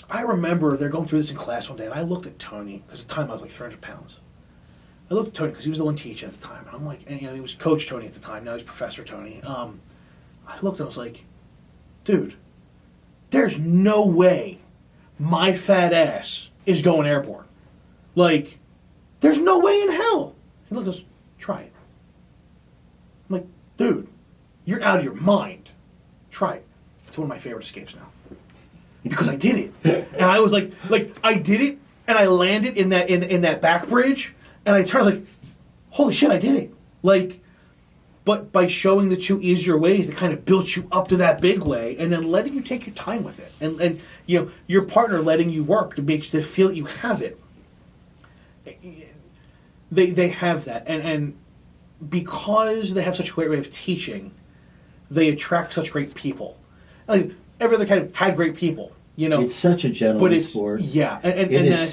I remember they're going through this in class one day, and I looked at Tony, because at the time I was like 300 pounds. I looked at Tony because he was the one teaching at the time. And I'm like, and he was Coach Tony at the time. Now he's Professor Tony. I looked and I was like, dude, there's no way my fat ass is going airborne. Like, there's no way in hell. He looked at us, try it. I'm like, dude, you're out of your mind. Try it. It's one of my favorite escapes now. Because I did it. And I was like I did it, and I landed in that back bridge, and I turned, I was like, holy shit, I did it. Like, but by showing the two easier ways that kind of built you up to that big way, and then letting you take your time with it, and your partner letting you work to feel that you have it. They have that, and because they have such a great way of teaching, they attract such great people. Like, every other kind of had great people, You know, it's such a gentleman's sport. Yeah, It is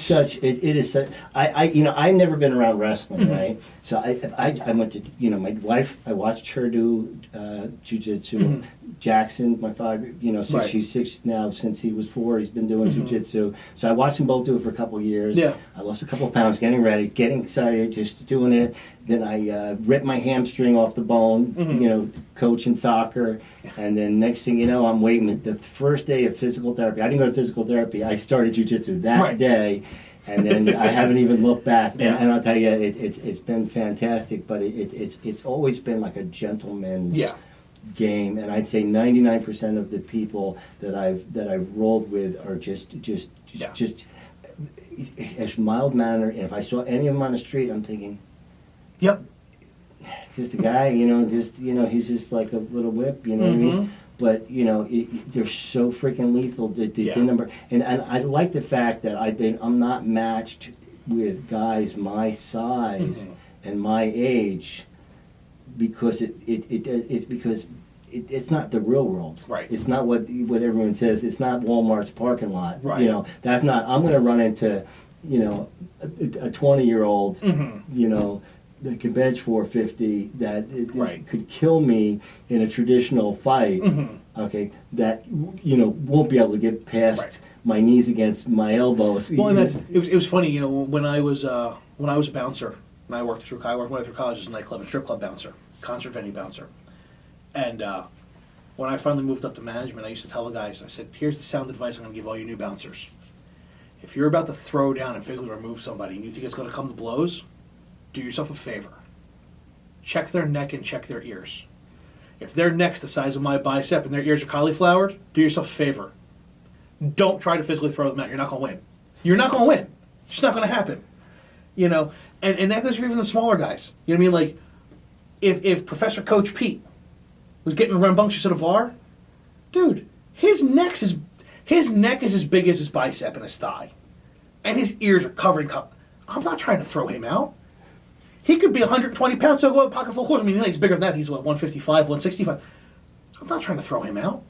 such. I've never been around wrestling, right? So I went to, my wife. I watched her do jiu-jitsu. Jackson, my father, he's 6 now. Since he was 4, he's been doing jiu-jitsu. So I watched them both do it for a couple of years. Yeah. I lost a couple of pounds, getting ready, getting excited, just doing it. Then I ripped my hamstring off the bone, coaching soccer. And then next thing you know, I'm waiting. The first day of physical therapy, I didn't go to physical therapy. I started jiu-jitsu that day. And then I haven't even looked back. And I'll tell you, it's been fantastic. But it's always been like a gentleman's game. And I'd say 99% of the people that I've rolled with are just as mild mannered. And if I saw any of them on the street, I'm thinking, yep, just a guy, he's just like a little whip, what I mean? But, they're so freaking lethal. The number, and I like the fact that I'm not matched with guys my size and my age because it's not the real world. Right. It's not what everyone says. It's not Walmart's parking lot. Right. That's not. I'm going to run into, a 20-year-old, that can bench 450 that could kill me in a traditional fight. Okay, that won't be able to get past my knees against my elbows. Well, and it was funny. When I was a bouncer, and I worked through college as a nightclub and strip club bouncer, concert venue bouncer, and when I finally moved up to management, I used to tell the guys, I said, "Here's the sound advice I'm going to give all you new bouncers. If you're about to throw down and physically remove somebody, and you think it's going to come to blows, do yourself a favor. Check their neck and check their ears. If their neck's the size of my bicep and their ears are cauliflowered, do yourself a favor. Don't try to physically throw them out. You're not going to win. You're not going to win. It's just not going to happen." And that goes for even the smaller guys. You know what I mean? Like, if Professor Coach Pete was getting rambunctious at a bar, dude, his neck is as big as his bicep and his thigh. And his ears are covered in I'm not trying to throw him out. He could be 120 pounds, so go a pocket full of horse. I mean, he's bigger than that. He's 155, 165. I'm not trying to throw him out.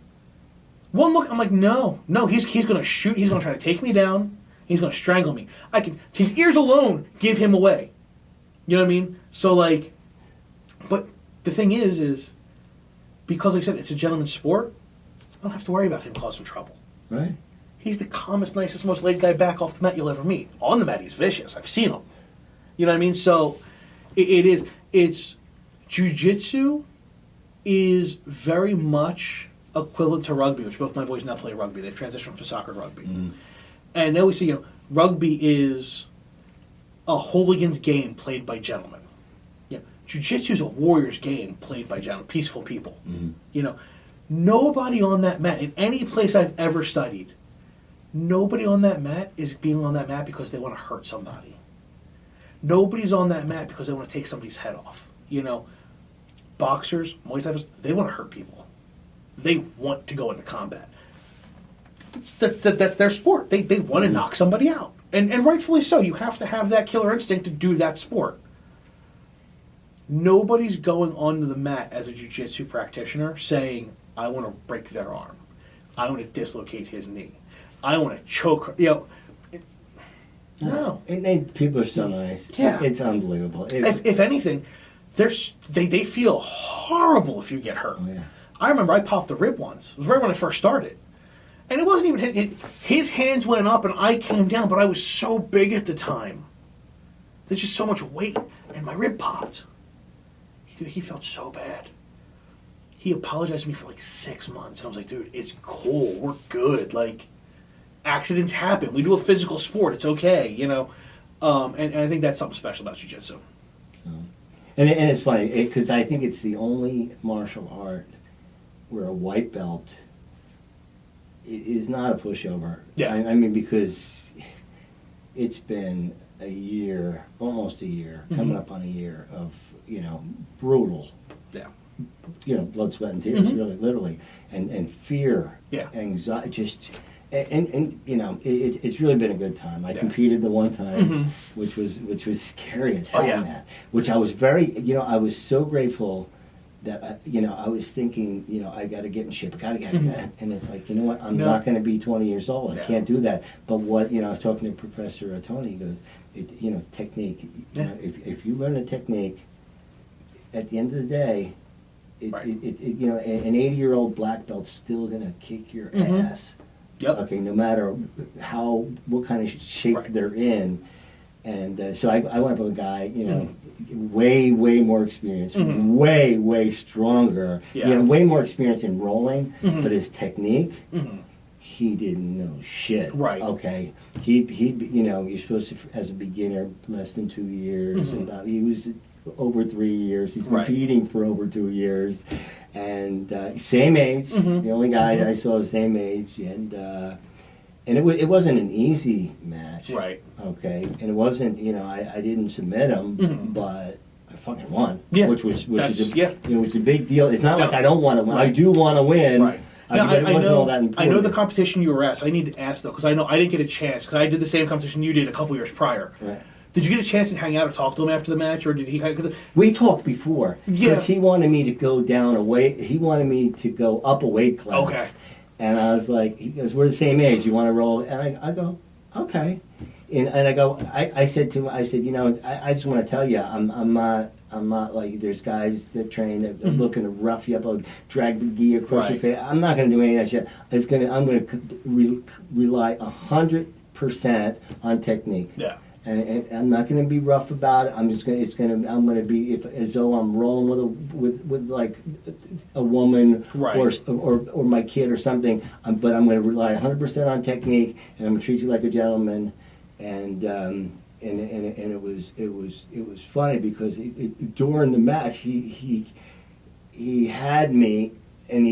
One look, I'm like, no, he's going to shoot. He's going to try to take me down. He's going to strangle me. His ears alone give him away. You know what I mean? So, but the thing is because, like I said, it's a gentleman's sport, I don't have to worry about him causing trouble. Right. He's the calmest, nicest, most laid guy back off the mat you'll ever meet. On the mat, he's vicious. I've seen him. You know what I mean? So, it's jiu-jitsu is very much equivalent to rugby, which both my boys now play rugby. They've transitioned to soccer rugby. And they always say, rugby is a hooligan's game played by gentlemen. Jiu-jitsu is a warrior's game played by gentlemen, peaceful people. Nobody on that mat, in any place I've ever studied, nobody on that mat is being on that mat because they want to hurt somebody. Nobody's on that mat because they want to take somebody's head off. Boxers, Muay Thai, they want to hurt people. They want to go into combat. That's their sport. They want to knock somebody out. And rightfully so. You have to have that killer instinct to do that sport. Nobody's going onto the mat as a jiu-jitsu practitioner saying, I want to break their arm. I want to dislocate his knee. I want to choke. No. And people are so nice. Yeah. It's unbelievable. If anything, they feel horrible if you get hurt. Oh, yeah. I remember I popped a rib once. It was right when I first started. And it wasn't even his hands went up and I came down, but I was so big at the time. There's just so much weight, and my rib popped. He felt so bad. He apologized to me for 6 months. And I was like, dude, it's cool. We're good. Accidents happen. We do a physical sport. It's okay, And I think that's something special about jiu-jitsu. And it's funny, because I think it's the only martial art where a white belt is not a pushover. Yeah. I mean, because it's been a year, almost a year, coming up on a year of, brutal. Yeah. Blood, sweat, and tears, really, literally. And fear, anxiety, just... And it's really been a good time. I competed the one time, which was scary as hell. That, which I was very, I was so grateful that I was thinking, I got to get in shape. I got to get, and it's like, you know what? I'm not going to be 20 years old. I can't do that. But what I was talking to Professor Tony. He goes, technique. If you learn a technique, at the end of the day, an 80-year-old black belt's still going to kick your ass. Yep. Okay, no matter what kind of shape they're in. And so I went up with a guy, way more experienced, way stronger. Yeah. Way more experience in rolling, but his technique, he didn't know shit. Right. Okay. He you're supposed to, as a beginner, less than 2 years. He was over 3 years. He's competing for over 2 years, and same age. The only guy that I saw the same age, and it wasn't an easy match. Right. Okay. And it wasn't, I didn't submit him, but I fucking won. Yeah. Which is a big deal. It's not No. like I don't want to win. I do want to win. Right. Now, But it wasn't all that important. I know the competition you were at, so I need to ask, though, because I know I didn't get a chance, because I did the same competition you did a couple years prior. Right. Did you get a chance to hang out or talk to him after the match, or did he? Cause, We talked before. Yeah. Because he wanted me to go down a weight. He wanted me to go up a weight class. Okay. And I was like, he goes, we're the same age. You want to roll? And I go, okay. And I go, I said to him, I just want to tell you, I'm not like, there's guys that train that are looking to rough you up, or drag the gi across your face. I'm not going to do any of that shit. I'm going to rely 100% on technique. Yeah. And I'm not going to be rough about it. I'm going to be as though I'm rolling with like a woman or my kid or something. But I'm going to rely 100% on technique, and I'm going to treat you like a gentleman. And it was funny because during the match he had me. And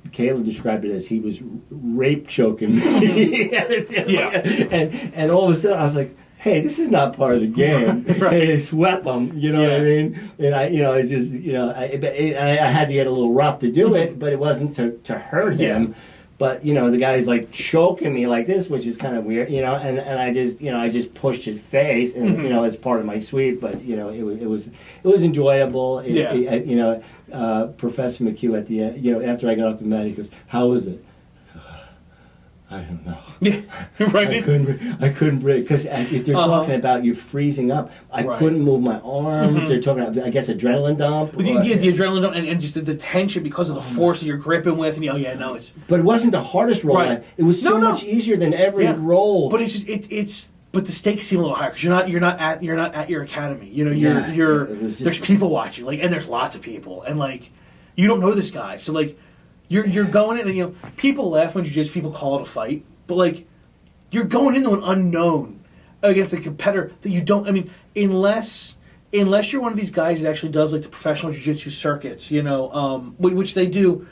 Kayla described it as he was rape choking me. And all of a sudden I was like, hey, this is not part of the game. Hey, swept them, what I mean? And it's just, I had to get a little rough to do it, but it wasn't to hurt him. Yeah. But, the guy's like choking me like this, which is kind of weird, and I just pushed his face, and, as part of my sweep, but, it was enjoyable. Professor McHugh at the end, after I got off the mat, he goes, how was it? I don't know. Yeah, right. I couldn't breathe because they're talking about you freezing up. I couldn't move my arm. They're talking about, I guess, adrenaline dump. The adrenaline dump and just the tension because of the force that you're gripping with. And it's. But it wasn't the hardest roll. Right. It was so much easier than every roll. But it's but the stakes seem a little higher because you're not at your academy. There's people watching, and there's lots of people, and you don't know this guy, so You're going in, and people laugh when jiu-jitsu, people call it a fight, but you're going into an unknown against a competitor that you don't. I mean, unless you're one of these guys that actually does the professional jiu-jitsu circuits, which they do,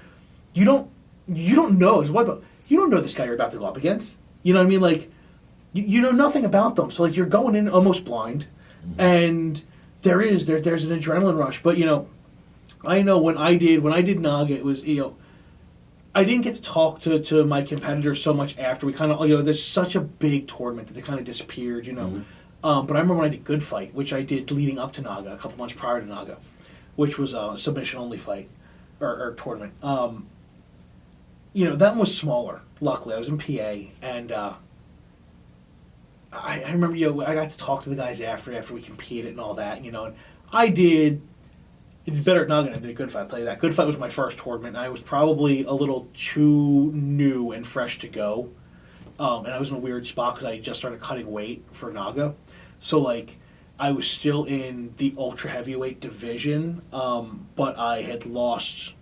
you don't know as what, but you don't know this guy you're about to go up against. You know what I mean? You know nothing about them, so you're going in almost blind, and there's an adrenaline rush. But I know when I did Naga, it was I didn't get to talk to my competitors so much after. We kind of, there's such a big tournament that they kind of disappeared, But I remember when I did Good Fight, which I did leading up to Naga, a couple months prior to Naga, which was a submission-only fight, or tournament. That one was smaller, luckily. I was in PA, and I remember, I got to talk to the guys after we competed and all that, and I did... It's better at Naga than I did Good Fight, I'll tell you that. Good Fight was my first tournament, and I was probably a little too new and fresh to go. And I was in a weird spot because I just started cutting weight for Naga. So, I was still in the ultra heavyweight division, but I had lost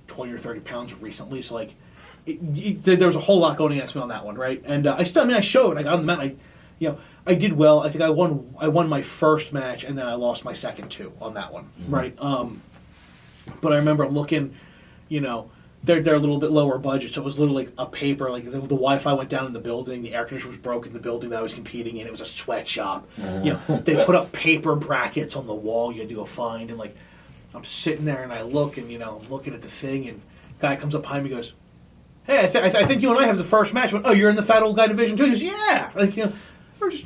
20 or 30 pounds recently. So, there was a whole lot going against me on that one, right? And I showed. I got on the mat, I did well. I think I won my first match, and then I lost my second two on that one, right? But I remember I'm looking, they're a little bit lower budget, so it was literally a paper. The Wi-Fi went down in the building, the air conditioner was broken in the building that I was competing in. It was a sweatshop. They put up paper brackets on the wall you had to go find, and I'm sitting there and I look, and I'm looking at the thing, and guy comes up behind me and goes, "Hey, I think you and I have the first match." I went, "Oh, you're in the fat old guy division too?" He goes, "Yeah." We're just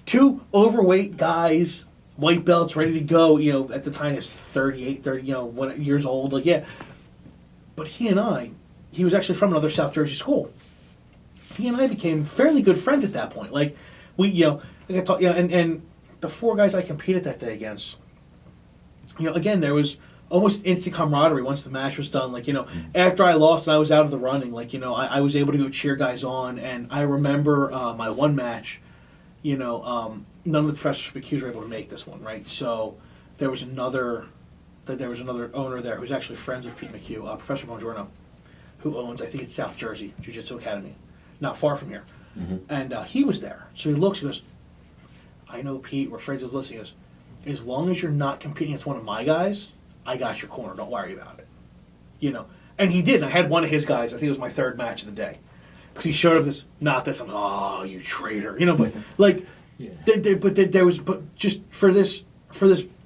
two overweight guys white belts, ready to go. At the time, he was 38, 30, years old. Like, yeah. But he was actually from another South Jersey school. He and I became fairly good friends at that point. Like, we, like I taught, and the 4 guys I competed that day against, again, there was almost instant camaraderie once the match was done. Like, after I lost and I was out of the running, like, I was able to go cheer guys on. And I remember my one match, none of the professors from McHughes were able to make this one, right? So there was another owner there who's actually friends with Pete McHugh, Professor Bongiorno, who owns, I think it's South Jersey Jiu-Jitsu Academy, not far from here. Mm-hmm. And he was there. So he looks, he goes, I know Pete, we're friends, was listening. He goes, as long as you're not competing against one of my guys, I got your corner. Don't worry about it. And he did. And I had one of his guys. I think it was my 3rd match of the day. Because he showed up as, not this. I'm like, oh, you traitor. But like, yeah. There was, but just for this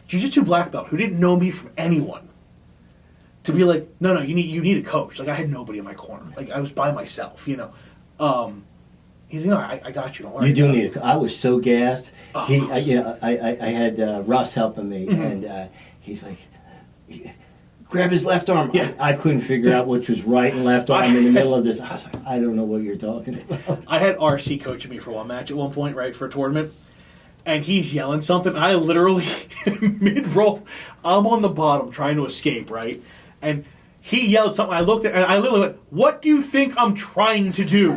jiu-jitsu black belt who didn't know me from anyone, to be like, no, you need a coach. Like, I had nobody in my corner. Like, I was by myself. He's, I got you. Don't worry. You do need I was so gassed. Oh. I had Russ helping me, mm-hmm. and he's like, grab his left arm. Yeah. I couldn't figure out which was right and left arm in the middle of this. I was like, I don't know what you're talking about. I had RC coaching me for one match at one point, right, for a tournament, and he's yelling something. I literally, mid-roll, I'm on the bottom trying to escape, right, and he yelled something. I looked at, and I literally went, "What do you think I'm trying to do?"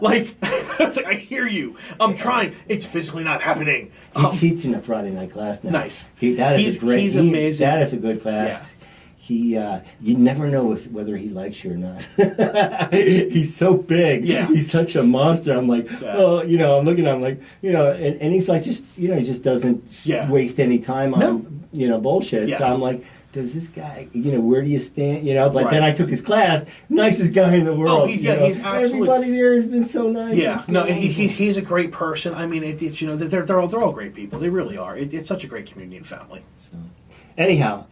Like, I was like, "I hear you. I'm trying. It's physically not happening." He's teaching a Friday night class now. Nice. He's amazing. That is a good class. Yeah. You never know whether he likes you or not. He's so big. Yeah. He's such a monster. I'm like, oh, I'm looking at him like, and he's like, he just doesn't waste any time on, bullshit. Yeah. So I'm like, does this guy, where do you stand? But then I took his class, nicest guy in the world. Oh, he's absolutely. Everybody there has been so nice. Yeah, no, and he's a great person. I mean, it's they're all great people. They really are. It's such a great community and family. So, anyhow,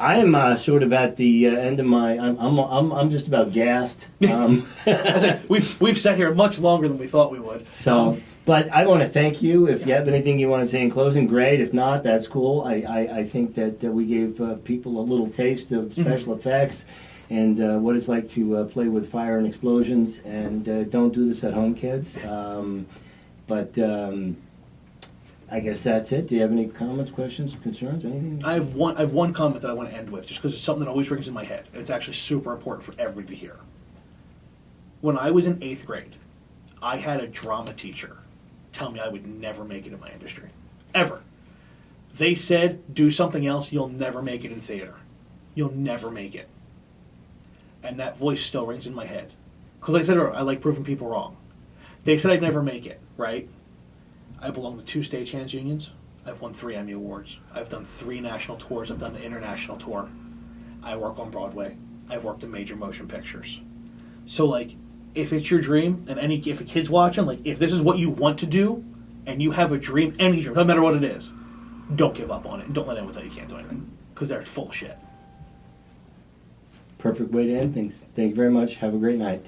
I am sort of at the end of my. I'm just about gassed. We've sat here much longer than we thought we would. So. But I want to thank you. If you have anything you want to say in closing, great. If not, that's cool. I think that we gave people a little taste of special effects and what it's like to play with fire and explosions. And don't do this at home, kids. But I guess that's it. Do you have any comments, questions, concerns, anything? I have one comment that I want to end with, just because it's something that always rings in my head, and it's actually super important for everybody to hear. When I was in 8th grade, I had a drama teacher tell me I would never make it in my industry. Ever. They said, do something else, you'll never make it in theater. You'll never make it. And that voice still rings in my head. Because like I said earlier, I like proving people wrong. They said I'd never make it, right? I belong to 2 stagehands unions. I've won 3 Emmy Awards. I've done 3 national tours. I've done an international tour. I work on Broadway. I've worked in major motion pictures. So, like, if it's your dream, and if a kid's watching, like, if this is what you want to do, and you have a dream, any dream, no matter what it is, don't give up on it. And don't let anyone tell you can't do anything. Because they're full of shit. Perfect way to end things. Thank you very much. Have a great night.